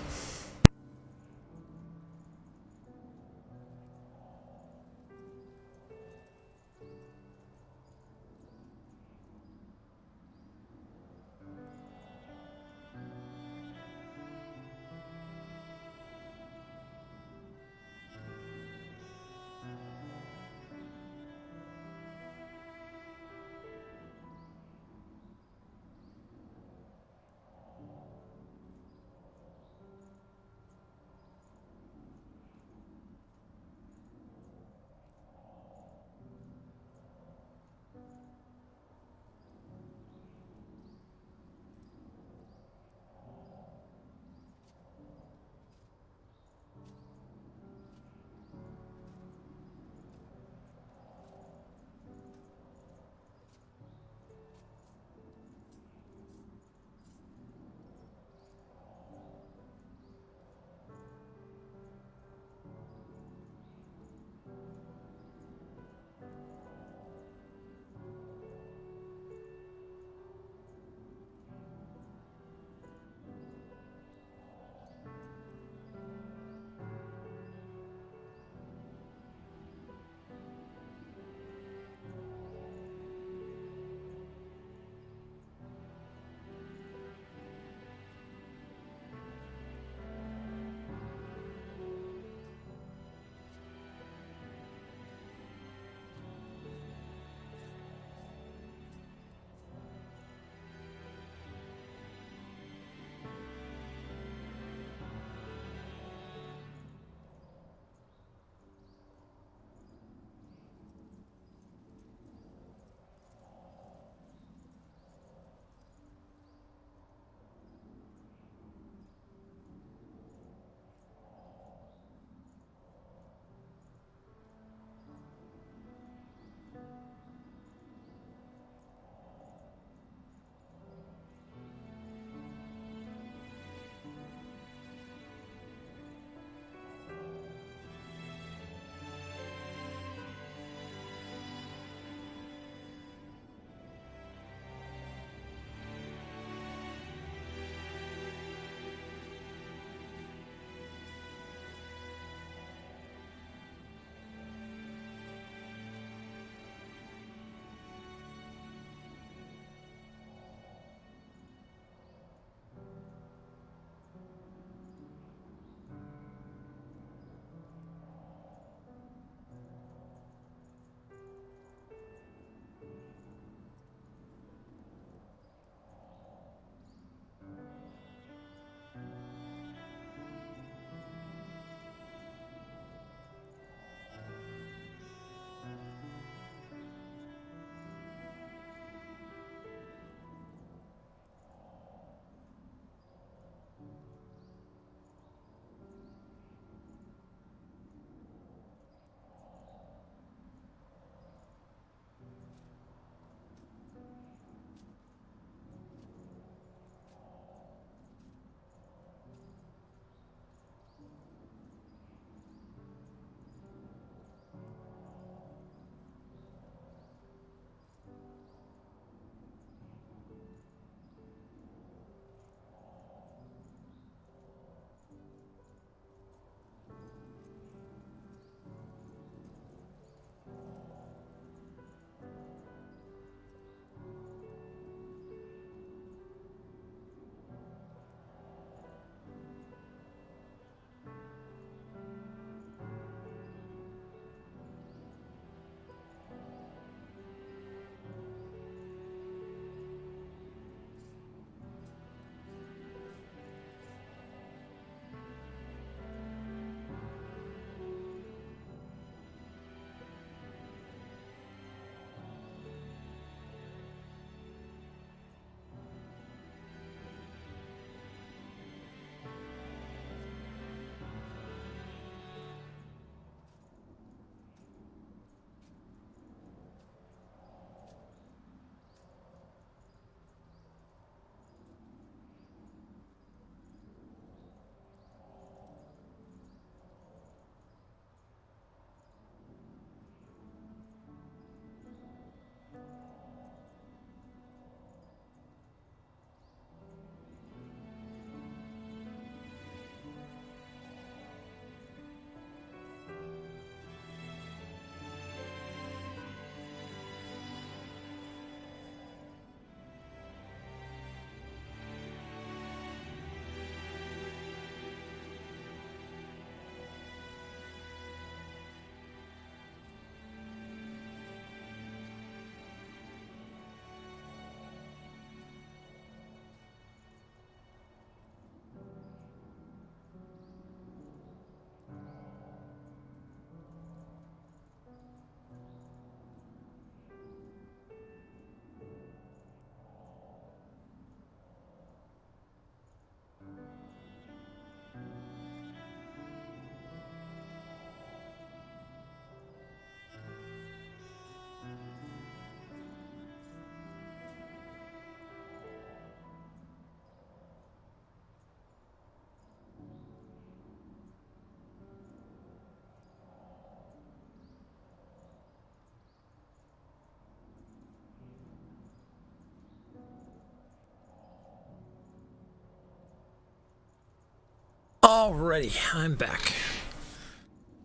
Alrighty, I'm back.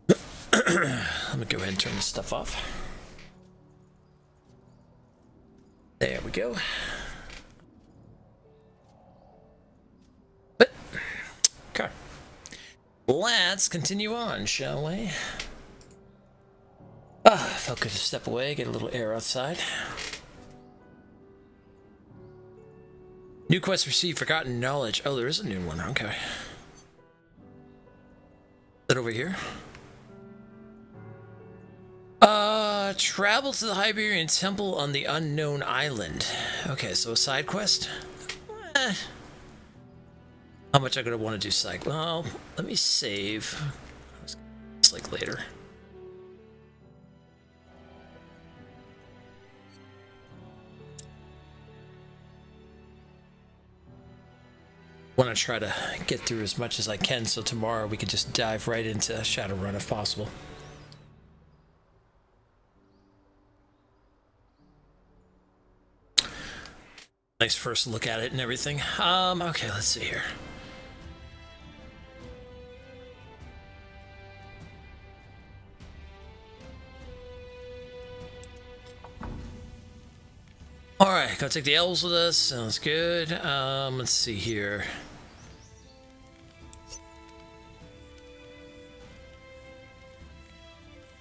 Let me go ahead and turn this stuff off. There we go. But, okay. Let's continue on, shall we? Felt good to step away, get a little air outside. New quest received, forgotten knowledge. Oh, there is a new one, okay. Is that over here? Travel to the Hyberian Temple on the Unknown Island. Okay, so a side quest? How much I gonna want to do side? Well, let me save. It's like later. Want to try to get through as much as I can, so tomorrow we could just dive right into Shadowrun if possible. Nice first look at it and everything. Okay, let's see here. Alright, gotta take the elves with us. Sounds good. Let's see here.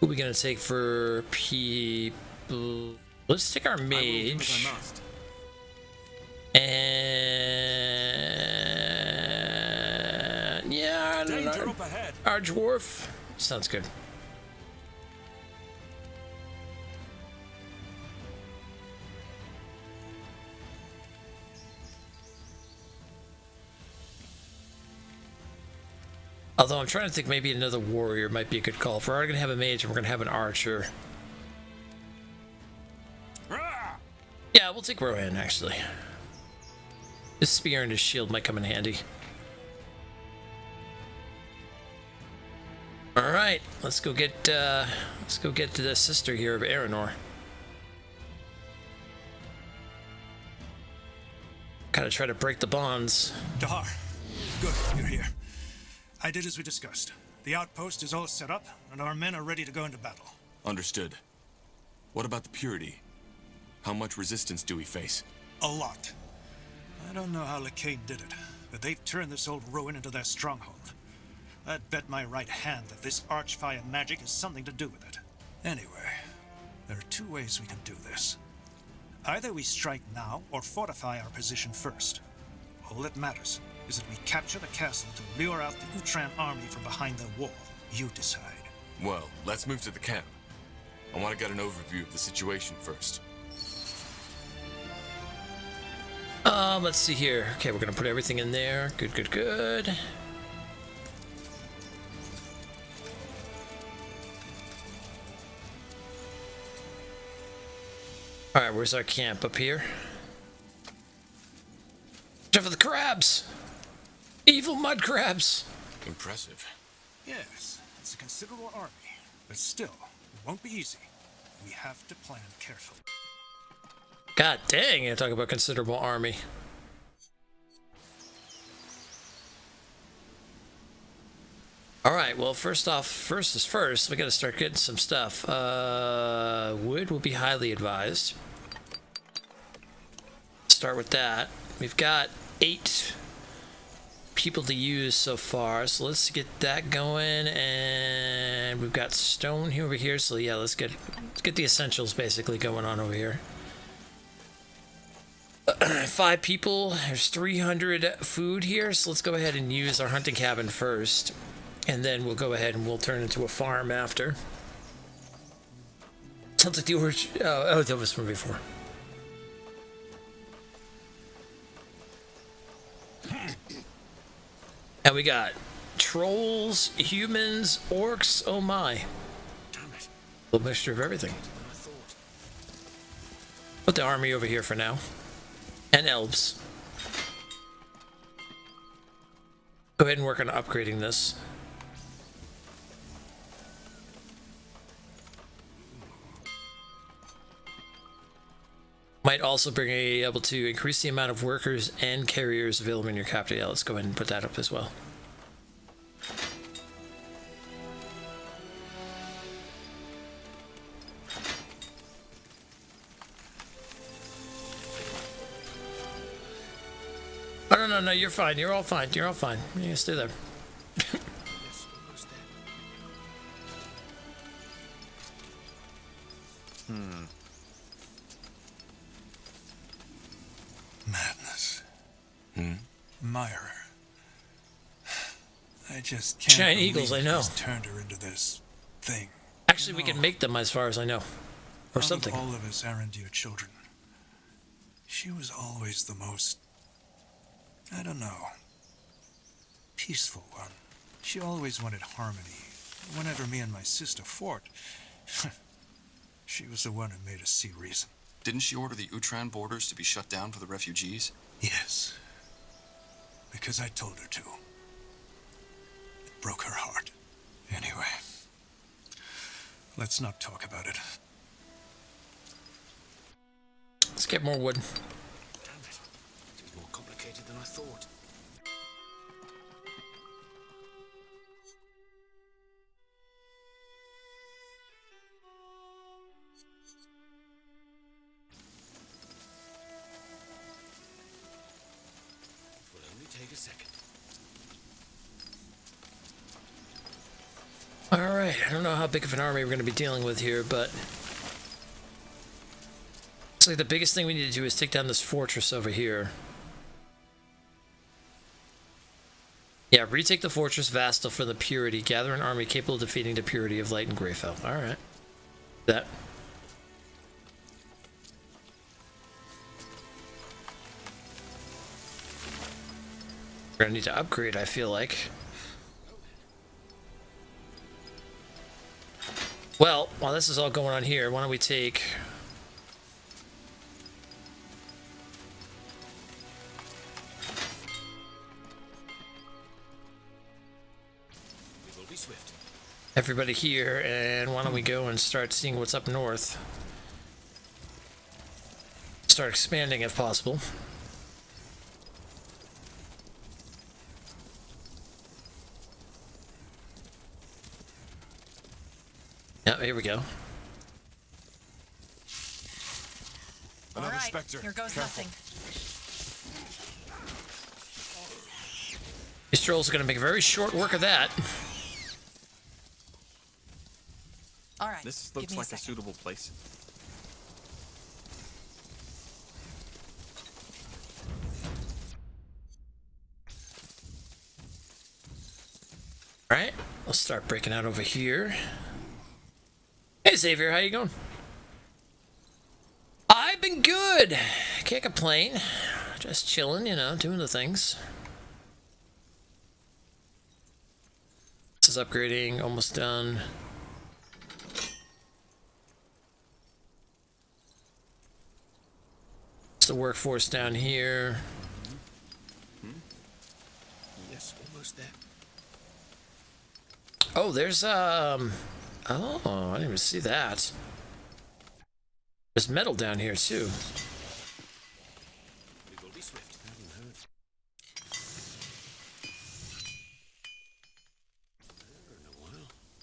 Who are we gonna take for people? Let's take our mage. And yeah, our dwarf. Sounds good. Although I'm trying to think maybe another warrior might be a good call. If we're already gonna have a mage and we're gonna have an archer. Yeah, we'll take Rohan actually. His spear and his shield might come in handy. All right, let's go get to the sister here of Aranor. Kind of try to break the bonds. Dahar, good, you're here. I did as we discussed. The outpost is all set up, and our men are ready to go into battle. Understood. What about the Purity? How much resistance do we face? A lot. I don't know how Lacade did it, but they've turned this old ruin into their stronghold. I'd bet my right hand that this Archfire magic has something to do with it. Anyway, there are two ways we can do this. Either we strike now, or fortify our position first. All that matters is that we capture the castle to lure out the Utran army from behind their wall. You decide. Well, let's move to the camp. I want to get an overview of the situation first. Let's see here. Okay, we're gonna put everything in there. Good, good, good. Alright, where's our camp? Up here? Watch out for the crabs! Evil mud crabs! Impressive. Yes, it's a considerable army, but still, it won't be easy. We have to plan carefully. God dang, you talk about considerable army. Alright, well first is first, we gotta start getting some stuff. Wood will be highly advised. Start with that. We've got 8 people to use so far, so let's get that going, and we've got stone here over here, so yeah, let's get the essentials basically going on over here. 5 people, there's 300 food here, so let's go ahead and use our hunting cabin first, and then we'll go ahead and we'll turn into a farm after. Sounds like the origin. Oh, that was from before. And we got trolls, humans, orcs, oh my. A little mixture of everything. Put the army over here for now. And elves. Go ahead and work on upgrading this. Might also be able to increase the amount of workers and carriers available in your capital. Yeah, let's go ahead and put that up as well. no, you're fine. You're all fine. You're all fine. You stay there. Madness. Hmm? Myra. I just can't Giant believe eagles, I you know. just turned her into this thing. Actually, we can make them as far as I know. Or Out something. of all of us Arendir children, she was always the most, I don't know, peaceful one. She always wanted harmony. Whenever me and my sister fought, she was the one who made us see reason. Didn't she order the Utran borders to be shut down for the refugees? Yes. Because I told her to. It broke her heart. Anyway, let's not talk about it. Let's get more wood. Damn it. It was more complicated than I thought. It will only take a second. Alright, I don't know how big of an army we're going to be dealing with here, but... looks like the biggest thing we need to do is take down this fortress over here. Yeah, retake the fortress Vastal for the Purity. Gather an army capable of defeating the Purity of Light and Greyfell. Alright. That. We're going to need to upgrade, I feel like. Well, while this is all going on here, why don't we take... We will be swift. everybody here, and why don't we go and start seeing what's up north? Start expanding if possible. Yeah, here we go. All right, here goes nothing. These trolls are going to make very short work of that. All right. This looks like a suitable place. All right, let's start breaking out over here. Hey Xavier, how you going? I've been good. Can't complain. Just chilling, you know, doing the things. This is upgrading, almost done. It's the workforce down here. Yes, almost there. Oh, there's oh, I didn't even see that. There's metal down here too. We will be swift.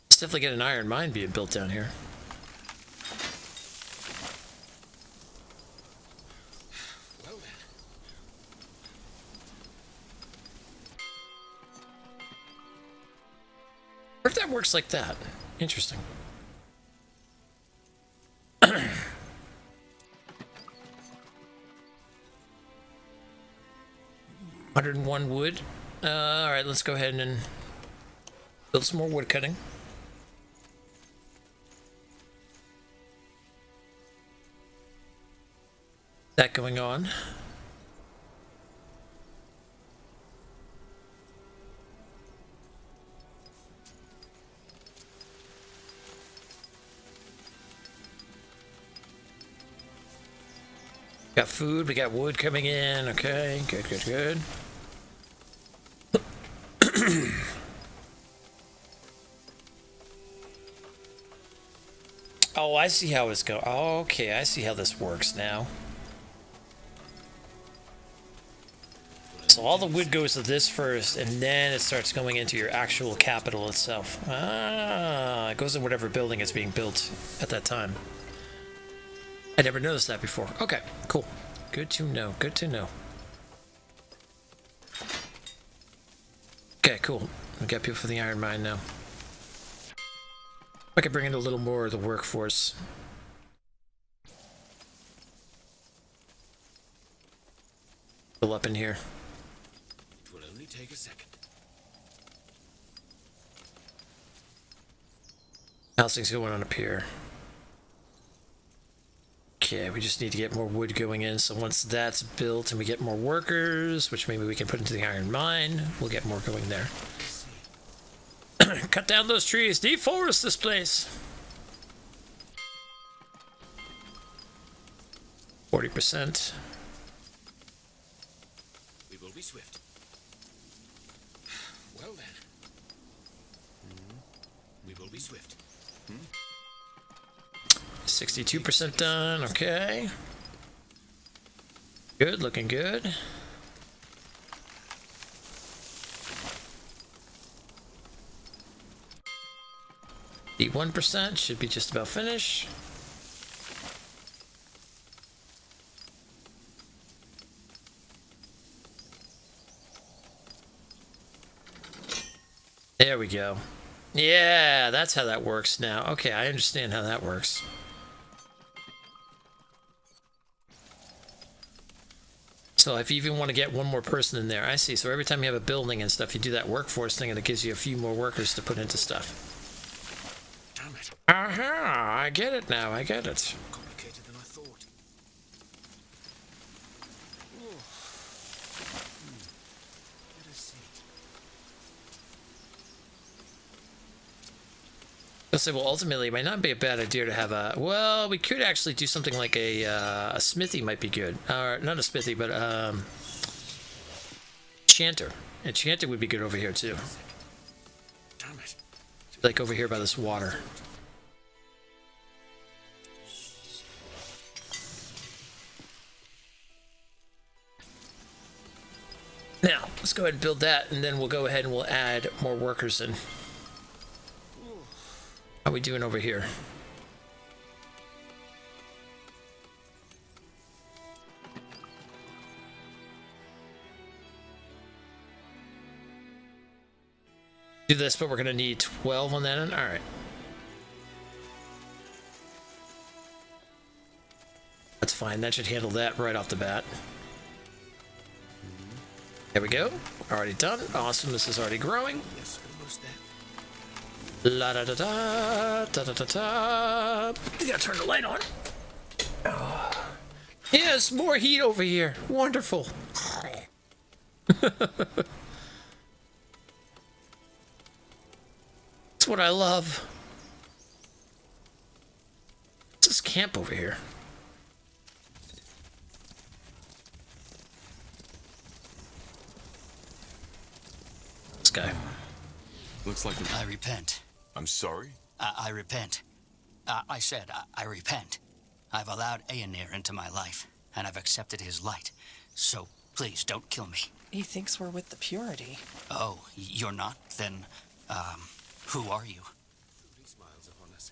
Let's definitely get an iron mine being built down here. Well then. What if that works like that? Interesting. 101 wood. All right, let's go ahead and build some more wood cutting. That going on. Got food, we got wood coming in. Okay, good, good, good. Oh, I see how it's going. Oh, okay, I see how this works now. So all the wood goes to this first, and then it starts going into your actual capital itself. Ah, it goes in whatever building is being built at that time. I never noticed that before. Okay, cool. Good to know, good to know. Okay, cool. We got people for the iron mine now. I could bring in a little more of the workforce. Fill up in here. It will only take a second. How's things going on up here? Okay, we just need to get more wood going in, so once that's built and we get more workers, which maybe we can put into the iron mine, we'll get more going there. Cut down those trees, deforest this place. 40%. We will be swift. Well then. We will be swift. 62% done, okay. Good, looking good. The 1% should be just about finished. There we go. Yeah, that's how that works now. Okay, I understand how that works. So if you even want to get one more person in there, I see. So every time you have a building and stuff, you do that workforce thing and it gives you a few more workers to put into stuff. Damn it. Aha, I get it now, I get it. Complicated than I thought. Let us see. I'll say, well, ultimately, it might not be a bad idea to have a... Well, we could actually do something like a smithy might be good. Or, not a smithy, but enchanter. Enchanter would be good over here, too. Damn it. Like over here by this water. Now, let's go ahead and build that, and then we'll go ahead and we'll add more workers in. How are we doing over here? Do this, but we're gonna need 12 on that end. All right. That's fine. That should handle that right off the bat. There we go. Already done. Awesome. This is already growing. Yes, almost there. La da da da da da da da. You gotta turn the light on. Oh. Yes, more heat over here. Wonderful. That's what I love. What's this camp over here? This guy. Looks like I repent. I'm sorry? I repent. I said, I repent. I've allowed Aenir into my life, and I've accepted his light. So, please, don't kill me. He thinks we're with the Purity. Oh, you're not? Then, who are you? He smiles upon us.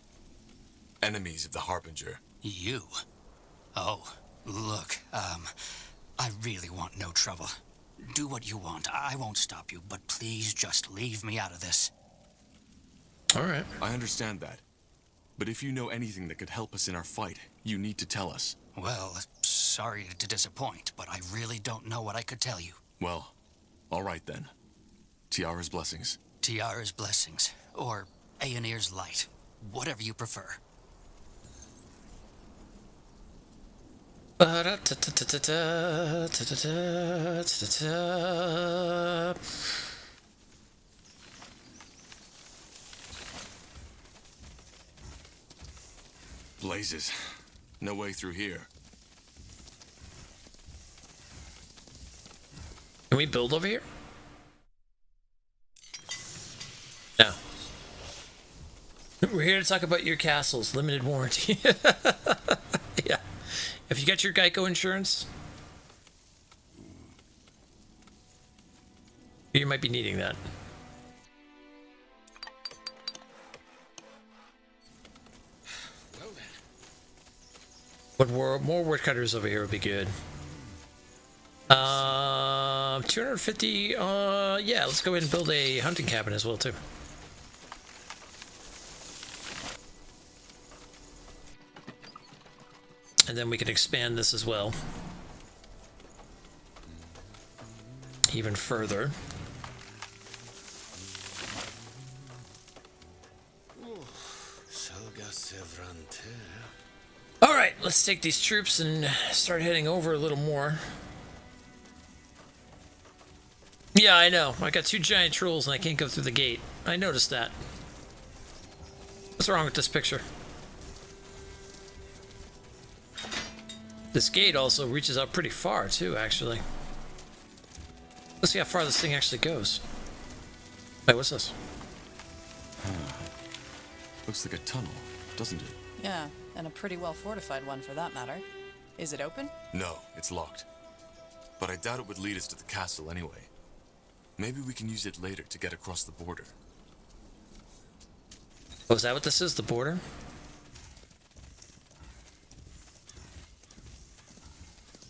Enemies of the Harbinger. You? Oh, look, I really want no trouble. Do what you want. I won't stop you, but please just leave me out of this. All right. I understand that. But if you know anything that could help us in our fight, you need to tell us. Well, sorry to disappoint, but I really don't know what I could tell you. Well, all right then. Tiara's blessings. Tiara's blessings, or Aenir's light. Whatever you prefer. Blazes. No way through here. Can we build over here? No. We're here to talk about your castle's limited warranty. Yeah. If you got your Geico insurance, you might be needing that. Well then. But more woodcutters over here would be good. 250, yeah, let's go ahead and build a hunting cabin as well, too. And then we can expand this as well. Even further. Alright, let's take these troops and start heading over a little more. Yeah, I know. I got 2 giant trolls and I can't go through the gate. I noticed that. What's wrong with this picture? This gate also reaches out pretty far, too, actually. Let's see how far this thing actually goes. Wait, what's this? Looks like a tunnel, doesn't it? Yeah, and a pretty well fortified one for that matter. Is it open? No, it's locked. But I doubt it would lead us to the castle anyway. Maybe we can use it later to get across the border. Oh, is that what this is? The border?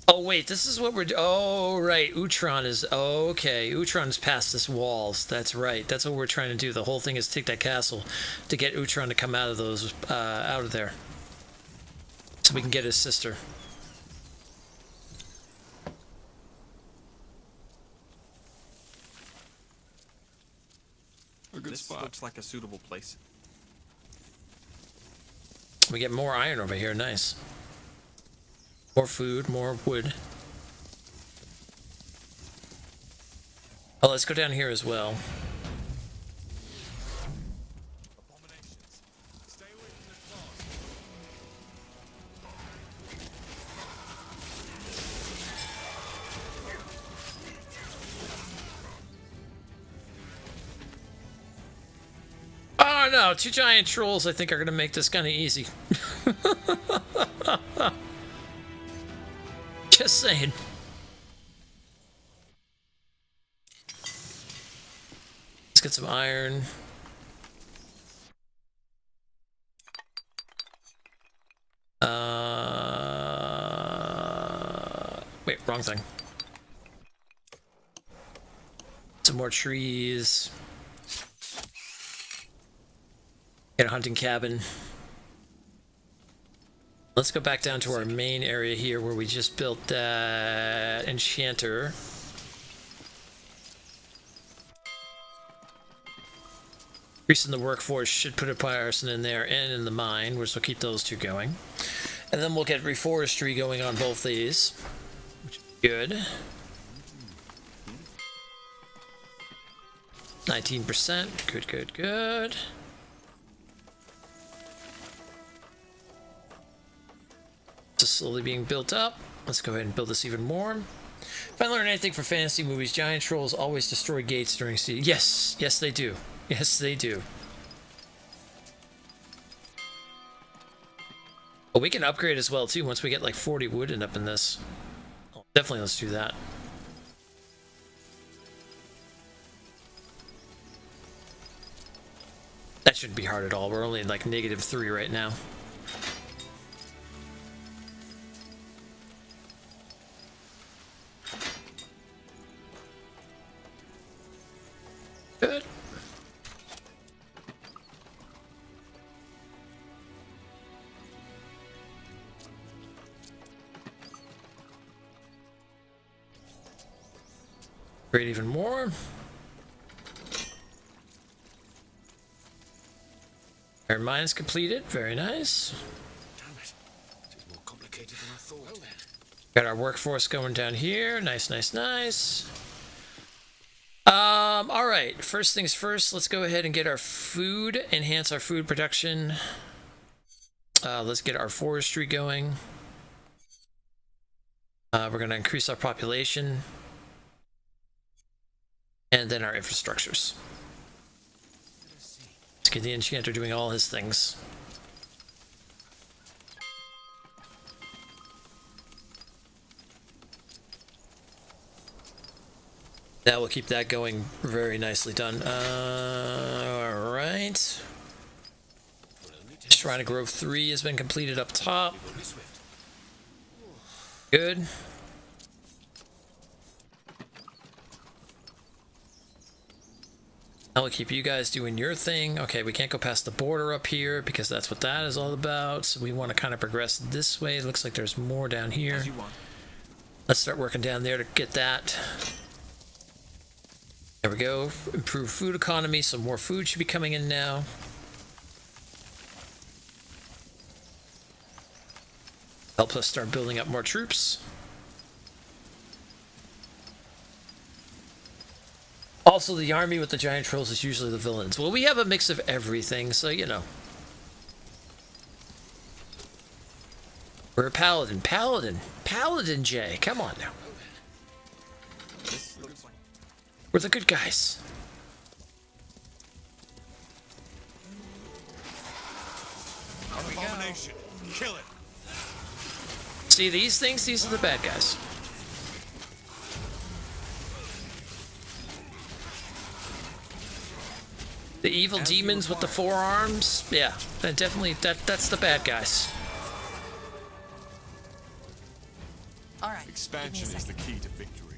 Oh, wait, this is what we're doing. Oh, right. Utran is... Oh, okay. Utran's past this walls. That's right. That's what we're trying to do. The whole thing is take that castle to get Utran to come out of those... out of there. So we can get his sister. A good spot. Looks like a suitable place. We get more iron over here. Nice. More food, more wood. Oh, let's go down here as well. Oh no, 2 giant trolls I think are going to make this kind of easy. Just saying. Let's get some iron. Wait, wrong thing. Some more trees. Get a hunting cabin. Let's go back down to our main area here where we just built that enchanter. Increasing the workforce should put a person in there and in the mine, which will keep those 2 going. And then we'll get reforestry going on both these, which is good. 19%, good, good, good. Just slowly being built up. Let's go ahead and build this even more. If I learn anything from fantasy movies, giant trolls always destroy gates during siege. Yes, yes they do. Yes they do. Oh, we can upgrade as well too once we get like 40 wooden up in this. Oh, definitely let's do that. That shouldn't be hard at all. We're only like -3 right now. Good. Great, even more. Our mine's completed. Very nice. Damn it. It is more complicated than I thought. Got our workforce going down here. Nice, nice, nice. All right. First things first, let's go ahead and get our food, enhance our food production. Let's get our forestry going. We're going to increase our population. And then our infrastructures. Let's get the enchanter doing all his things. That will keep that going. Very nicely done. All right. Shrine of Growth 3 has been completed up top. Good. I'll keep you guys doing your thing. Okay, we can't go past the border up here because that's what that is all about. So we want to kind of progress this way. It looks like there's more down here. As you want. Let's start working down there to get that. There we go. Improve food economy. So more food should be coming in now. Help us start building up more troops. Also, the army with the giant trolls is usually the villains. Well, we have a mix of everything, so you know. We're a paladin. Paladin Jay. Come on now. We're the good guys. Abomination. Kill it. See these things? These are the bad guys. The evil demons with the forearms, yeah, that's the bad guys. All right. Expansion is the key to victory.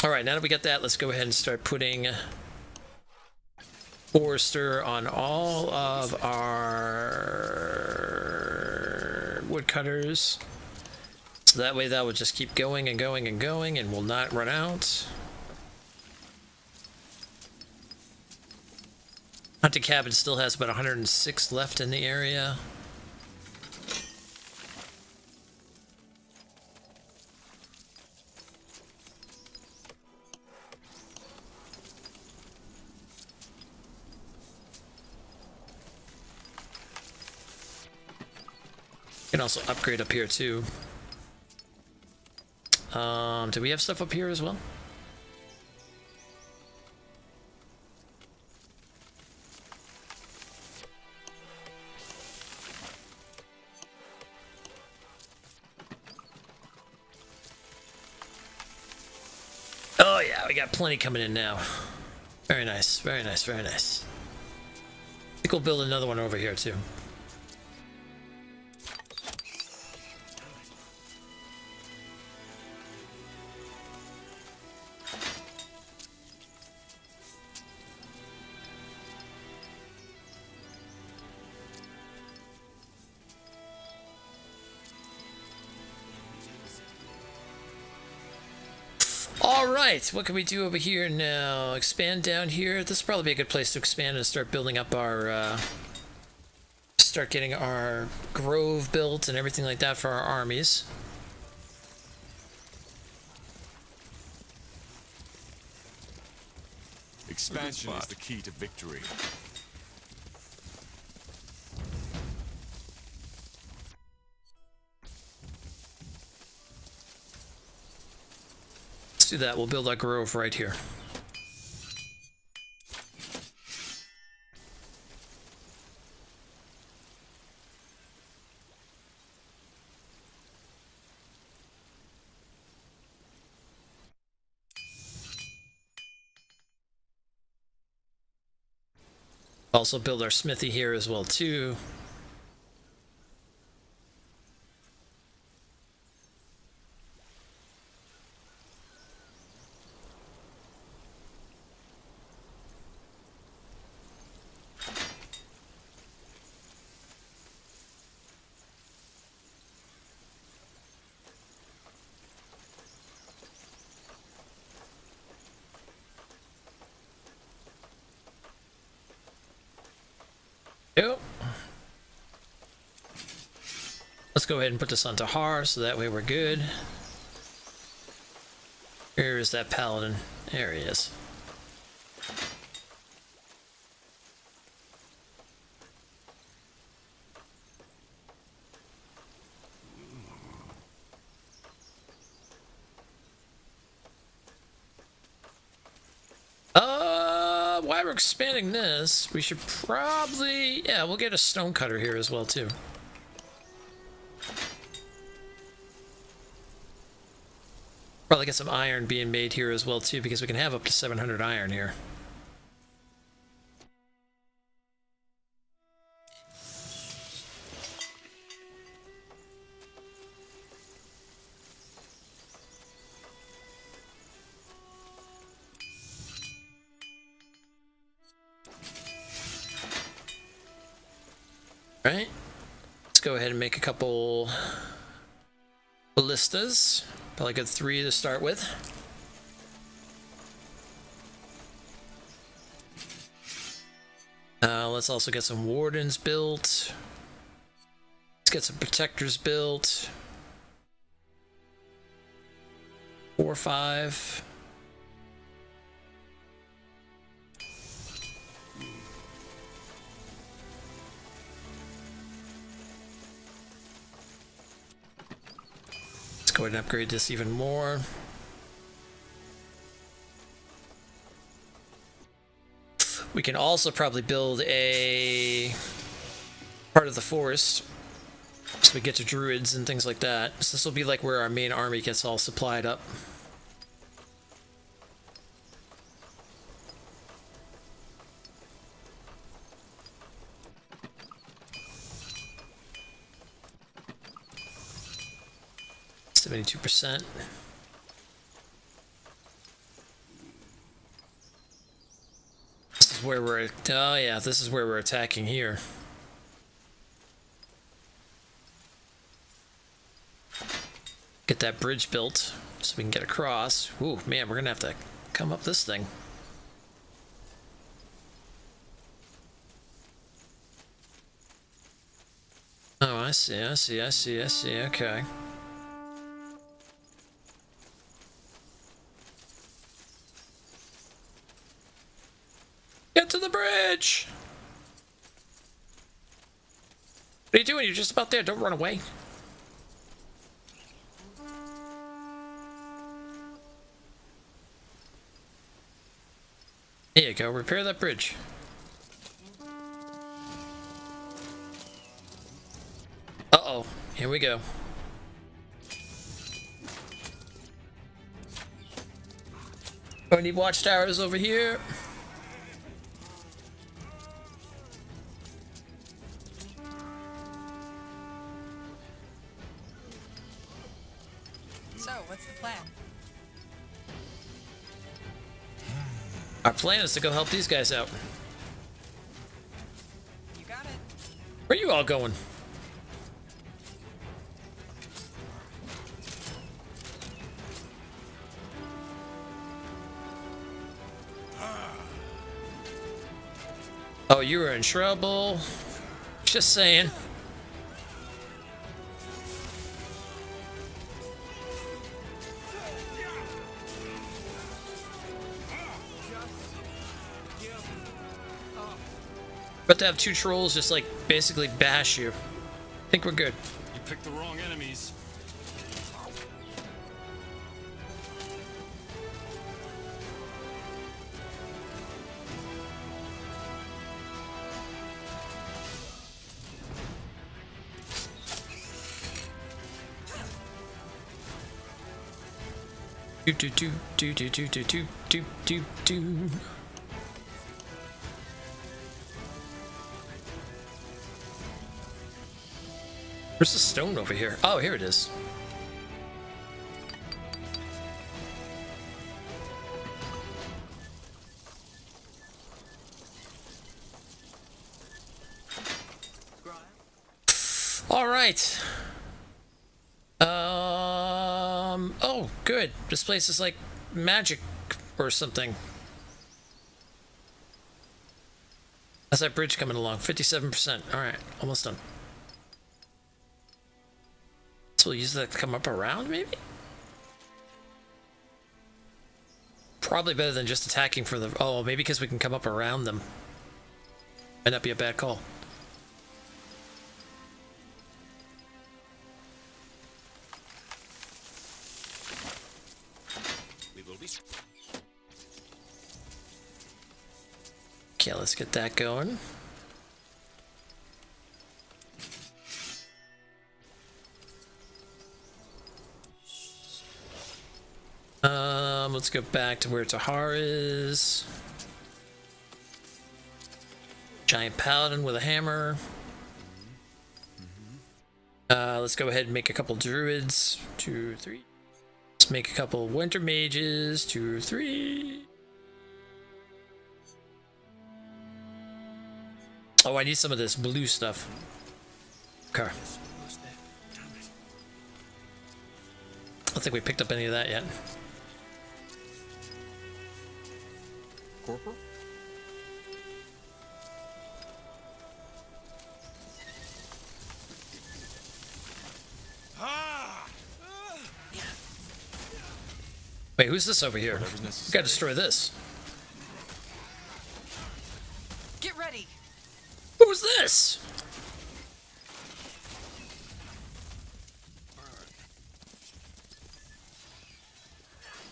All right, now that we got that, let's go ahead and start putting Forester on all of our woodcutters. So that way that will just keep going and going and going and will not run out. Hunting Cabin still has about 106 left in the area. Can also upgrade up here too. Do we have stuff up here as well? Oh yeah, we got plenty coming in now. Very nice, very nice, very nice. I think we'll build another one over here too. Alright, what can we do over here now? Expand down here. This will probably be a good place to expand and start building up our, start getting our grove built and everything like that for our armies. Expansion is the key to victory. Let's do that. We'll build our grove right here. Also build our smithy here as well too. Yep. Let's go ahead and put this on Tahar so that way we're good. Where is that paladin? There he is. While we're expanding this, we should probably, yeah, we'll get a stonecutter here as well too. Probably get some iron being made here as well too, because we can have up to 700 iron here. Alright. Let's go ahead and make a couple ballistas. Probably good 3 to start with. Let's also get some wardens built. Let's get some protectors built. 4 or 5. Let's go ahead and upgrade this even more. We can also probably build a part of the forest so we get to druids and things like that. So this will be like where our main army gets all supplied up. %. This is where we're, oh yeah, this is where we're attacking here. Get that bridge built so we can get across. Ooh, man, we're gonna have to come up this thing. Oh, I see, okay. Get to the bridge! What are you doing? You're just about there. Don't run away. There you go. Repair that bridge. Uh-oh. Here we go. Oh, I need watchtowers over here. So, what's the plan? Our plan is to go help these guys out. You got it. Where are you all going? Oh, you were in trouble. Just saying. But to have 2 trolls just like basically bash you. I think we're good. You picked the wrong enemies. Do do do do do do do do do do do. Where's the stone over here? Oh, here it is. All right. Oh, good. This place is like magic or something. How's that bridge coming along? 57%. All right, almost done. So we'll use that to come up around, maybe? Probably better than just attacking for the... Oh, maybe because we can come up around them. Might not be a bad call. Okay, let's get that going. Let's go back to where Tahar is. Giant paladin with a hammer. Let's go ahead and make a couple druids. 2, 3. Let's make a couple winter mages. 2, 3. Oh, I need some of this blue stuff. Okay. I don't think we picked up any of that yet. Corporal? Wait, who's this over here? We gotta destroy this. Get ready. Who's this?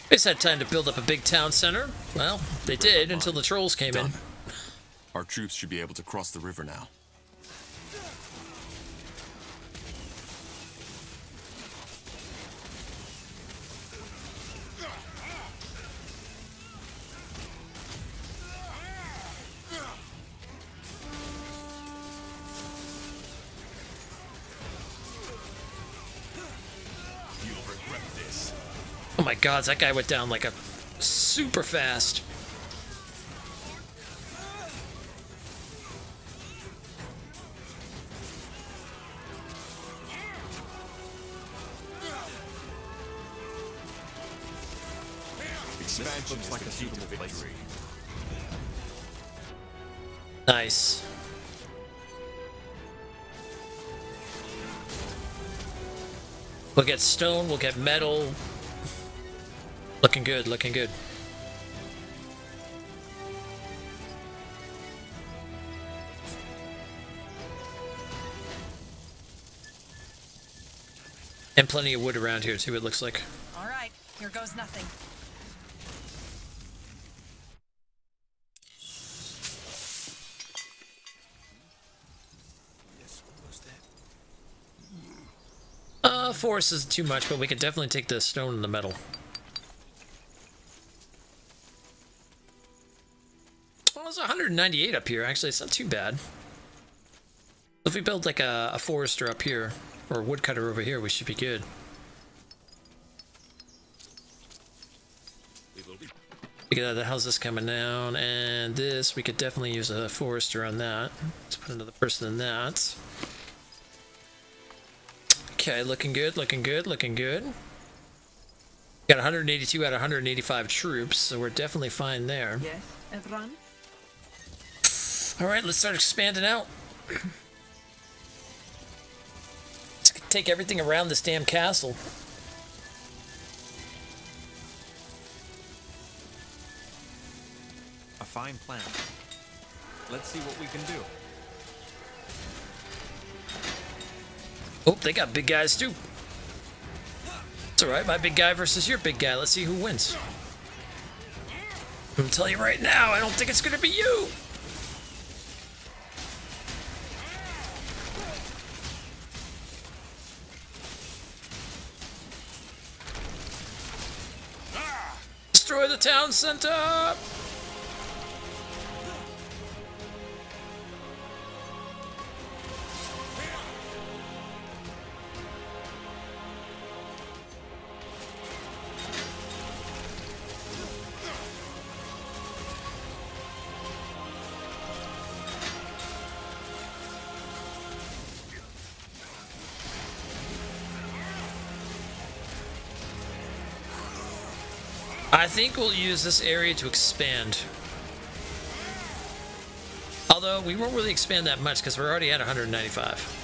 They just had time to build up a big town center. Well, they did until the trolls came in. Our troops should be able to cross the river now. Oh my god, that guy went down like a super fast. Expansion looks like a suitable victory. Nice. We'll get stone, we'll get metal. Looking good, looking good. And plenty of wood around here too, it looks like. All right, here goes nothing. Force is too much, but we could definitely take the stone and the metal. Well, it's 198 up here, actually. It's not too bad. If we build like a forester up here, or a woodcutter over here, we should be good. How's this coming down? And this, we could definitely use a forester on that. Let's put another person in that. Okay, looking good, looking good, looking good. Got 182 out of 185 troops, so we're definitely fine there. Yes, Utran? Alright, let's start expanding out. Let's take everything around this damn castle. A fine plan. Let's see what we can do. Oh, they got big guys too. It's alright, my big guy versus your big guy. Let's see who wins. I'm gonna tell you right now, I don't think it's gonna be you. Destroy the town center! I think we'll use this area to expand. Although, we won't really expand that much because we're already at 195.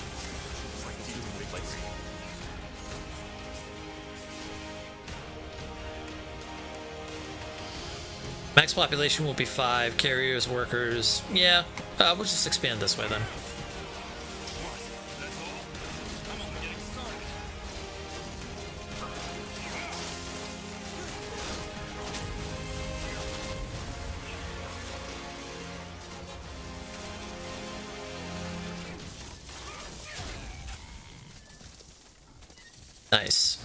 Max population will be 5, carriers, workers. Yeah, we'll just expand this way then. Nice.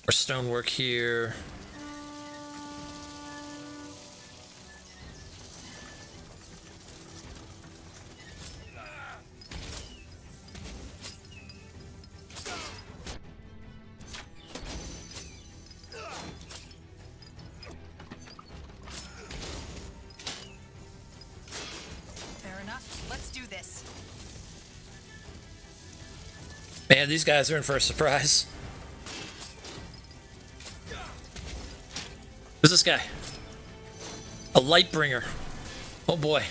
More stonework here. Fair enough. Let's do this. Man, these guys are in for a surprise. Who's this guy? A Lightbringer. Oh boy.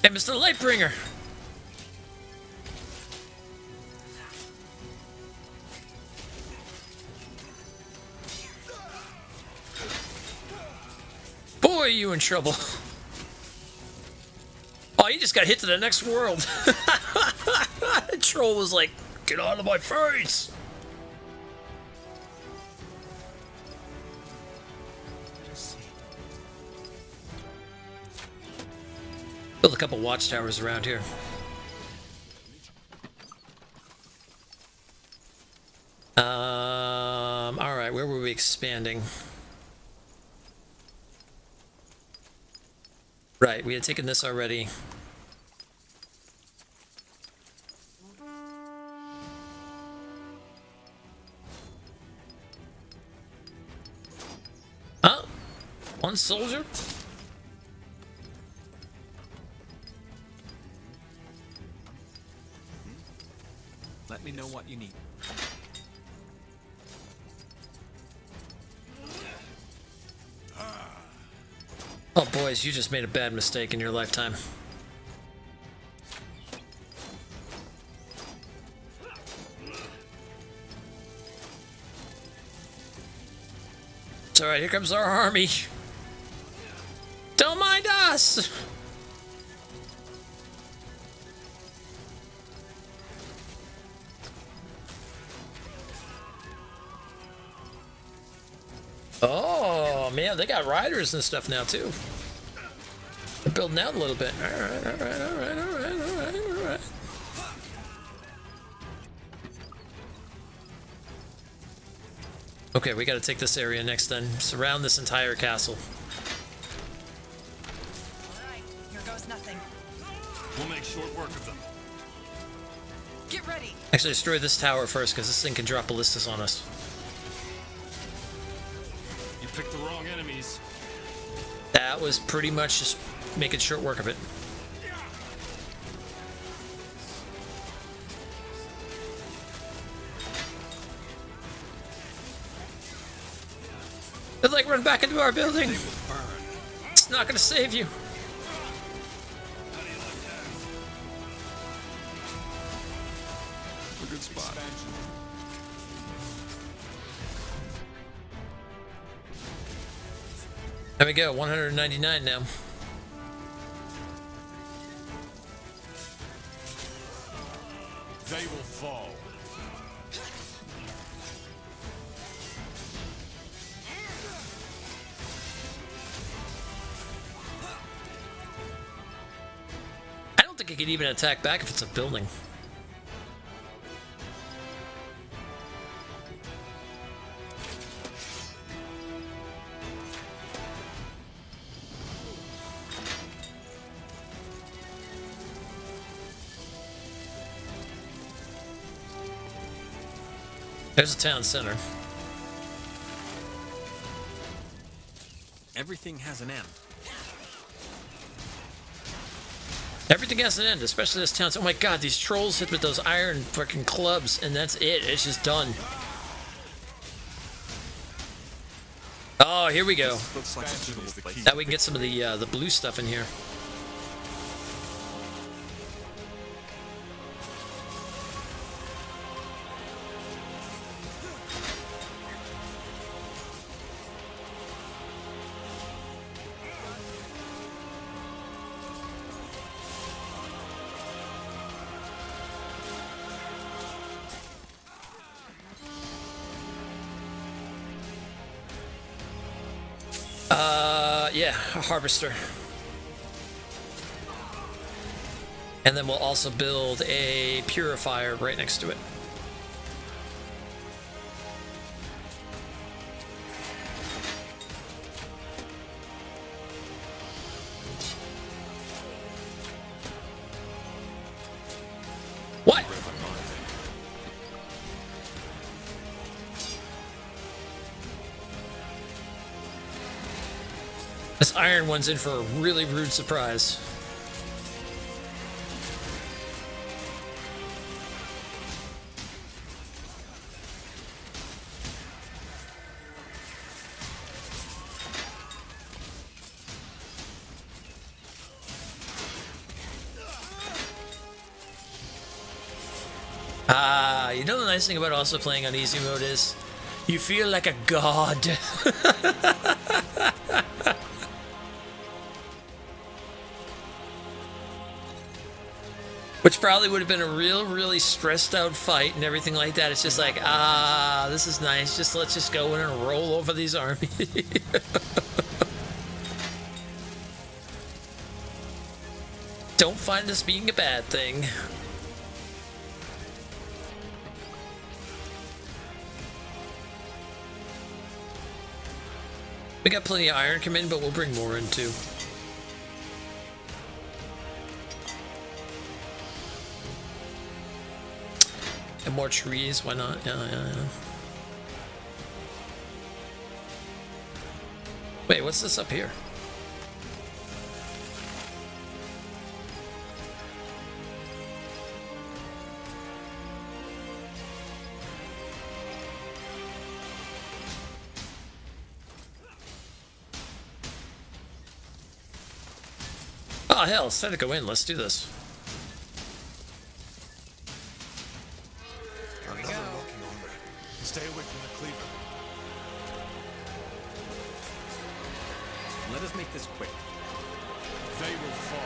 Hey, Mr. Lightbringer. Boy, are you in trouble. Oh, you just got hit to the next world. The troll was like, get out of my face. Build a couple watchtowers around here. All right, where were we expanding? Right, we had taken this already. Huh? One soldier? Let me know what you need. Oh, boys, you just made a bad mistake in your lifetime. It's alright, here comes our army. Don't mind us! Oh, man, they got riders and stuff now, too. They're building out a little bit. Alright. Okay, we gotta take this area next then. Surround this entire castle. Alright, here goes nothing. We'll make short work of them. Get ready! Actually, destroy this tower first, because this thing can drop ballistas on us. You picked the wrong enemies. That was pretty much just making short work of it. They're like, run back into our building. It's not gonna save you. A good spot. There we go, 199 now. They will fall. I don't think it can even attack back if it's a building. There's a town center. Everything has an end. Everything has an end, especially this town. Oh my god, these trolls hit with those iron fucking clubs, and that's it. It's just done. Oh, here we go. Looks like a suitable place. Now we can get some of the blue stuff in here. Yeah, a harvester. And then we'll also build a purifier right next to it. What? This iron one's in for a really rude surprise. You know the nice thing about also playing on easy mode is you feel like a god. Which probably would have been a really stressed out fight and everything like that. It's just like, this is nice. Let's just go in and roll over these armies. Don't find this being a bad thing. We got plenty of iron come in, but we'll bring more in too. And more trees, why not? Yeah. Wait, what's this up here? Oh hell, it's time to go in. Let's do this. Another walking armor. Stay away from the cleaver. Let us make this quick. They will fall.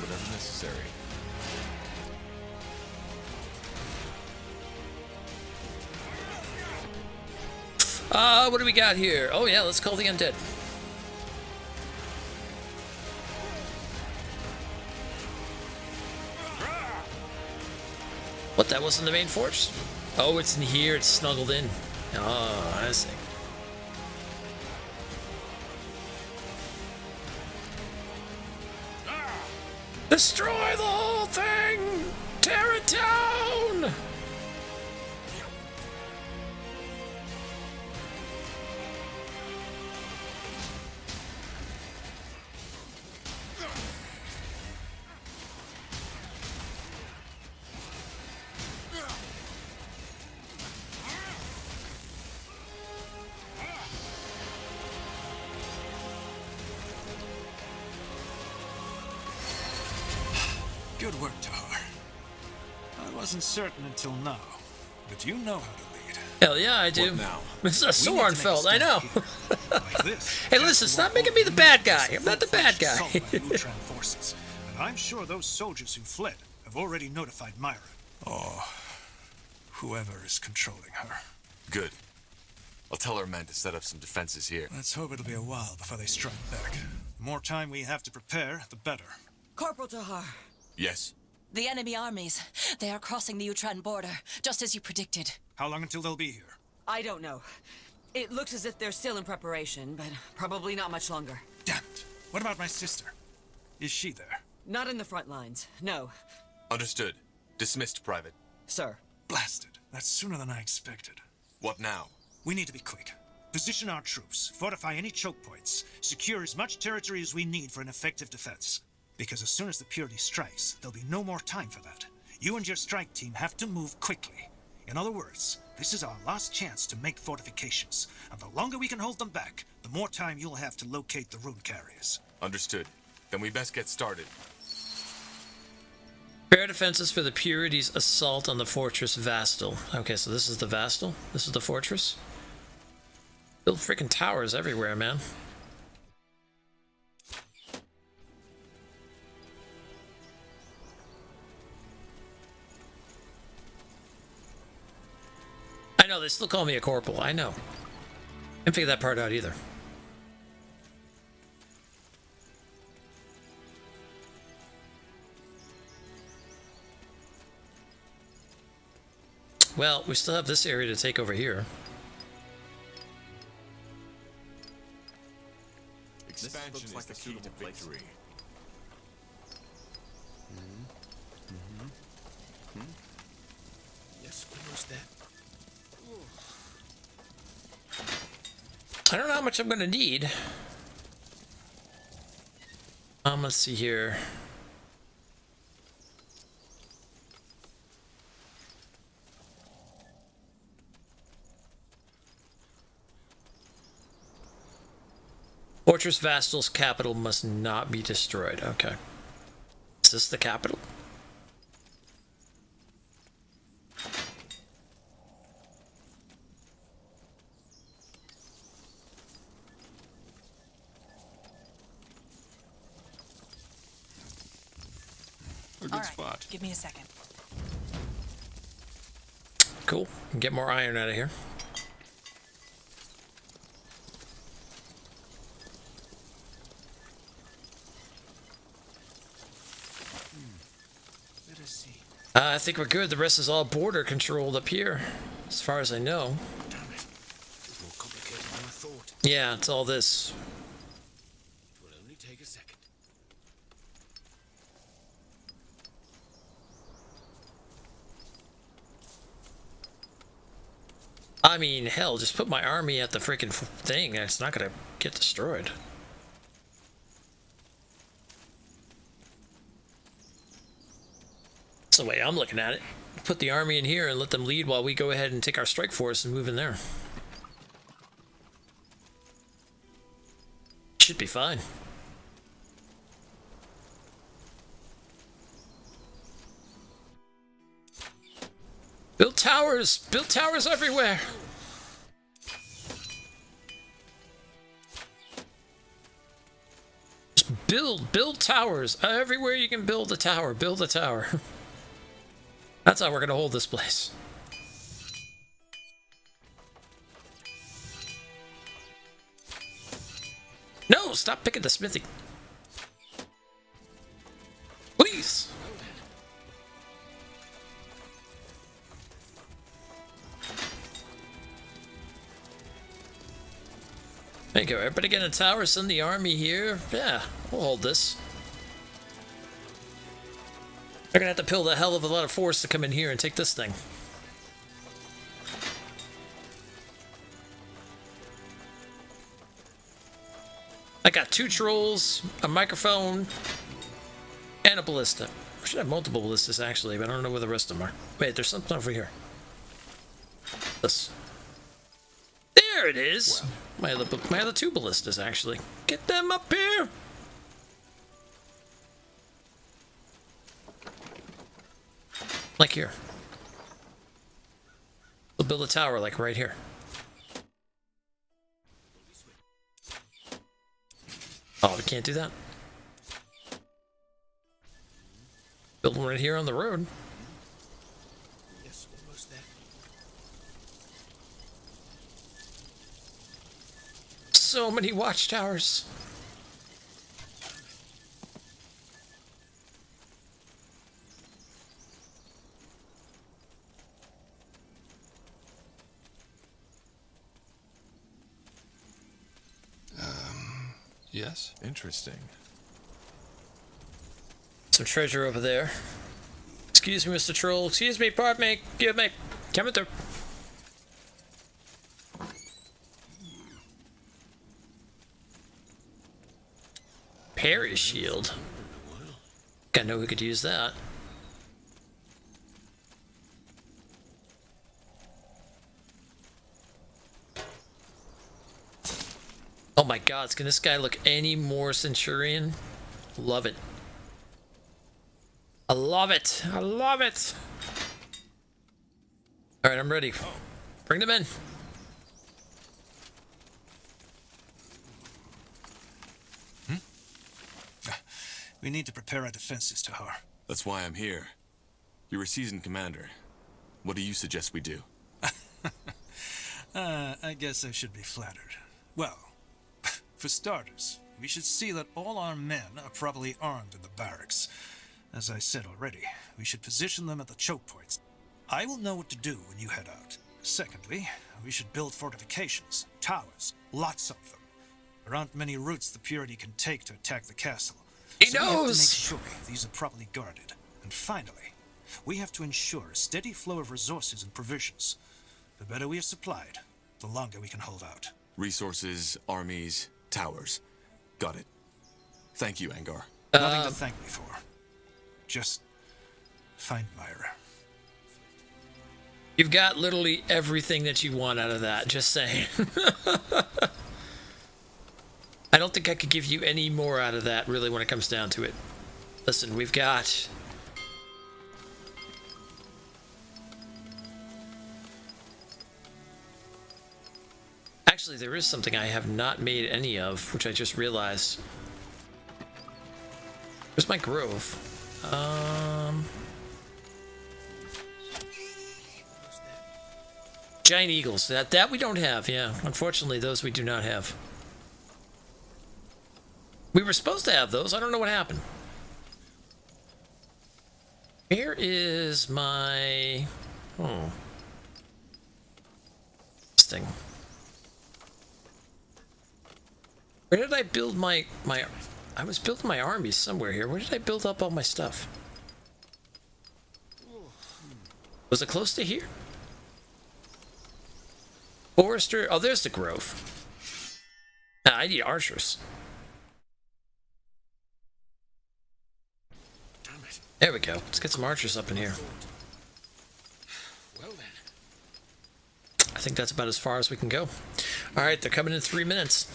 Whatever necessary. What do we got here? Oh yeah, let's call the undead. What, that wasn't the main force? Oh, it's in here, it's snuggled in. Oh, I see. Destroy the whole thing! Tear it down! Good work, Tahar. I wasn't certain until now, but you know how to lead. Hell yeah, I do. What now? It's a Sorenfeld, I know. Like this. Hey, listen, stop making me the bad guy. I'm not the bad guy. Assault by Utran forces, and I'm sure those soldiers who fled have already notified Myra. Or whoever is controlling her. Good. I'll tell our men to set up some defenses here. Let's hope it'll be a while before they strike back. The more time we have to prepare, the better. Corporal Tahar. Yes? The enemy armies. They are crossing the Utran border, just as you predicted. How long until they'll be here? I don't know. It looks as if they're still in preparation, but probably not much longer. Damn it. What about my sister? Is she there? Not in the front lines, no. Understood. Dismissed, Private. Sir. Blasted. That's sooner than I expected. What now? We need to be quick. Position our troops, fortify any choke points, secure as much territory as we need for an effective defense. Because as soon as the Purity strikes, there'll be no more time for that. You and your strike team have to move quickly. In other words, this is our last chance to make fortifications, and the longer we can hold them back, the more time you'll have to locate the rune carriers. Understood. Then we best get started. Prepare defenses for the Purity's assault on the fortress Vastal. Okay, so this is the Vastal? This is the fortress? Build freaking towers everywhere, man. I know, they still call me a corporal, I know. Didn't figure that part out either. Well, we still have this area to take over here. Expansion is the key to victory. Yes, where's that? I don't know how much I'm gonna need. Let's see here. Fortress Vastal's capital must not be destroyed. Okay. Is this the capital? All right, give me a second. Cool. Get more iron out of here. Let us see. I think we're good. The rest is all border controlled up here, as far as I know. Damn it. It's more complicated than I thought. Yeah, it's all this. It will only take a second. I mean, hell, just put my army at the freaking thing and it's not gonna get destroyed. That's the way I'm looking at it. Put the army in here and let them lead while we go ahead and take our strike force and move in there. Should be fine. Build towers! Build towers everywhere! Just build towers. Everywhere you can build a tower, build a tower. That's how we're gonna hold this place. No! Stop picking the smithy. Please! There you go. Everybody get a tower, send the army here. Yeah, we'll hold this. They're gonna have to build a hell of a lot of force to come in here and take this thing. I got 2 trolls, a microphone, and a ballista. I should have multiple ballistas actually, but I don't know where the rest of them are. Wait, there's something over here. This. There it is. Wow. My other 2 ballistas, actually. Get them up here. Like here. We'll build a tower like right here. Oh, we can't do that. Build one right here on the road. Yes, almost there. So many watchtowers. Yes? Interesting. Some treasure over there. Excuse me, Mr. Troll. Excuse me, pardon me. Give me. Coming through. Parry shield. Gotta know who could use that. Oh my god, can this guy look any more Centurion? Love it. I love it. I love it. Alright, I'm ready. Bring them in. We need to prepare our defenses, Tahar. That's why I'm here. You're a seasoned commander. What do you suggest we do? I guess I should be flattered. Well, for starters, we should see that all our men are properly armed in the barracks. As I said already, we should position them at the choke points. I will know what to do when you head out. Secondly, we should build fortifications, towers, lots of them. There aren't many routes the Purity can take to attack the castle. He so we have to make knows! sure these are properly guarded. And finally, we have to ensure a steady flow of resources and provisions. The better we are supplied, the longer we can hold out. Resources, armies, towers. Got it. Thank you, Angar. Nothing to thank me for. Just find Myra. You've got literally everything that you want out of that, just saying. I don't think I could give you any more out of that, really, when it comes down to it. Listen, we've got... Actually, there is something I have not made any of, which I just realized. Where's my grove? Giant eagles. That we don't have, yeah. Unfortunately, those we do not have. We were supposed to have those. I don't know what happened. Here is my... Oh. This thing. Where did I build my... I was building my army somewhere here. Where did I build up all my stuff? Was it close to here? Forester... Oh, there's the grove. I need archers. There we go. Let's get some archers up in here. Well then. I think that's about as far as we can go. Alright, they're coming in 3 minutes.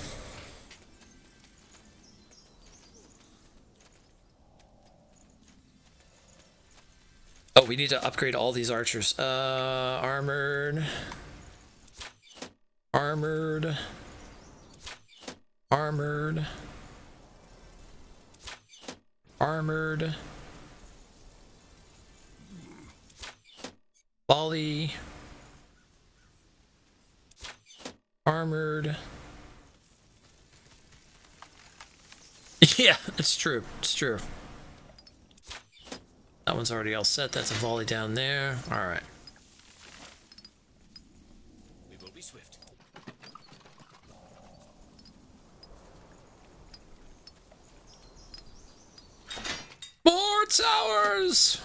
Oh, we need to upgrade all these archers. Armored. Armored. Armored. Armored. Volley. Armored. Yeah, it's true. It's true. That one's already all set. That's a volley down there. All right. We will be swift. More towers!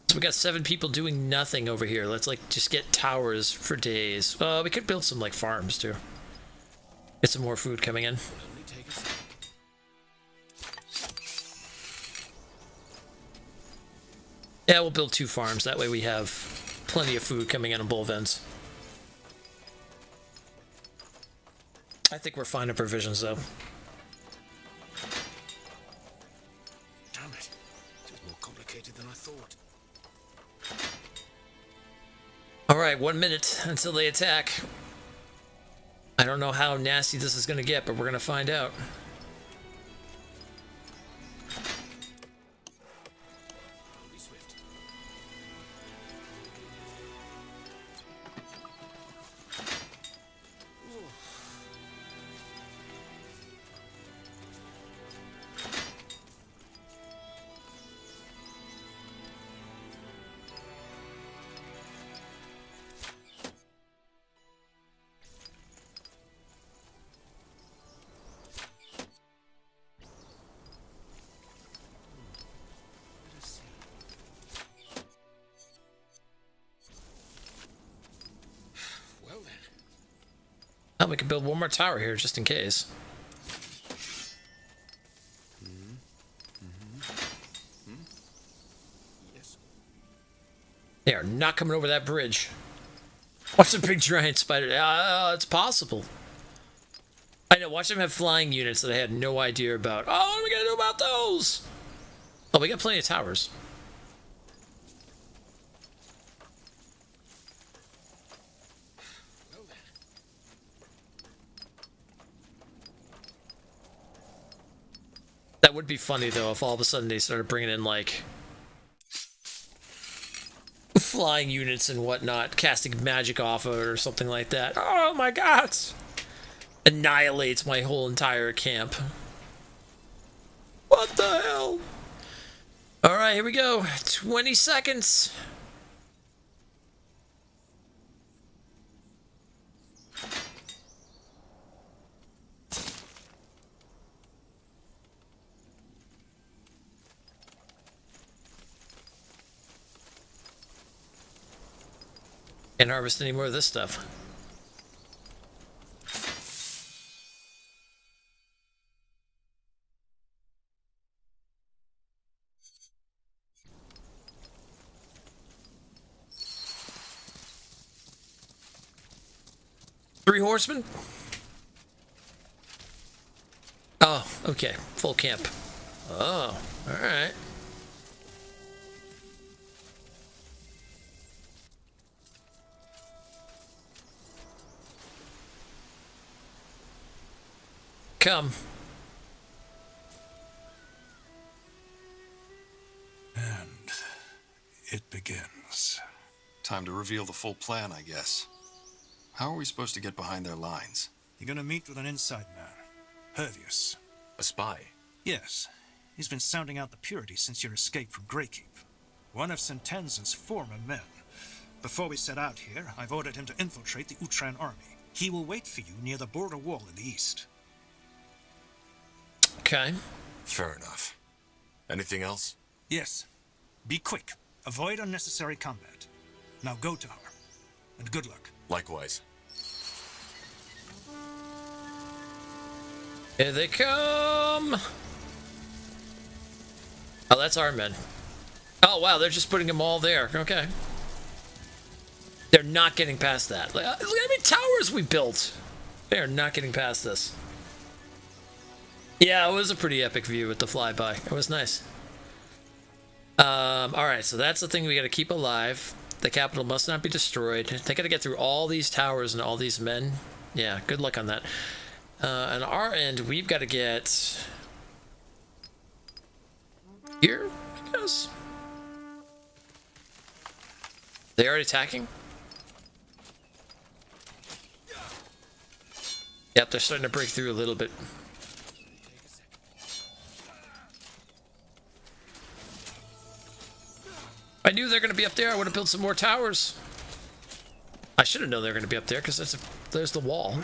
So we got 7 people doing nothing over here. Let's like just get towers for days. We could build some like farms too. Get some more food coming in. Yeah, we'll build 2 farms. That way we have plenty of food coming in on both ends. I think we're fine on provisions though. Damn it. It was more complicated than I thought. Alright, 1 minute until they attack. I don't know how nasty this is going to get, but we're going to find out. Oh, we could build one more tower here just in case. Yes. They are not coming over that bridge. Watch the big giant spider. It's possible. I know, watch them have flying units that I had no idea about. Oh, what are we gonna do about those? Oh, we got plenty of towers. That would be funny, though, if all of a sudden they started bringing in, like, flying units and whatnot, casting magic off of it or something like that. Oh my god! Annihilates my whole entire camp. What the hell? Alright, here we go. 20 seconds. Can't harvest any more of this stuff. 3 horsemen? Oh, okay. Full camp. Oh, alright. Come. And it begins. Time to reveal the full plan, I guess. How are we supposed to get behind their lines? You're gonna meet with an inside man, Hervius. A spy? Yes. He's been sounding out the purity since your escape from Greykeep. One of Sentenza's former men. Before we set out here, I've ordered him to infiltrate the Utran army. He will wait for you near the border wall in the east. Okay. Fair enough. Anything else? Yes. Be quick. Avoid unnecessary combat. Now go to her. And good luck. Likewise. Here they come! Oh, that's our men. Oh, wow, they're just putting them all there. Okay. They're not getting past that. Look how many towers we built. They are not getting past this. Yeah, it was a pretty epic view with the flyby. It was nice. Alright, so that's the thing we gotta keep alive. The capital must not be destroyed. They gotta get through all these towers and all these men. Yeah, good luck on that. On our end, we've got to get here, I guess. They already attacking? Yep, they're starting to break through a little bit. I knew they were going to be up there. I would have built some more towers. I should have known they were going to be up there because there's the wall.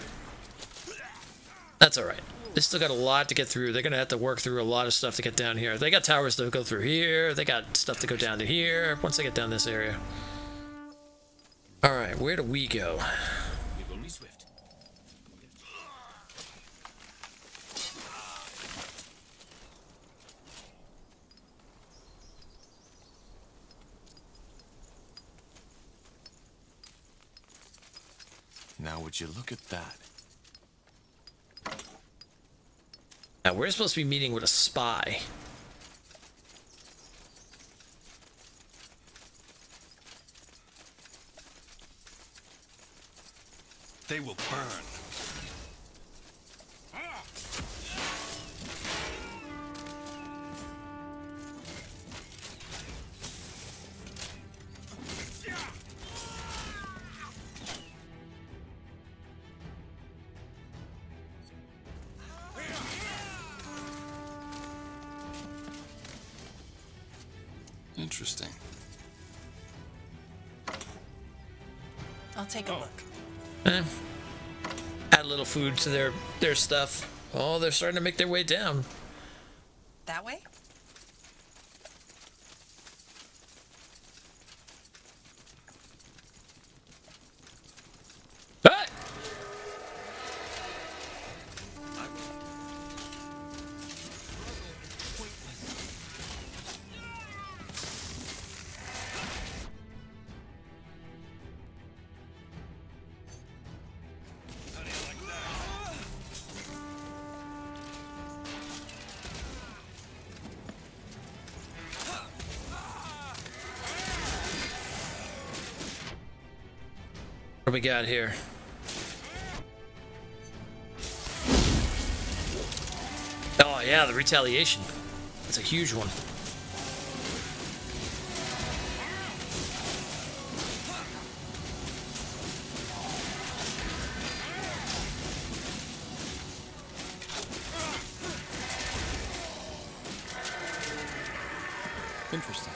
That's all right. They still got a lot to get through. They're going to have to work through a lot of stuff to get down here. They got towers to go through here. They got stuff to go down to here once they get down this area. All right, where do we go? We will be swift. Now would you look at that? Now, we're supposed to be meeting with a spy. They will burn. Interesting. I'll take a look. Add a little food to their stuff. Oh, they're starting to make their way down. That way? Ah! What do we got here? Oh yeah, the retaliation. That's a huge one. Interesting.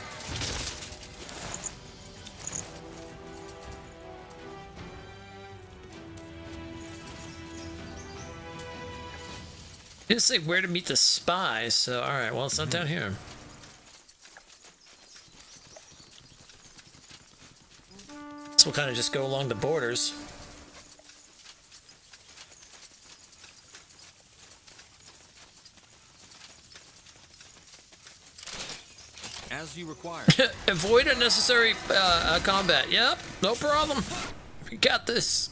It didn't say where to meet the spies, so alright, well, it's not down here. So we'll kind of just go along the borders. As you require. Avoid unnecessary combat. Yep, no problem. We got this.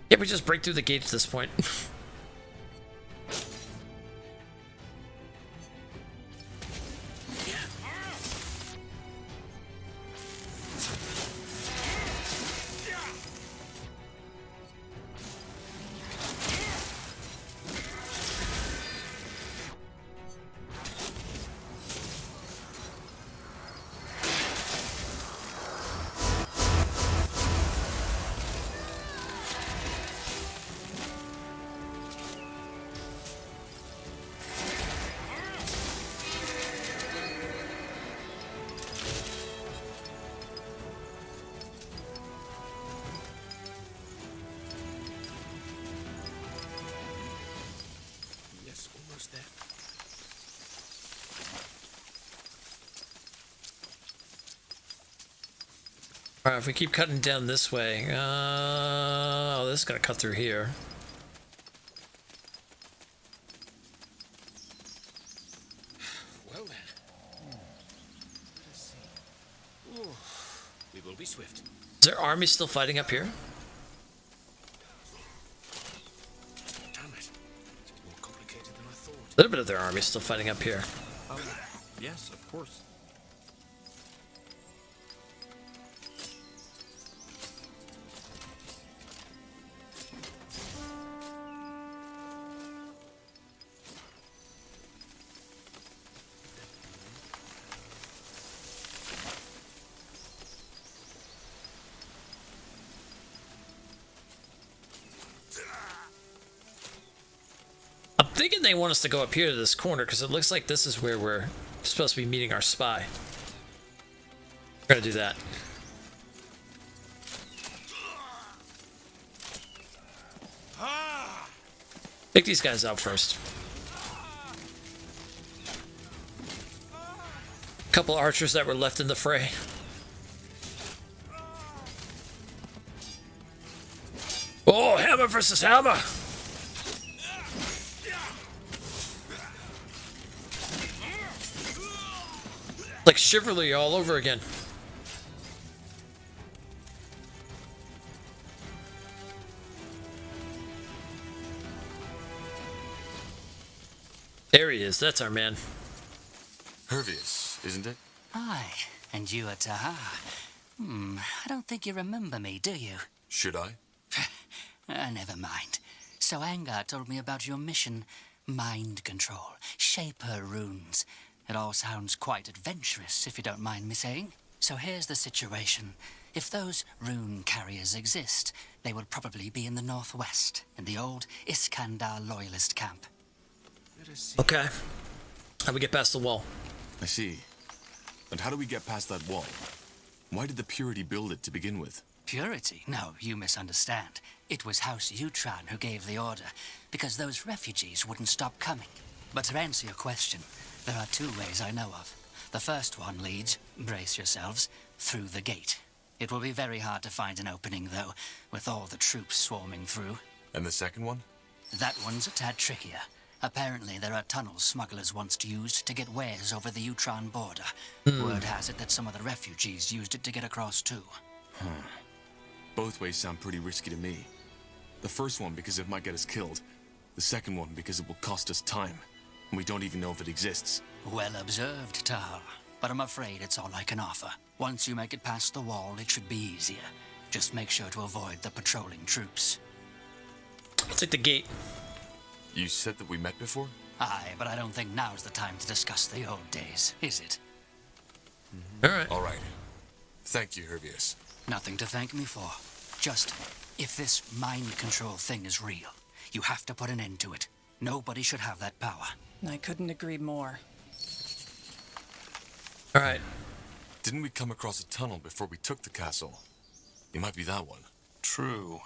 Yeah, we just break through the gate at this point. Alright, if we keep cutting down this way, oh, this is gonna cut through here. Well then. Let's see. Ooh, we will be swift. Is their army still fighting up here? Damn it. It's more complicated than I thought. A little bit of their army still fighting up here. Yes, of course. I'm thinking they want us to go up here to this corner because it looks like this is where we're supposed to be meeting our spy. We're gonna do that. Take these guys out first. Couple archers that were left in the fray. Oh, hammer versus hammer! Like chivalry all over again. There he is. That's our man. Hervius, isn't it? Aye, and you are Taha. I don't think you remember me, do you? Should I? Never mind. So Angar told me about your mission. Mind control. Shaper runes. It all sounds quite adventurous, if you don't mind me saying. So here's the situation. If those rune carriers exist, they will probably be in the northwest, in the old Iskandar loyalist camp. Okay. How do we get past the wall? I see. And how do we get past that wall? Why did the Purity build it to begin with? Purity? No, you misunderstand. It was House Utran who gave the order, because those refugees wouldn't stop coming. But to answer your question, there are two ways I know of. The first one leads, brace yourselves, through the gate. It will be very hard to find an opening, though, with all the troops swarming through. And the second one? That one's a tad trickier. Apparently, there are tunnels smugglers once used to get wares over the Utran border. Word has it that some of the refugees used it to get across, too. Both ways sound pretty risky to me. The first one because it might get us killed. The second one because it will cost us time. And we don't even know if it exists. Well observed, Tahar. But I'm afraid it's all I can offer. Once you make it past the wall, it should be easier. Just make sure to avoid the patrolling troops. I'll take the gate. You said that we met before? Aye, but I don't think now's the time to discuss the old days, is it? Alright. Alright. Thank you, Hervius. Nothing to thank me for. Just, if this mind control thing is real, you have to put an end to it. Nobody should have that power. I couldn't agree more. Alright. Didn't we come across a tunnel before we took the castle? It might be that one. True.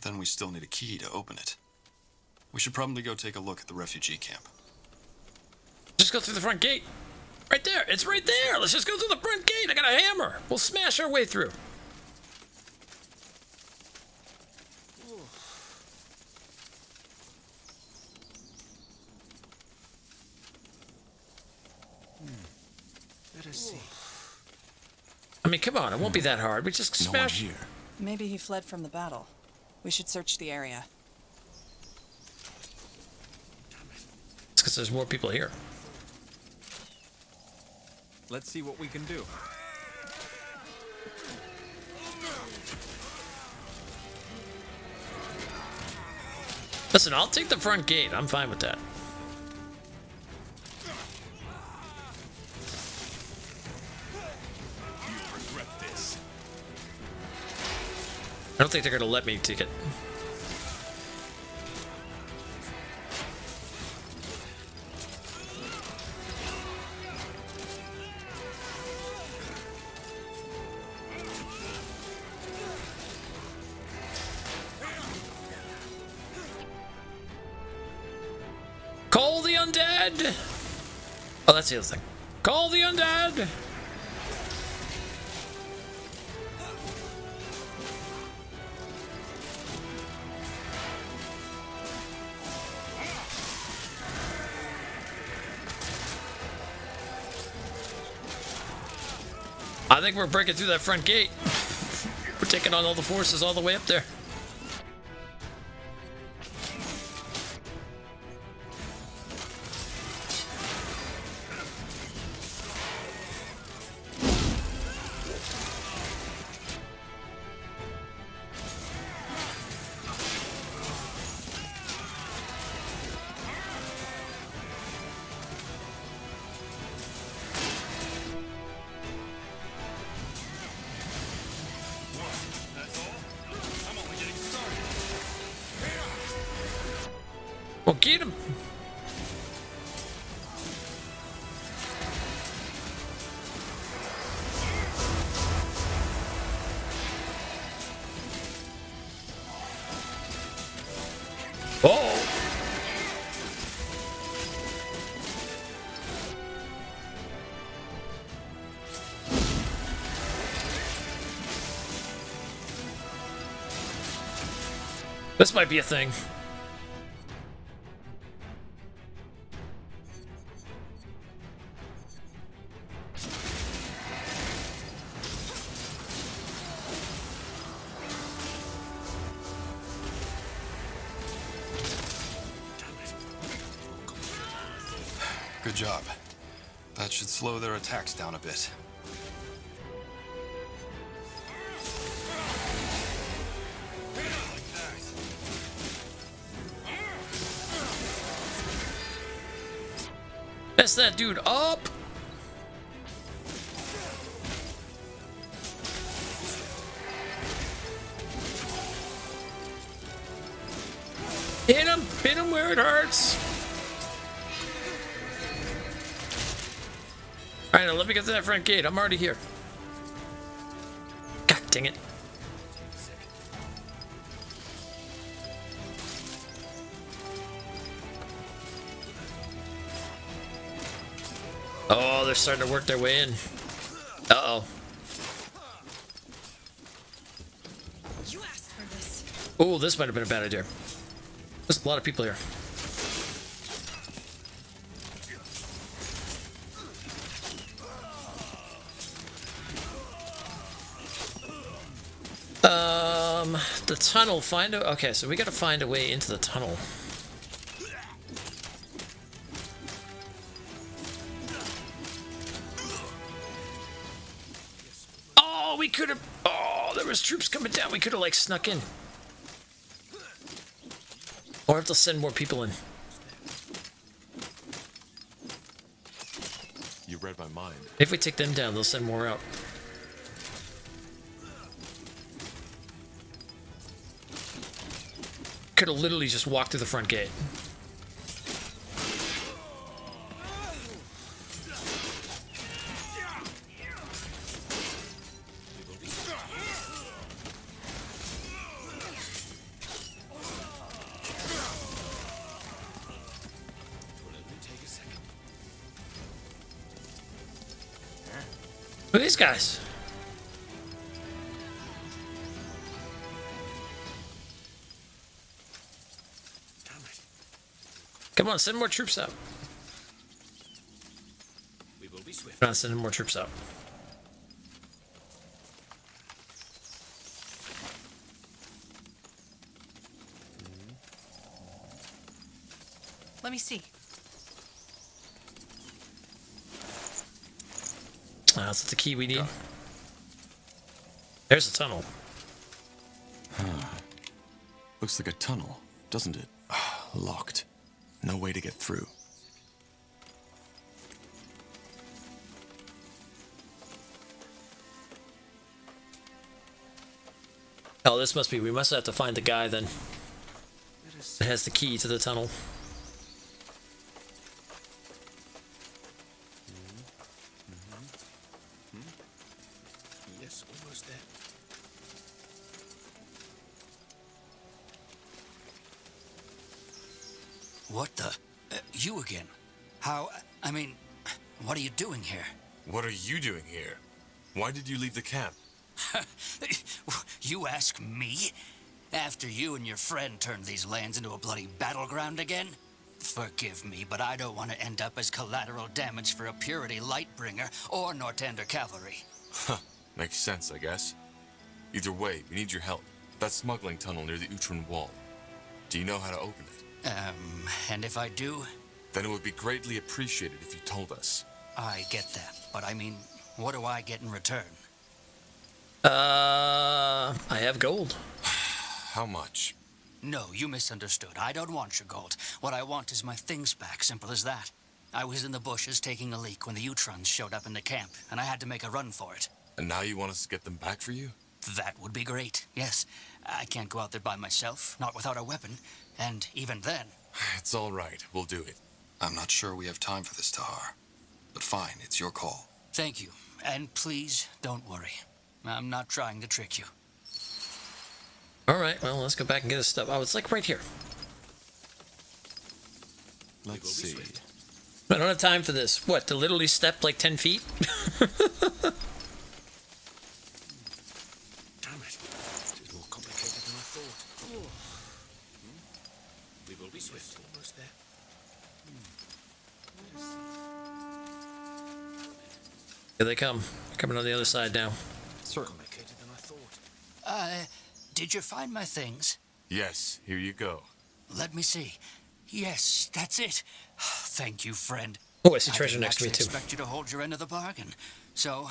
Then we still need a key to open it. We should probably go take a look at the refugee camp. Just go through the front gate. Right there. It's right there. Let's just go through the front gate. I got a hammer. We'll smash our way through. Let us see. I mean, come on. It won't be that hard. We just smash. No one here. Maybe he fled from the battle. We should search the area. It's because there's more people here. Let's see what we can do. Listen, I'll take the front gate. I'm fine with that. I don't think they're gonna let me take it. Call the undead! Oh, that's the other thing. Call the undead! I think we're breaking through that front gate. We're taking on all the forces all the way up there. Well, get him! Oh! This might be a thing. Good job. That should slow their attacks down a bit. Mess that dude up! Hit him where it hurts! Alright, now let me get to that front gate. I'm already here. God dang it. Oh, they're starting to work their way in. Uh-oh. You asked for this. Oh, this might have been a bad idea. There's a lot of people here. The tunnel, okay, so we gotta find a way into the tunnel. Oh, we could have, oh, there was troops coming down. We could have, like, snuck in. Or have to send more people in. You read my mind. If we take them down, they'll send more out. Could have literally just walked through the front gate. Who are these guys? Come on, send more troops out. We will be swift. Not sending more troops out. Let me see. That's the key we need. There's the tunnel. Looks like a tunnel, doesn't it? Locked. No way to get through. Oh, this must be... We must have to find the guy then. That has the key to the tunnel. Yes, almost there. What the? You again? How? I mean, what are you doing here? What are you doing here? Why did you leave the camp? You ask me? After you and your friend turned these lands into a bloody battleground again? Forgive me, but I don't want to end up as collateral damage for a Purity Lightbringer or Nortander Cavalry. Huh. Makes sense, I guess. Either way, we need your help. That smuggling tunnel near the Utran wall. Do you know how to open it? And if I do? Then it would be greatly appreciated if you told us. I get that, but I mean, what do I get in return? I have gold. How much? No, you misunderstood. I don't want your gold. What I want is my things back, simple as that. I was in the bushes taking a leak when the Utrans showed up in the camp, and I had to make a run for it. And now you want us to get them back for you? That would be great, yes. I can't go out there by myself, not without a weapon, and even then... It's all right, we'll do it. I'm not sure we have time for this, Tahar. But fine, it's your call. Thank you, and please don't worry. I'm not trying to trick you. Alright, well, let's go back and get his stuff. Oh, it's like right here. Let's see. I don't have time for this. What, to literally step like 10 feet? Damn it. It's more complicated than I thought. Oh. We will be swift. Almost there. Here they come. They're coming on the other side now. Certainly. Complicated than I thought. Did you find my things? Yes, here you go. Let me see. Yes, that's it. Thank you, friend. Oh, I see treasure next to me, I too. didn't expect you to hold your end of the bargain. So,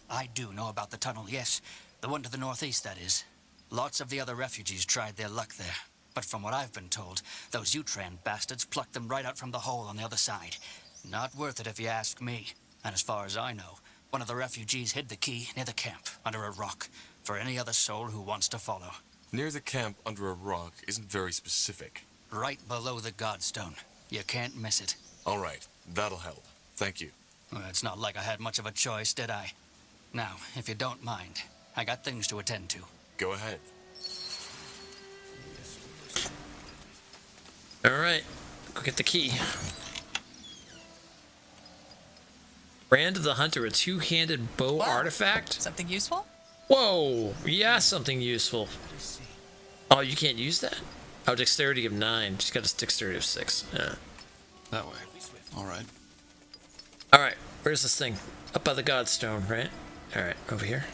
I do know about the tunnel, yes. The one to the northeast, that is. Lots of the other refugees tried their luck there. But from what I've been told, those Utran bastards plucked them right out from the hole on the other side. Not worth it if you ask me. And as far as I know, one of the refugees hid the key near the camp, under a rock, for any other soul who wants to follow. Near the camp under a rock isn't very specific. Right below the Godstone. You can't miss it. All right, that'll help. Thank you. Well, it's not like I had much of a choice, did I? Now, if you don't mind, I got things to attend to. Go ahead. Alright, go get the key. Brand of the Hunter, a two-handed bow artifact? Something useful? Whoa! Yeah, something useful. Oh, you can't use that? Oh, dexterity of 9. She's got a dexterity of 6. Yeah. That way. All right. Alright, where's this thing? Up by the Godstone, right? Alright, over here.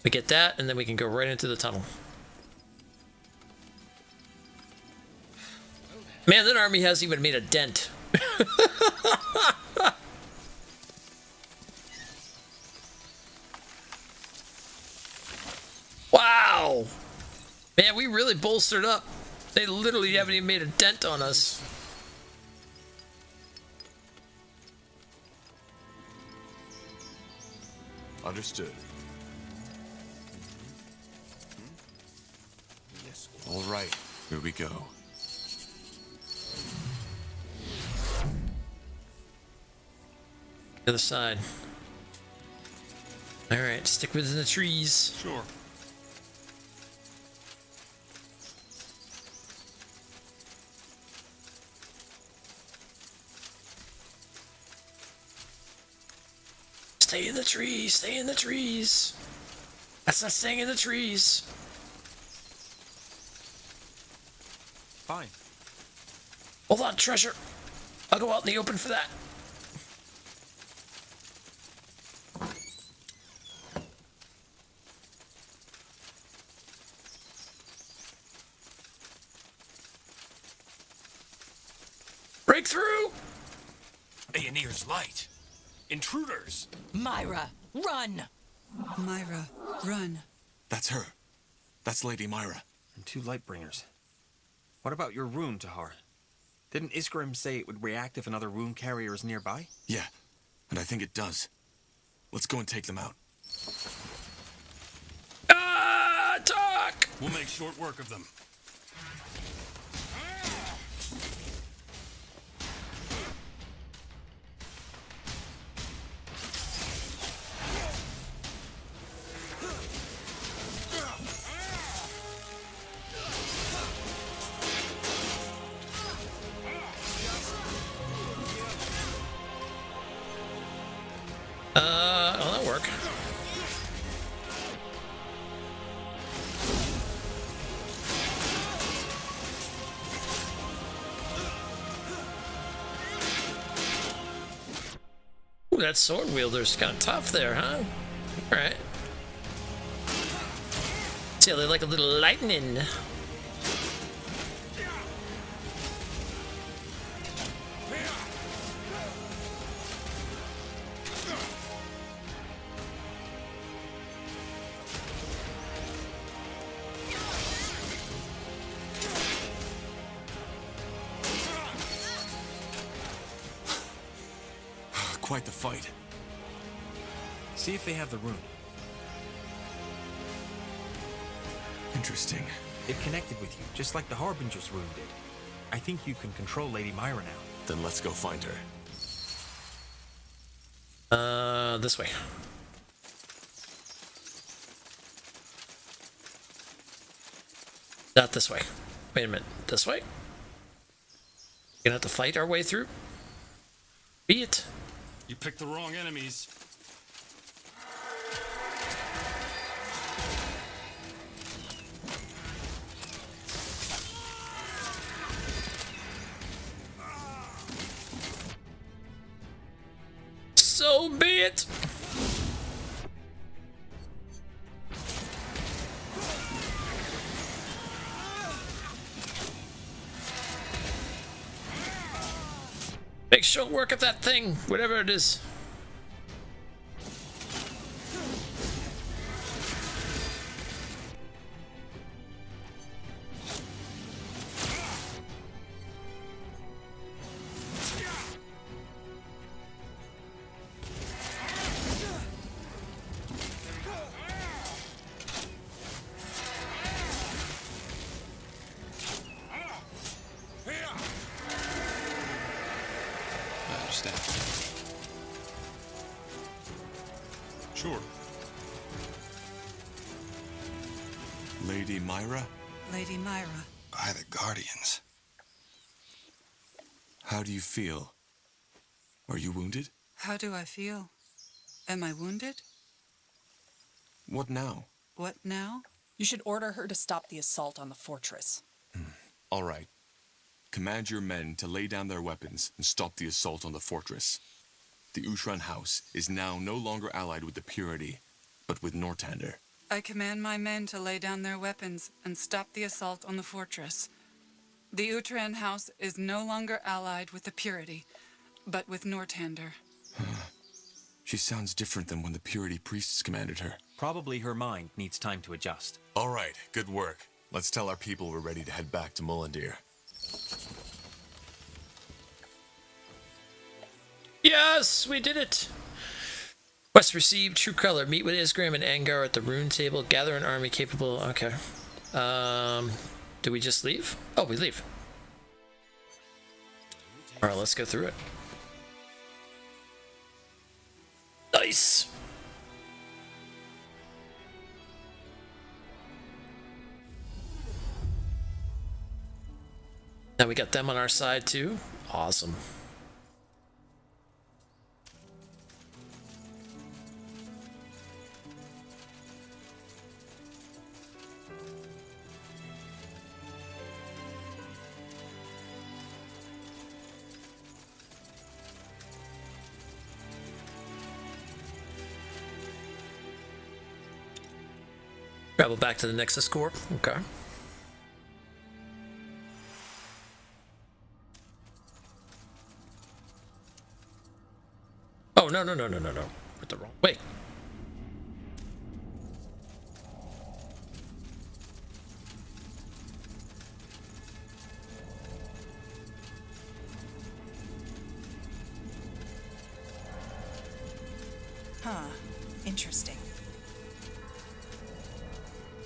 We get that, and then we can go right into the tunnel. Man, that army hasn't even made a dent. Wow! Man, we really bolstered up. They literally haven't even made a dent on us. Understood. All right, here we go. Other side. Alright, stick within the trees. Sure. Stay in the trees, stay in the trees. That's not staying in the trees. Fine. Hold on, treasure. I'll go out in the open for that. Break through! Aeonir's light. Intruders. Myra, run! Myra, run. That's her. That's Lady Myra. And 2 Lightbringers. What about your rune, Tahar? Didn't Iskrim say it would react if another rune carrier is nearby? Yeah, and I think it does. Let's go and take them out. Talk! We'll make short work of them. That'll work. Ooh, that sword wielder's kind of tough there, huh? Alright. See how they like a little lightning. Quite the fight. See if they have the rune. Interesting. It connected with you, just like the Harbinger's rune did. I think you can control Lady Myra now. Then let's go find her. This way. Not this way. Wait a minute. This way? Gonna have to fight our way through? Be it. You picked the wrong enemies. So be it. Make short work of that thing, whatever it is. Sure. Lady Myra? Lady Myra. By the Guardians. How do you feel? Are you wounded? How do I feel? Am I wounded? What now? What now? You should order her to stop the assault on the fortress. All right. Command your men to lay down their weapons and stop the assault on the fortress. The Utran house is now no longer allied with the Purity, but with Northander. I command my men to lay down their weapons and stop the assault on the fortress. The Utran house is no longer allied with the Purity, but with Northander. She sounds different than when the Purity priests commanded her. Probably her mind needs time to adjust. All right, good work. Let's tell our people we're ready to head back to Mullendir. Yes, we did it. Quest received, true color. Meet with Isgrim and Angar at the rune table. Gather an army capable. Okay. Do we just leave? Oh, we leave. All right, let's go through it. Nice. Now we got them on our side too. Awesome. Travel back to the Nexus Corp. Okay. Oh, no. With the wrong way. Huh. Interesting.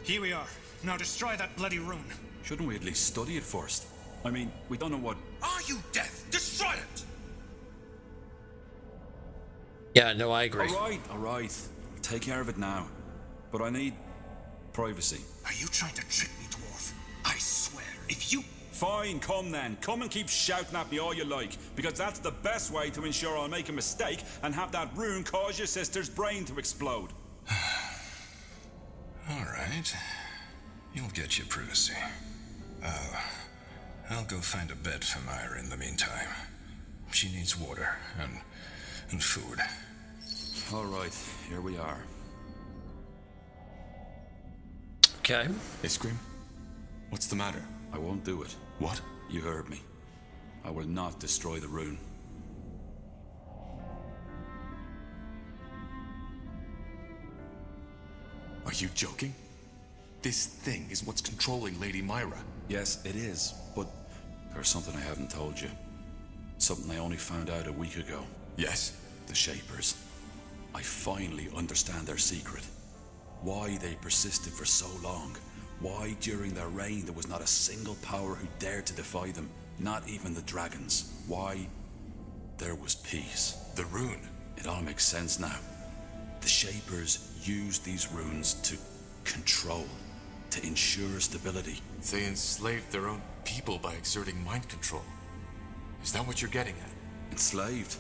Here we are. Now destroy that bloody rune. Shouldn't we at least study it first? I mean, we don't know what... Are you deaf? Destroy it! Yeah, no, I agree. All right. Take care of it now. But I need privacy. Are you trying to trick me, dwarf? I swear, if you... Fine, come then. Come and keep shouting at me all you like, because that's the best way to ensure I'll make a mistake and have that rune cause your sister's brain to explode. All right. You'll get your privacy. I'll go find a bed for Myra in the meantime. She needs water and food. All right, here we are. Okay. Iskrim, what's the matter? I won't do it. What? You heard me. I will not destroy the rune. Are you joking? This thing is what's controlling Lady Myra. Yes, it is, but there's something I haven't told you. Something I only found out a week ago. Yes? The Shapers. I finally understand their secret. Why they persisted for so long. Why during their reign there was not a single power who dared to defy them. Not even the dragons. Why there was peace. The rune. It all makes sense now. The Shapers used these runes to control, to ensure stability. They enslaved their own people by exerting mind control. Is that what you're getting at? Enslaved?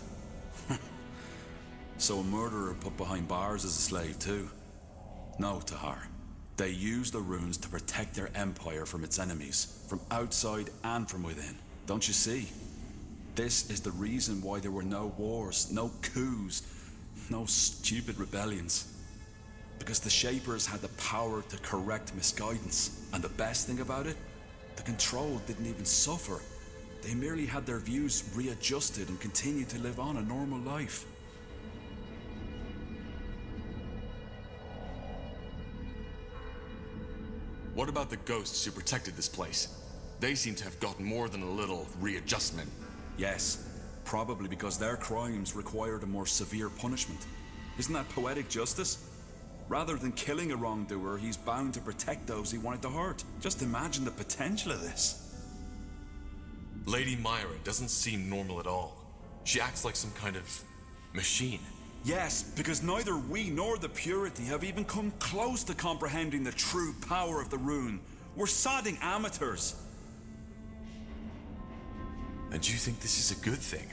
So a murderer put behind bars is a slave too? No, Tahar. They used the runes to protect their empire from its enemies, from outside and from within. Don't you see? This is the reason why there were no wars, no coups, no stupid rebellions. Because the Shapers had the power to correct misguidance. And the best thing about it? The control didn't even suffer. They merely had their views readjusted and continued to live on a normal life. What about the ghosts who protected this place? They seem to have gotten more than a little readjustment. Yes, probably because their crimes required a more severe punishment. Isn't that poetic justice? Rather than killing a wrongdoer, he's bound to protect those he wanted to hurt. Just imagine the potential of this. Lady Myra doesn't seem normal at all. She acts like some kind of machine. Yes, because neither we nor the Purity have even come close to comprehending the true power of the rune. We're sodding amateurs. And you think this is a good thing?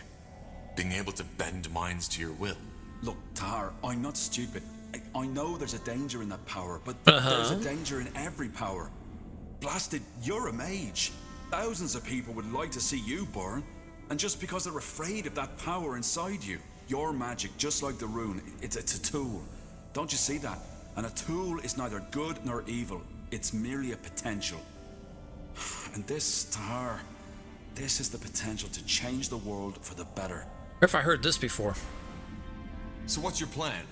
Being able to bend minds to your will? Look, Tar, I'm not stupid. I know there's a danger in that power, but there's a danger in every power. Blasted, you're a mage. Thousands of people would like to see you burn, and just because they're afraid of that power inside you. Your magic, just like the rune, it's a tool. Don't you see that? And a tool is neither good nor evil. It's merely a potential. And this, Tahar, this is the potential to change the world for the better. Or if I heard this before. So what's your plan?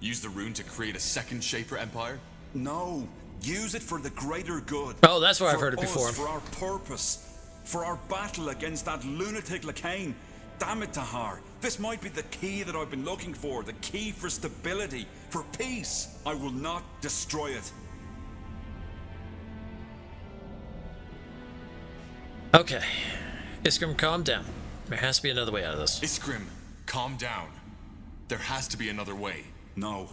Use the rune to create a second Shaper empire? No, use it for the greater good. Oh, that's where I've heard it before. For our purpose, for our battle against that lunatic Lacane. Damn it, Tahar. This might be the key that I've been looking for, the key for stability, for peace. I will not destroy it. Okay. Iskrim, calm down. There has to be another way out of this. Iskrim, calm down. There has to be another way. No,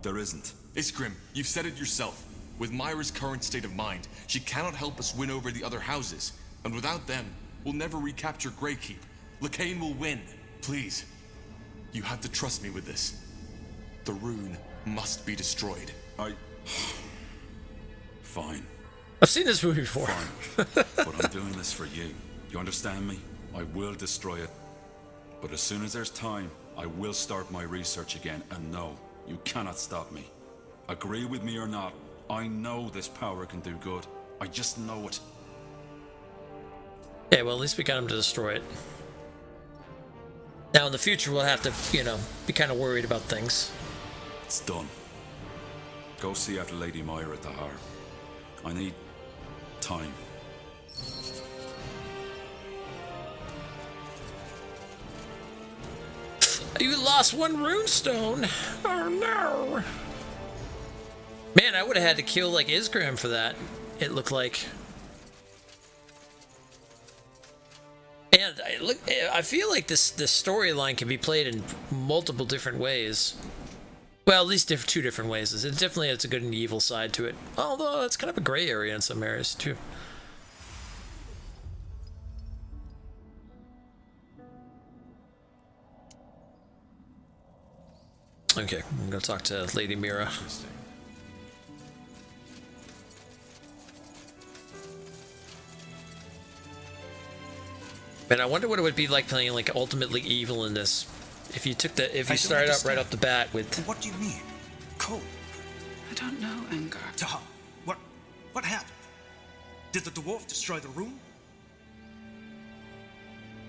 there isn't. Iskrim, you've said it yourself. With Myra's current state of mind, she cannot help us win over the other houses. And without them, we'll never recapture Greykeep. Lacane will win. Please, you have to trust me with this. The rune must be destroyed. Fine. I've seen this movie before. Fine. But I'm doing this for you. You understand me? I will destroy it. But as soon as there's time, I will start my research again. And no, you cannot stop me. Agree with me or not, I know this power can do good. I just know it. Yeah, well, at least we got him to destroy it. Now in the future we'll have to, you know, be kind of worried about things. It's done. Go see after Lady Myra, Tahar. I need time. You lost one runestone. Oh no. Man, I would have had to kill like Isgrim for that. It looked like. And I feel like this storyline can be played in multiple different ways. Well, at least two different ways. It's definitely a good and evil side to it. Although it's kind of a gray area in some areas too. Okay, I'm gonna talk to Lady Mira. Man, I wonder what it would be like playing like ultimately evil in this. If you started out right off the bat with. What do you mean? Cold? I don't know, Engar. Taha, what happened? Did the dwarf destroy the room?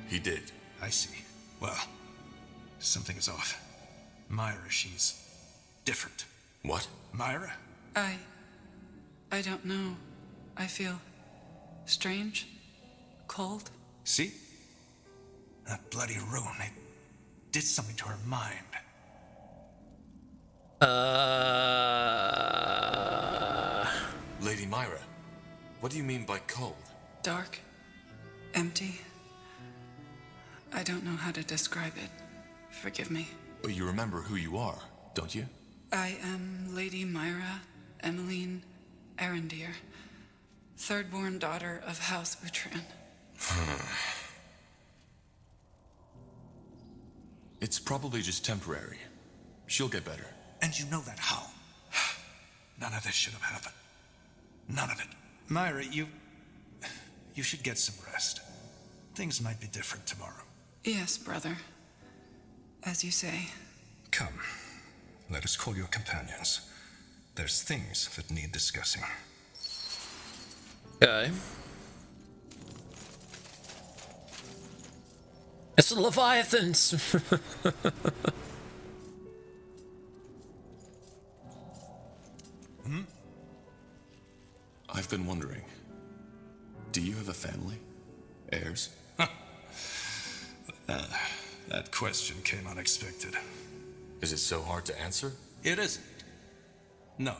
He did. I see. Well, something is off. Myra, she's different. What? Myra? I don't know. I feel strange, cold. See? That bloody rune, it did something to her mind. Lady Myra, what do you mean by cold? Dark, empty. I don't know how to describe it. Forgive me. But you remember who you are, don't you? I am Lady Myra Emmeline Arendir, third-born daughter of House Utran. It's probably just temporary. She'll get better. And you know that how? None of this should have happened. None of it. Myra, you should get some rest. Things might be different tomorrow. Yes, brother. As you say. Come, let us call your companions. There's things that need discussing. Okay. It's the Leviathans. I've been wondering, do you have a family? Heirs? That question came unexpected. Is it so hard to answer? It isn't. No.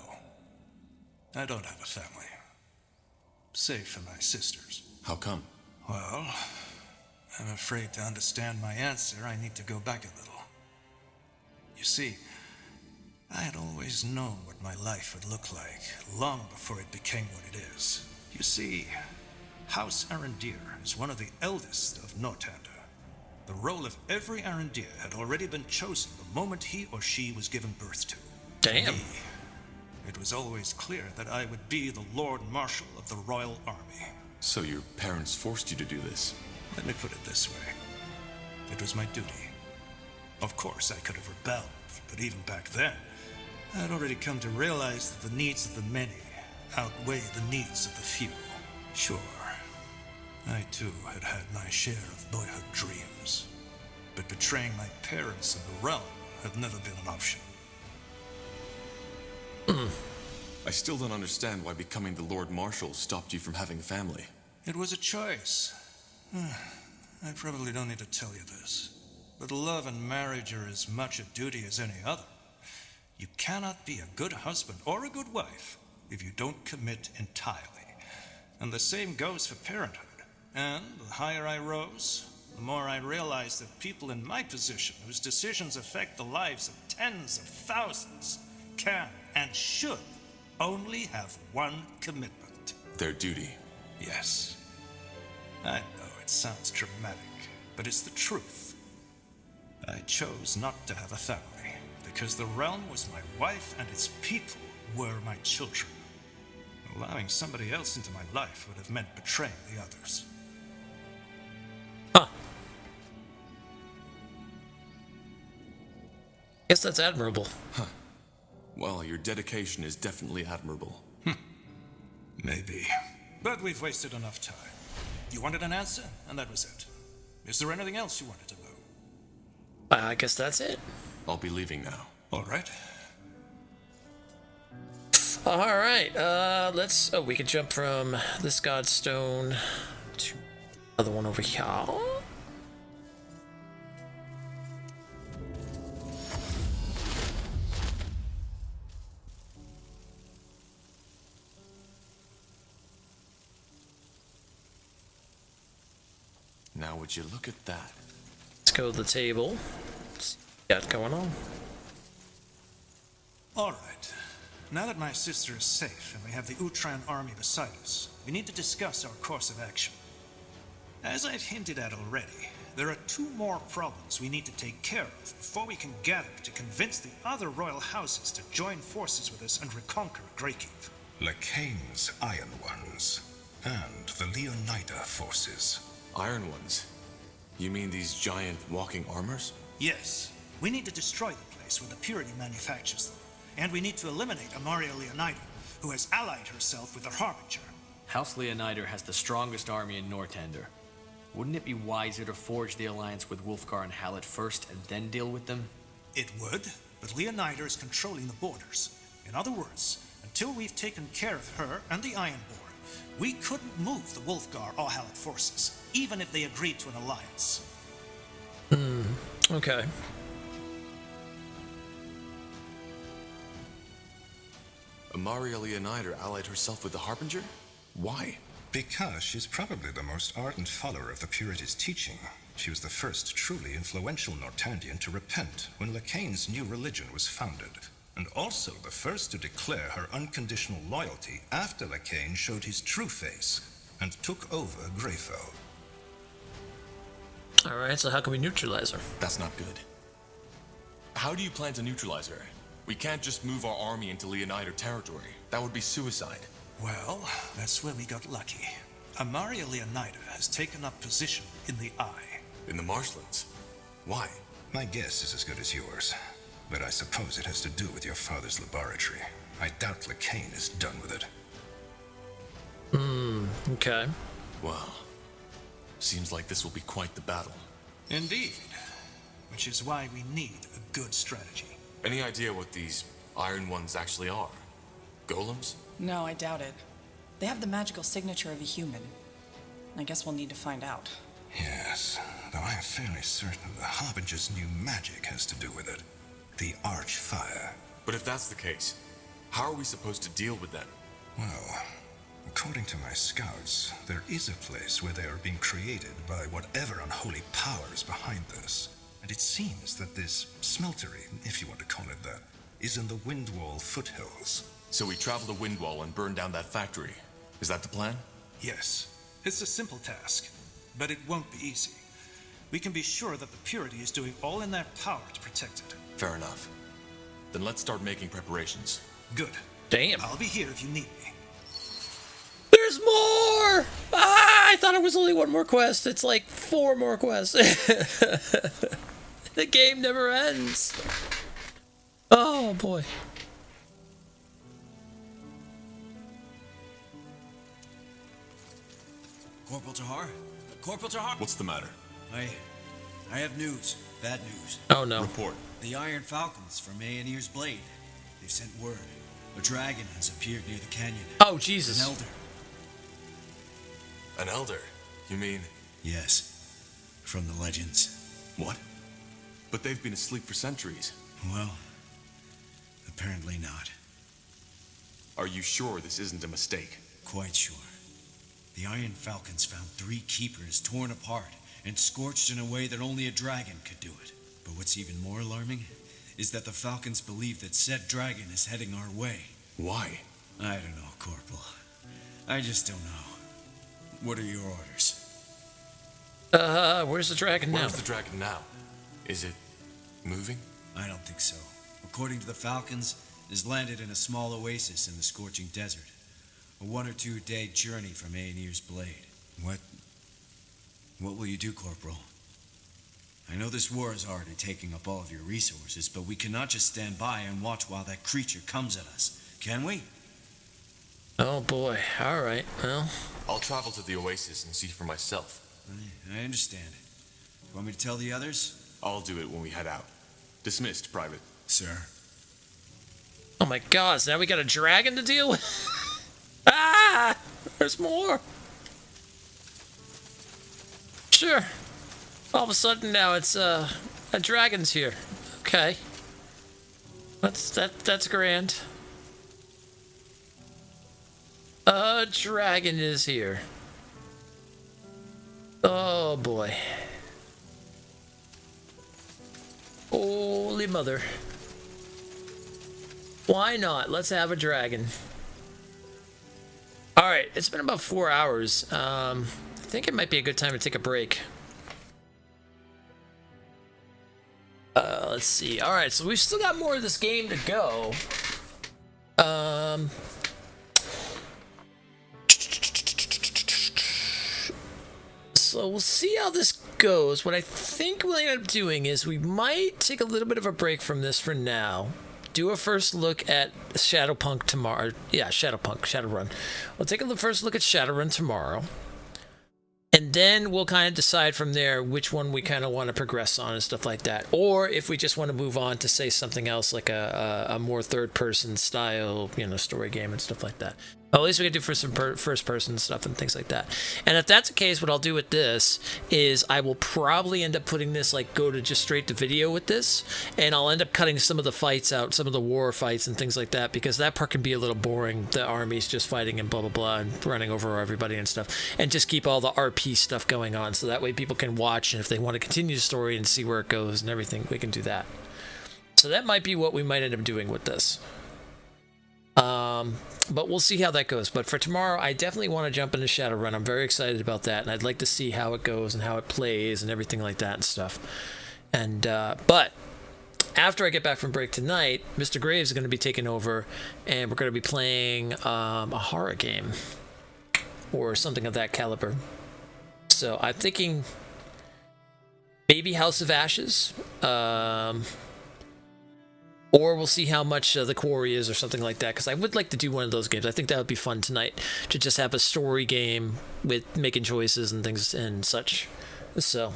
I don't have a family. Save for my sisters. How come? Well, I'm afraid to understand my answer, I need to go back a little. You see, I had always known what my life would look like, long before it became what it is. You see, House Arendir is one of the eldest of Northander. The role of every Arendir had already been chosen the moment he or she was given birth to. Damn. Me, it was always clear that I would be the Lord Marshal of the Royal Army. So your parents forced you to do this? Let me put it this way. It was my duty. Of course, I could have rebelled, but even back then, I had already come to realize that the needs of the many outweigh the needs of the few. Sure, I too had had my share of boyhood dreams, but betraying my parents and the realm had never been an option. I still don't understand why becoming the Lord Marshal stopped you from having a family. It was a choice. I probably don't need to tell you this, but love and marriage are as much a duty as any other. You cannot be a good husband or a good wife if you don't commit entirely. And the same goes for parenthood. And the higher I rose, the more I realized that people in my position, whose decisions affect the lives of tens of thousands, can and should only have one commitment. Their duty. Yes. I know it sounds dramatic, but it's the truth. I chose not to have a family because the realm was my wife and its people were my children. Allowing somebody else into my life would have meant betraying the others. Guess that's admirable. Huh. Well, your dedication is definitely admirable. Maybe. But we've wasted enough time. You wanted an answer, and that was it. Is there anything else you wanted to know? I guess that's it. I'll be leaving now. All right. All right. Let's. Oh, we can jump from this godstone to another one over here. Now, would you look at that? Let's go to the table. See what we got going on. All right. Now that my sister is safe and we have the Utran army beside us, we need to discuss our course of action. As I've hinted at already, there are 2 more problems we need to take care of before we can gather to convince the other royal houses to join forces with us and reconquer Greykeep. Lekain's Iron Ones and the Leonida forces. Iron Ones? You mean these giant walking armors? Yes. We need to destroy the place where the Purity manufactures them. And we need to eliminate Amaria Leonida, who has allied herself with the Harbinger. House Leonida has the strongest army in Northander. Wouldn't it be wiser to forge the alliance with Wulfgar and Hallett first and then deal with them? It would, but Leonida is controlling the borders. In other words, until we've taken care of her and the Ironborn, we couldn't move the Wulfgar or Hallett forces, even if they agreed to an alliance. Okay. Amaria Leonida allied herself with the Harbinger? Why? Because she's probably the most ardent follower of the Purity's teaching. She was the first truly influential Nortandian to repent when Lekain's new religion was founded, and also the first to declare her unconditional loyalty after Lekain showed his true face and took over Greyfell. Alright, so how can we neutralize her? That's not good. How do you plan to neutralize her? We can't just move our army into Leonida territory. That would be suicide. Well, that's where we got lucky. Amaria Leonida has taken up position in the Eye. In the marshlands? Why? My guess is as good as yours, but I suppose it has to do with your father's laboratory. I doubt Lekain is done with it. Okay. Well, seems like this will be quite the battle. Indeed. Which is why we need a good strategy. Any idea what these Iron Ones actually are? Golems? No, I doubt it. They have the magical signature of a human. I guess we'll need to find out. Yes, though I am fairly certain the Harbinger's new magic has to do with it. The Archfire. But if that's the case, how are we supposed to deal with them? Well, according to my scouts, there is a place where they are being created by whatever unholy power is behind this. And it seems that this smeltery, if you want to call it that, is in the Windwall foothills. So we travel to Windwall and burn down that factory. Is that the plan? Yes. It's a simple task, but it won't be easy. We can be sure that the Purity is doing all in their power to protect it. Fair enough. Then let's start making preparations. Good. Damn. I'll be here if you need me. There's more! Ah, I thought it was only 1 more quest. It's like 4 more quests. The game never ends. Oh, boy. Corporal Tahar? Corporal Tahar? What's the matter? I have news. Bad news. Oh, no. Report. The Iron Falcons from Aenir's Blade. They've sent word. A dragon has appeared near the canyon. Oh, Jesus. An elder. An elder? You mean? Yes. From the legends. What? But they've been asleep for centuries. Well, apparently not. Are you sure this isn't a mistake? Quite sure. The Iron Falcons found 3 keepers torn apart and scorched in a way that only a dragon could do it. But what's even more alarming is that the Falcons believe that said dragon is heading our way. Why? I don't know, Corporal. I just don't know. What are your orders? Where's the dragon now? Where's the dragon now? Is it moving? I don't think so. According to the Falcons, it has landed in a small oasis in the scorching desert. A 1 or 2 day journey from Aenir's Blade. What will you do, Corporal? I know this war is already taking up all of your resources, but we cannot just stand by and watch while that creature comes at us, can we? Oh boy, alright, well. I'll travel to the oasis and see for myself. I understand. Want me to tell the others? I'll do it when we head out. Dismissed, Private. Sir. Oh my god, so now we got a dragon to deal with? Ah! There's more! Sure. All of a sudden now it's, a dragon's here. Okay. That's grand. A dragon is here. Oh boy. Holy mother. Why not? Let's have a dragon. Alright, it's been about 4 hours. I think it might be a good time to take a break. Let's see. Alright, so we've still got more of this game to go. So we'll see how this goes. What I think we'll end up doing is we might take a little bit of a break from this for now. Do a first look at Shadowpunk tomorrow. Yeah, Shadowrun. We'll take a first look at Shadowrun tomorrow. And then we'll kind of decide from there which one we kind of want to progress on and stuff like that. Or if we just want to move on to say something else like a more third-person style, story game and stuff like that. At least we can do for some first-person stuff and things like that. And if that's the case, what I'll do with this is I will probably end up putting this, go to just straight to video with this. And I'll end up cutting some of the fights out, some of the war fights and things like that, because that part can be a little boring. The armies just fighting and blah, blah, blah, and running over everybody and stuff. And just keep all the RP stuff going on, so that way people can watch, and if they want to continue the story and see where it goes and everything, we can do that. So that might be what we might end up doing with this. But we'll see how that goes. But for tomorrow, I definitely want to jump into Shadowrun. I'm very excited about that, and I'd like to see how it goes and how it plays and everything like that and stuff. And but after I get back from break tonight, Mr. Graves is going to be taking over, and we're going to be playing a horror game or something of that caliber. So I'm thinking maybe House of Ashes. Or we'll see how much the Quarry is or something like that, because I would like to do one of those games. I think that would be fun tonight, to just have a story game with making choices and things and such. So,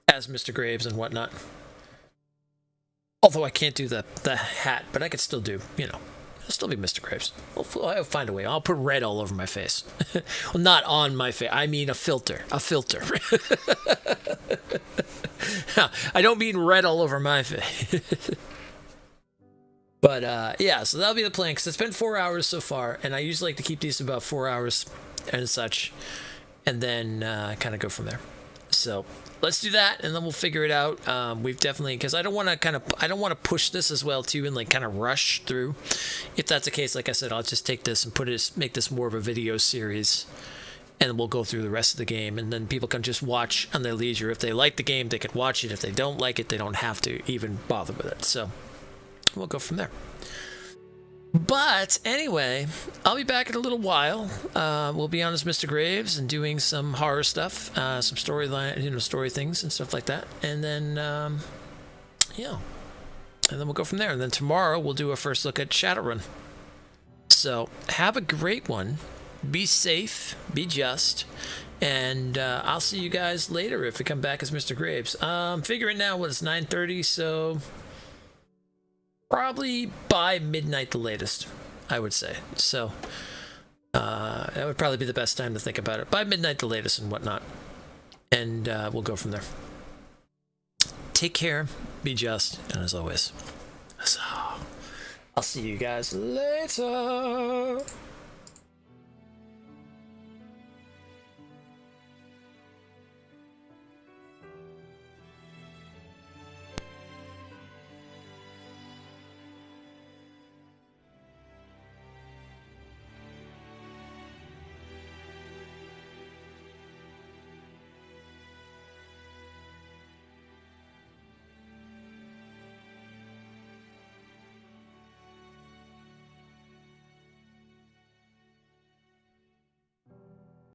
as Mr. Graves and whatnot. Although I can't do the hat, but I could still do, I'll still be Mr. Graves. I'll find a way. I'll put red all over my face. Well, not on my face. I mean a filter. A filter. I don't mean red all over my face. But, yeah, so that'll be the plan, because it's been 4 hours so far, and I usually like to keep these about 4 hours and such, and then kind of go from there. So let's do that, and then we'll figure it out. We've definitely, because I don't want to push this as well, too, and, kind of rush through. If that's the case, like I said, I'll just take this and make this more of a video series, and we'll go through the rest of the game, and then people can just watch on their leisure. If they like the game, they could watch it. If they don't like it, they don't have to even bother with it. So we'll go from there. But anyway, I'll be back in a little while. We'll be on as Mr. Graves and doing some horror stuff, some storyline, story things and stuff like that. And then, yeah, and then we'll go from there. And then tomorrow we'll do a first look at Shadowrun. So have a great one. Be safe. Be just. And I'll see you guys later if we come back as Mr. Graves. Figuring now what it's 9:30, so probably by midnight the latest, I would say. So that would probably be the best time to think about it. By midnight the latest and whatnot. And we'll go from there. Take care, be just, and as always, so I'll see you guys later.